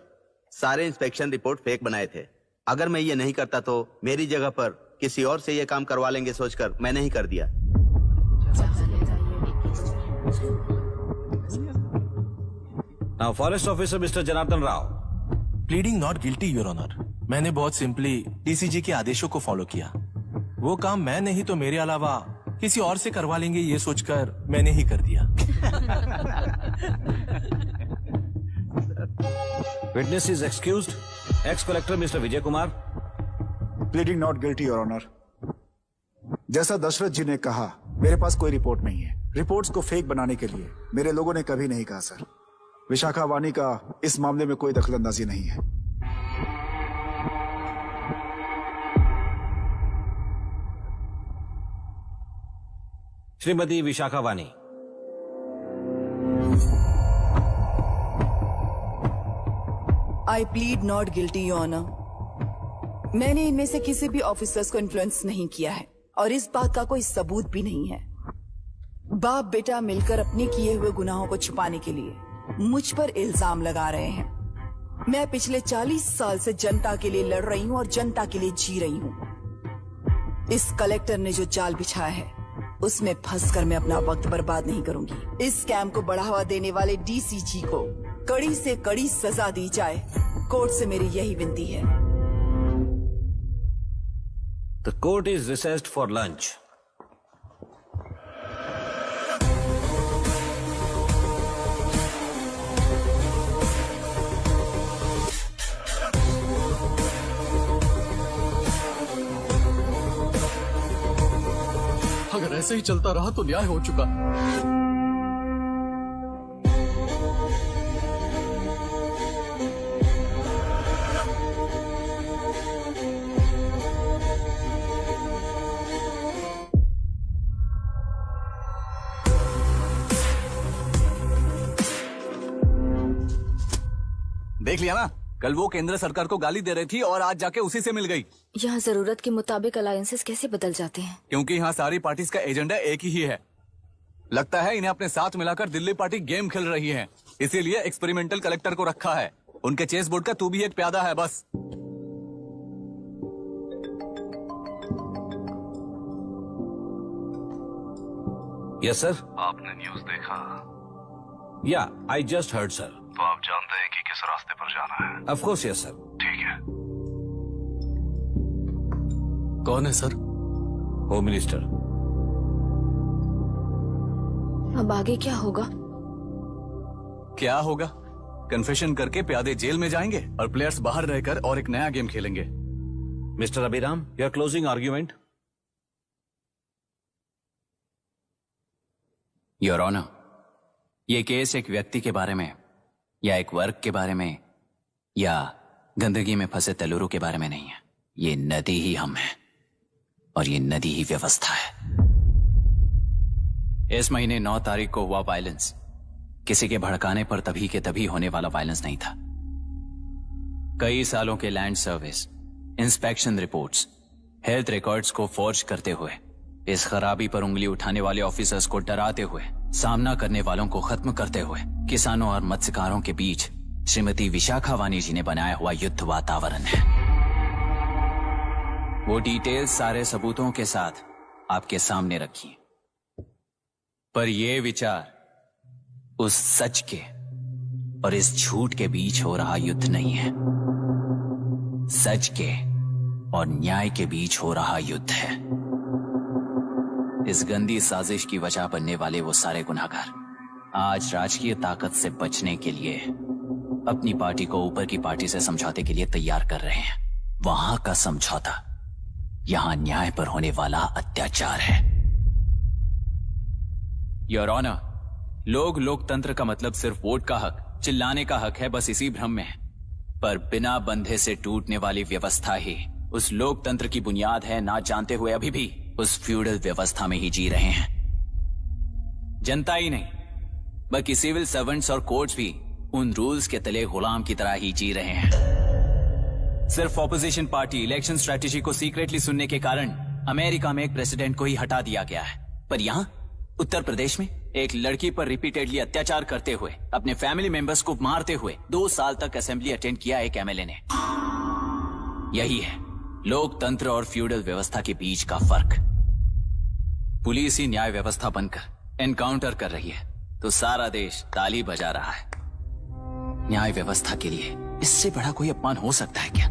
सारे इंस्पेक्शन रिपोर्ट फेक बनाए थे। अगर मैं ये नहीं करता तो मेरी जगह पर किसी और से ये काम करवा लेंगे सोचकर मैंने ही कर दिया। Now, Forest Officer Mr. Janardhan Rao. Pleading not guilty, your honour. मैंने बहुत सिंपली डीसीजी के आदेशों को फॉलो किया। वो काम मैं नहीं तो मेरे अलावा किसी और से करवा लेंगे ये सोचकर मैंने ही कर दिया। Witness is excused. Ex-Collector Mr. Vijay Kumar. Pleading not guilty, your honour. जैसा दशरथ जी ने कहा, मेरे पास कोई रिपोर्ट नहीं है। रिपोर्ट्स को फेक बनाने के लिए मेरे लोगों ने कभी नहीं कहा सर। विशाखा वानी का इस मामले में कोई दखलंदाजी नहीं है। Shrimati Vishakha Vani. I plead not guilty, your honour. मैंने इनमें से किसी भी ऑफिसर्स को इन्फ्लुएंस नहीं किया है। और इस बात का कोई सबूत भी नहीं है। बाप बेटा मिलकर अपने किए हुए गुनाहों को छुपाने के लिए मुझ पर इल्जाम लगा रहे हैं। मैं पिछले 40 साल से जनता के लिए लड़ रही हूँ और जनता के लिए जी रही हूँ। इस कलेक्टर ने जो जाल बिछाया है उसमें फंसकर मैं अपना वक्त बर्बाद नहीं करूंगी। इस स्कैम को बढ़ावा देने वाले डीसीजी को कड़ी से कड़ी सजा दी जाए, कोर्ट से मेरी यही विनती है। The court is recessed for lunch. अगर ऐसे ही चलता रहा तो न्याय हो चुका। देख लिया ना, कल वो केंद्र सरकार को गाली दे रही थी और आज जाके उसी से मिल गई। यहाँ जरूरत के मुताबिक अलायंसेस कैसे बदल जाते हैं? क्योंकि यहाँ सारी पार्टीज का एजेंडा एक ही है। लगता है इन्हें अपने साथ मिलाकर दिल्ली पार्टी गेम खेल रही है, इसीलिए एक्सपेरिमेंटल कलेक्टर को रखा है। उनके चेस बोर्ड का तू भी एक प्यादा है बस। Yes sir. आपने न्यूज़ देखा? या आई जस्ट हर्ड सर। तो आप जानते हैं कि किस रास्ते पर जाना है? Of course yes sir. ठीक है। कौन है सर? Home minister. अब आगे क्या होगा? क्या होगा? कन्फेशन करके प्यादे जेल में जाएंगे और प्लेयर्स बाहर रहकर और एक नया गेम खेलेंगे। Mister Abhiram, your closing argument. Your honour, ये केस एक व्यक्ति के बारे में या एक वर्ग के बारे में या गंदगी में फंसे तेलुरु के बारे में नहीं है। ये नदी ही हम हैं और ये नदी ही व्यवस्था है। इस महीने 9 तारीख को हुआ वायलेंस किसी के भड़काने पर तभी के तभी होने वाला वायलेंस नहीं था। कई सालों के land service, inspection reports, health records को फॉर्ज करते हुए, इस खराबी पर उंगली उठाने वाले ऑफिसर्स को डराते हुए, सामना करने वालों को खत्म करते हुए किसानों और मत्स्यकारों के बीच श्रीमती विशाखा वानी जी ने बनाया हुआ युद्ध वातावरण है। वो डिटेल्स सारे सबूतों के साथ आपके सामने रखी, पर ये विचार उस सच के और इस झूठ के बीच हो रहा युद्ध नहीं है, सच के और न्याय के बीच हो रहा युद्ध है। इस गंदी साजिश की वजह बनने वाले वो सारे गुनहगार आज राजकीय ताकत से बचने के लिए अपनी पार्टी को ऊपर की पार्टी से समझौते के लिए तैयार कर रहे हैं। वहां का समझौता यहां न्याय पर होने वाला अत्याचार है। योर ऑनर, लोग लोकतंत्र का मतलब सिर्फ वोट का हक, चिल्लाने का हक है, बस इसी भ्रम में है। पर बिना बंधे से टूटने वाली व्यवस्था ही उस लोकतंत्र की बुनियाद है, ना जानते हुए अभी भी उस फ्यूडल व्यवस्था में ही जी रहे हैं। जनता ही नहीं बल्कि सिविल सर्वेंट्स और कोर्ट्स भी उन रूल्स के तले गुलाम की तरह ही जी रहे हैं। सिर्फ ऑपोजिशन पार्टी इलेक्शन स्ट्रेटेजी को सीक्रेटली सुनने के कारण अमेरिका में एक प्रेसिडेंट को ही हटा दिया गया है, पर यहां उत्तर प्रदेश में एक लड़की पर रिपीटेडली अत्याचार करते हुए, अपने फैमिली मेंबर्स को मारते हुए 2 साल तक असेंबली अटेंड किया एक एमएलए ने। यही है लोकतंत्र और फ्यूडल व्यवस्था के बीच का फर्क। पुलिस ही न्याय व्यवस्था बनकर एनकाउंटर कर रही है तो सारा देश ताली बजा रहा है। न्याय व्यवस्था के लिए इससे बड़ा कोई अपमान हो सकता है क्या?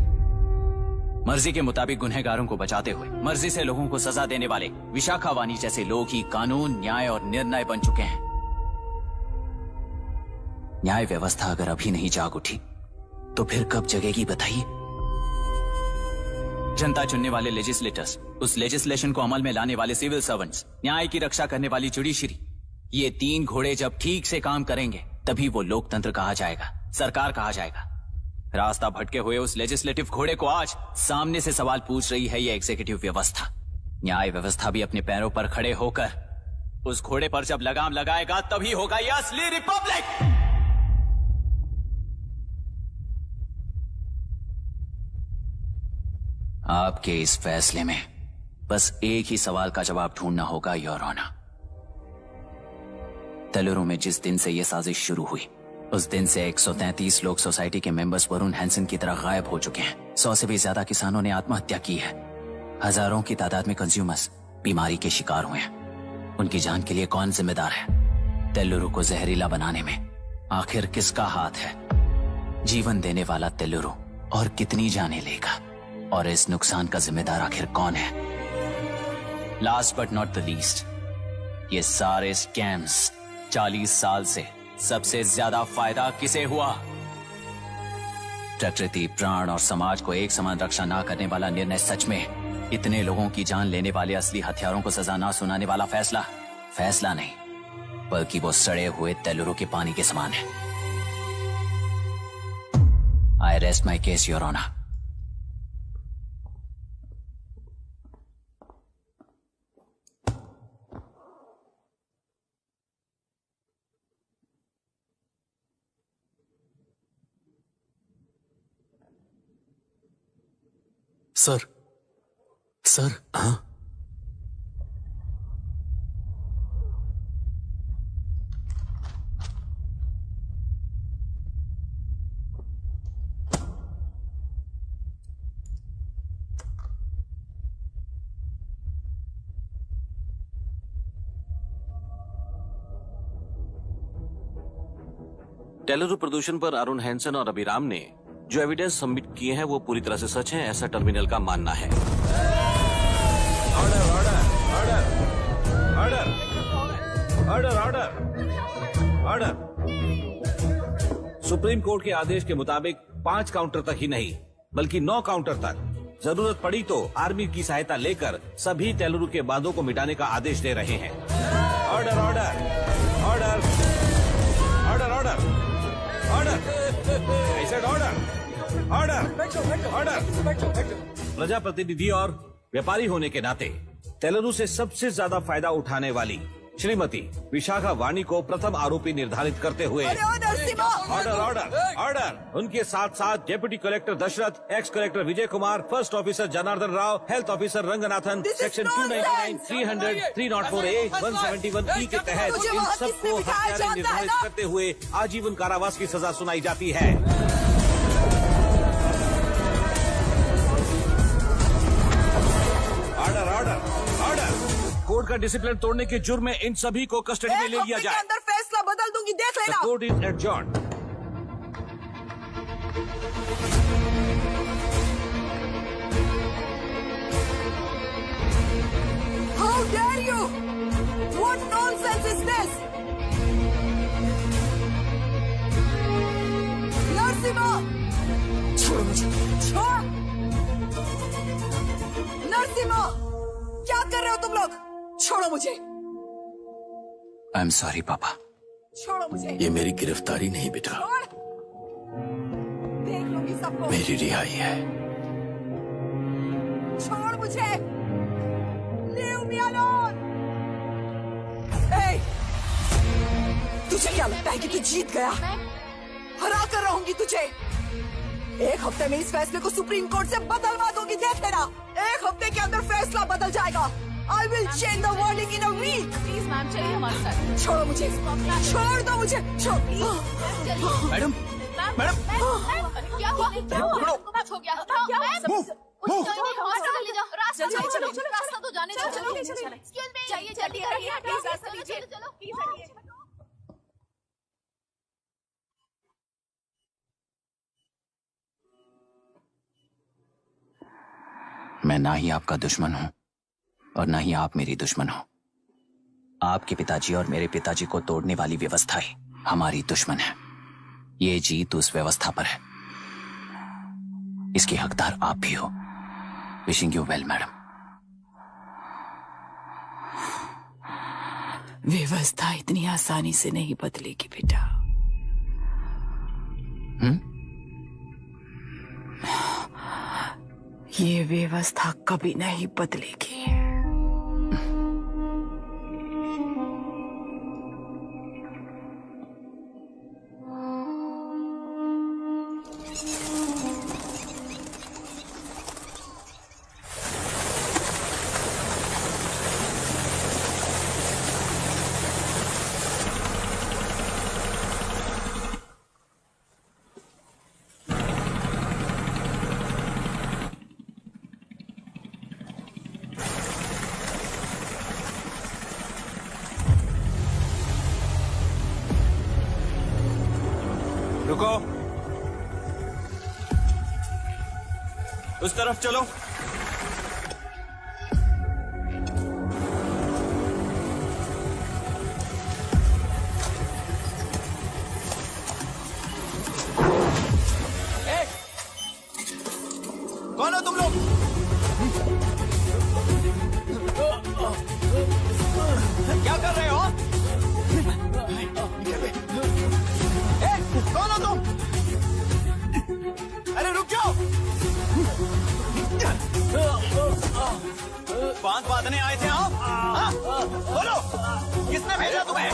मर्जी के मुताबिक गुनहगारों को बचाते हुए मर्जी से लोगों को सजा देने वाले विशाखा वानी जैसे लोग ही कानून, न्याय और निर्णय बन चुके हैं। न्याय व्यवस्था अगर अभी नहीं जाग उठी तो फिर कब जगेगी बताइए? जनता चुनने वाले लेजिस्लेटर्स, उस लेजिस्लेशन को अमल में लाने वाले सिविल सर्वेंट्स, न्याय की रक्षा करने वाली जुडिशरी, ये 3 घोड़े जब ठीक से काम करेंगे तभी वो लोकतंत्र कहा जाएगा, सरकार कहा जाएगा। रास्ता भटके हुए उस लेजिस्लेटिव घोड़े को आज सामने से सवाल पूछ रही है ये एग्जीक्यूटिव व्यवस्था। न्याय व्यवस्था भी अपने पैरों पर खड़े होकर उस घोड़े पर जब लगाम लगाएगा तभी होगा ये असली रिपब्लिक। आपके इस फैसले में बस एक ही सवाल का जवाब ढूंढना होगा योर ऑनर। तेलुरु में जिस दिन से यह साजिश शुरू हुई उस दिन से 133 लोग सोसाइटी के मेंबर्स वरुण हैंसन की तरह गायब हो चुके हैं। 100 से भी ज्यादा किसानों ने आत्महत्या की है। हजारों की तादाद में कंज्यूमर्स बीमारी के शिकार हुए हैं। उनकी जान के लिए कौन जिम्मेदार है? तेलुरु को जहरीला बनाने में आखिर किसका हाथ है? जीवन देने वाला तेलुरु और कितनी जाने लेगा? और इस नुकसान का जिम्मेदार आखिर कौन है? Last but not the least, ये सारे स्कैम्स 40 साल से सबसे ज्यादा फायदा किसे हुआ? प्रकृति, प्राण और समाज को एक समान रक्षा ना करने वाला निर्णय सच में इतने लोगों की जान लेने वाले असली हथियारों को सजा ना सुनाने वाला फैसला नहीं, बल्कि वो सड़े हुए तेलुरु के पानी के समान है। I rest my case your honour. Sir हाँ, तेलुरु प्रदूषण पर अरुण हैंसन और अभिराम ने जो एविडेंस सबमिट किए हैं वो पूरी तरह से सच है, ऐसा टर्मिनल का मानना है। ऑर्डर। सुप्रीम कोर्ट के आदेश के मुताबिक 5 काउंटर तक ही नहीं बल्कि 9 काउंटर तक जरूरत पड़ी तो आर्मी की सहायता लेकर सभी तेलुरु के बांधों को मिटाने का आदेश दे रहे हैं। Order order order order order order order. प्रजाप्रतिनिधि और व्यापारी होने के नाते तेलुरु से सबसे ज्यादा फायदा उठाने वाली श्रीमती विशाखा वाणी को प्रथम आरोपी निर्धारित करते हुए ऑर्डर ऑर्डर ऑर्डर। उनके साथ साथ deputy collector Dasharath, ex collector Vijay Kumar, first officer Janardhan Rao, health officer Ranganathan, section 299, 300, 304A, 171E के तहत इन सबको हत्यारे निर्धारित करते हुए आजीवन कारावास की सजा सुनाई जाती है। Order order order. कोर्ट का डिसिप्लिन तोड़ने के जुर्म में इन सभी को कस्टडी में ले लिया जाए। अंदर फैसला बदल दूंगी, देख लेना। Court is adjourned. How dare you, what nonsense is this? Narasimha, छोड़ मुझे, छोड़। नरसिम्हा, क्या कर रहे हो तुम लोग? छोड़ो मुझे। आई एम सॉरी पापा। छोड़ो मुझे। ये मेरी गिरफ्तारी नहीं बेटा, देख लूंगी सबको। मेरी रिहाई है। छोड़ मुझे। Leave me alone। तुझे क्या लगता है कि तू जीत गया? हरा कर रहूंगी तुझे। 1 हफ्ते में इस फैसले को सुप्रीम कोर्ट से बदलवा दूंगी, देख लेना। 1 हफ्ते के अंदर फैसला बदल जाएगा। I will change the verdict in a week। Please ma'am, चलिए हमारे साथ। छोड़ो मुझे, छोड़ दो मुझे। मैडम, मैडम, क्या हुआ? कुछ हो गया? हॉस्पिटल ले जाओ। रास्ता तो जाने दो। चाहिए जल्दी करिए, प्लीज रास्ता दीजिए। चलो प्लीज हटिए। मैं ना ही आपका दुश्मन हूं और ना ही आप मेरी दुश्मन हो। आपके पिताजी और मेरे पिताजी को तोड़ने वाली व्यवस्था ही हमारी दुश्मन है। ये जीत उस व्यवस्था पर है, इसके हकदार आप भी हो। Wishing you well madam. व्यवस्था इतनी आसानी से नहीं बदलेगी बेटा। ये व्यवस्था कभी नहीं बदलेगी। रुको, उस तरफ चलो। कौन हो तुम लोग? क्या कर रहे हो? कौन हो तुम? अरे रुक जाओ। बांध बांधने आए थे आप? हाँ? बोलो, किसने भेजा तुम्हें?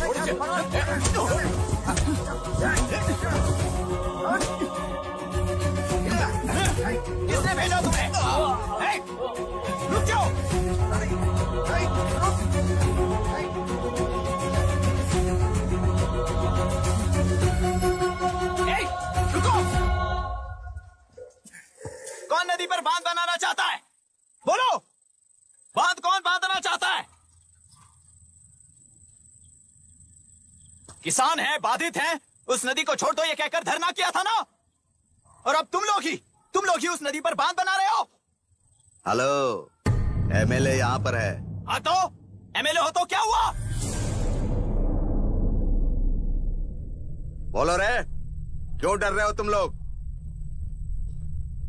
किसने भेजा तुम्हें? रुक जाओ। रुको। कौन नदी पर बांध बनाना चाहता है? बोलो, बांध कौन बांधना चाहता है? किसान हैं, बाधित हैं, उस नदी को छोड़ दो ये कहकर धरना किया था ना, और अब तुम लोग ही उस नदी पर बांध बना रहे हो। हेलो, एमएलए यहाँ पर है। हाँ तो एमएलए हो तो क्या हुआ? बोलो रे, क्यों डर रहे हो तुम लोग?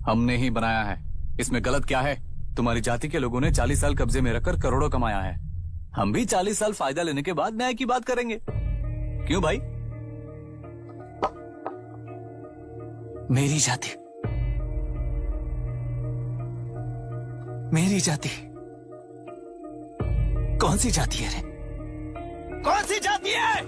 हमने ही बनाया है, इसमें गलत क्या है? तुम्हारी जाति के लोगों ने 40 साल कब्जे में रखकर करोड़ों कमाया है। हम भी 40 साल फायदा लेने के बाद न्याय की बात करेंगे। क्यों भाई? मेरी जाति, मेरी जाति कौन सी जाति है रे? कौन सी जाति है?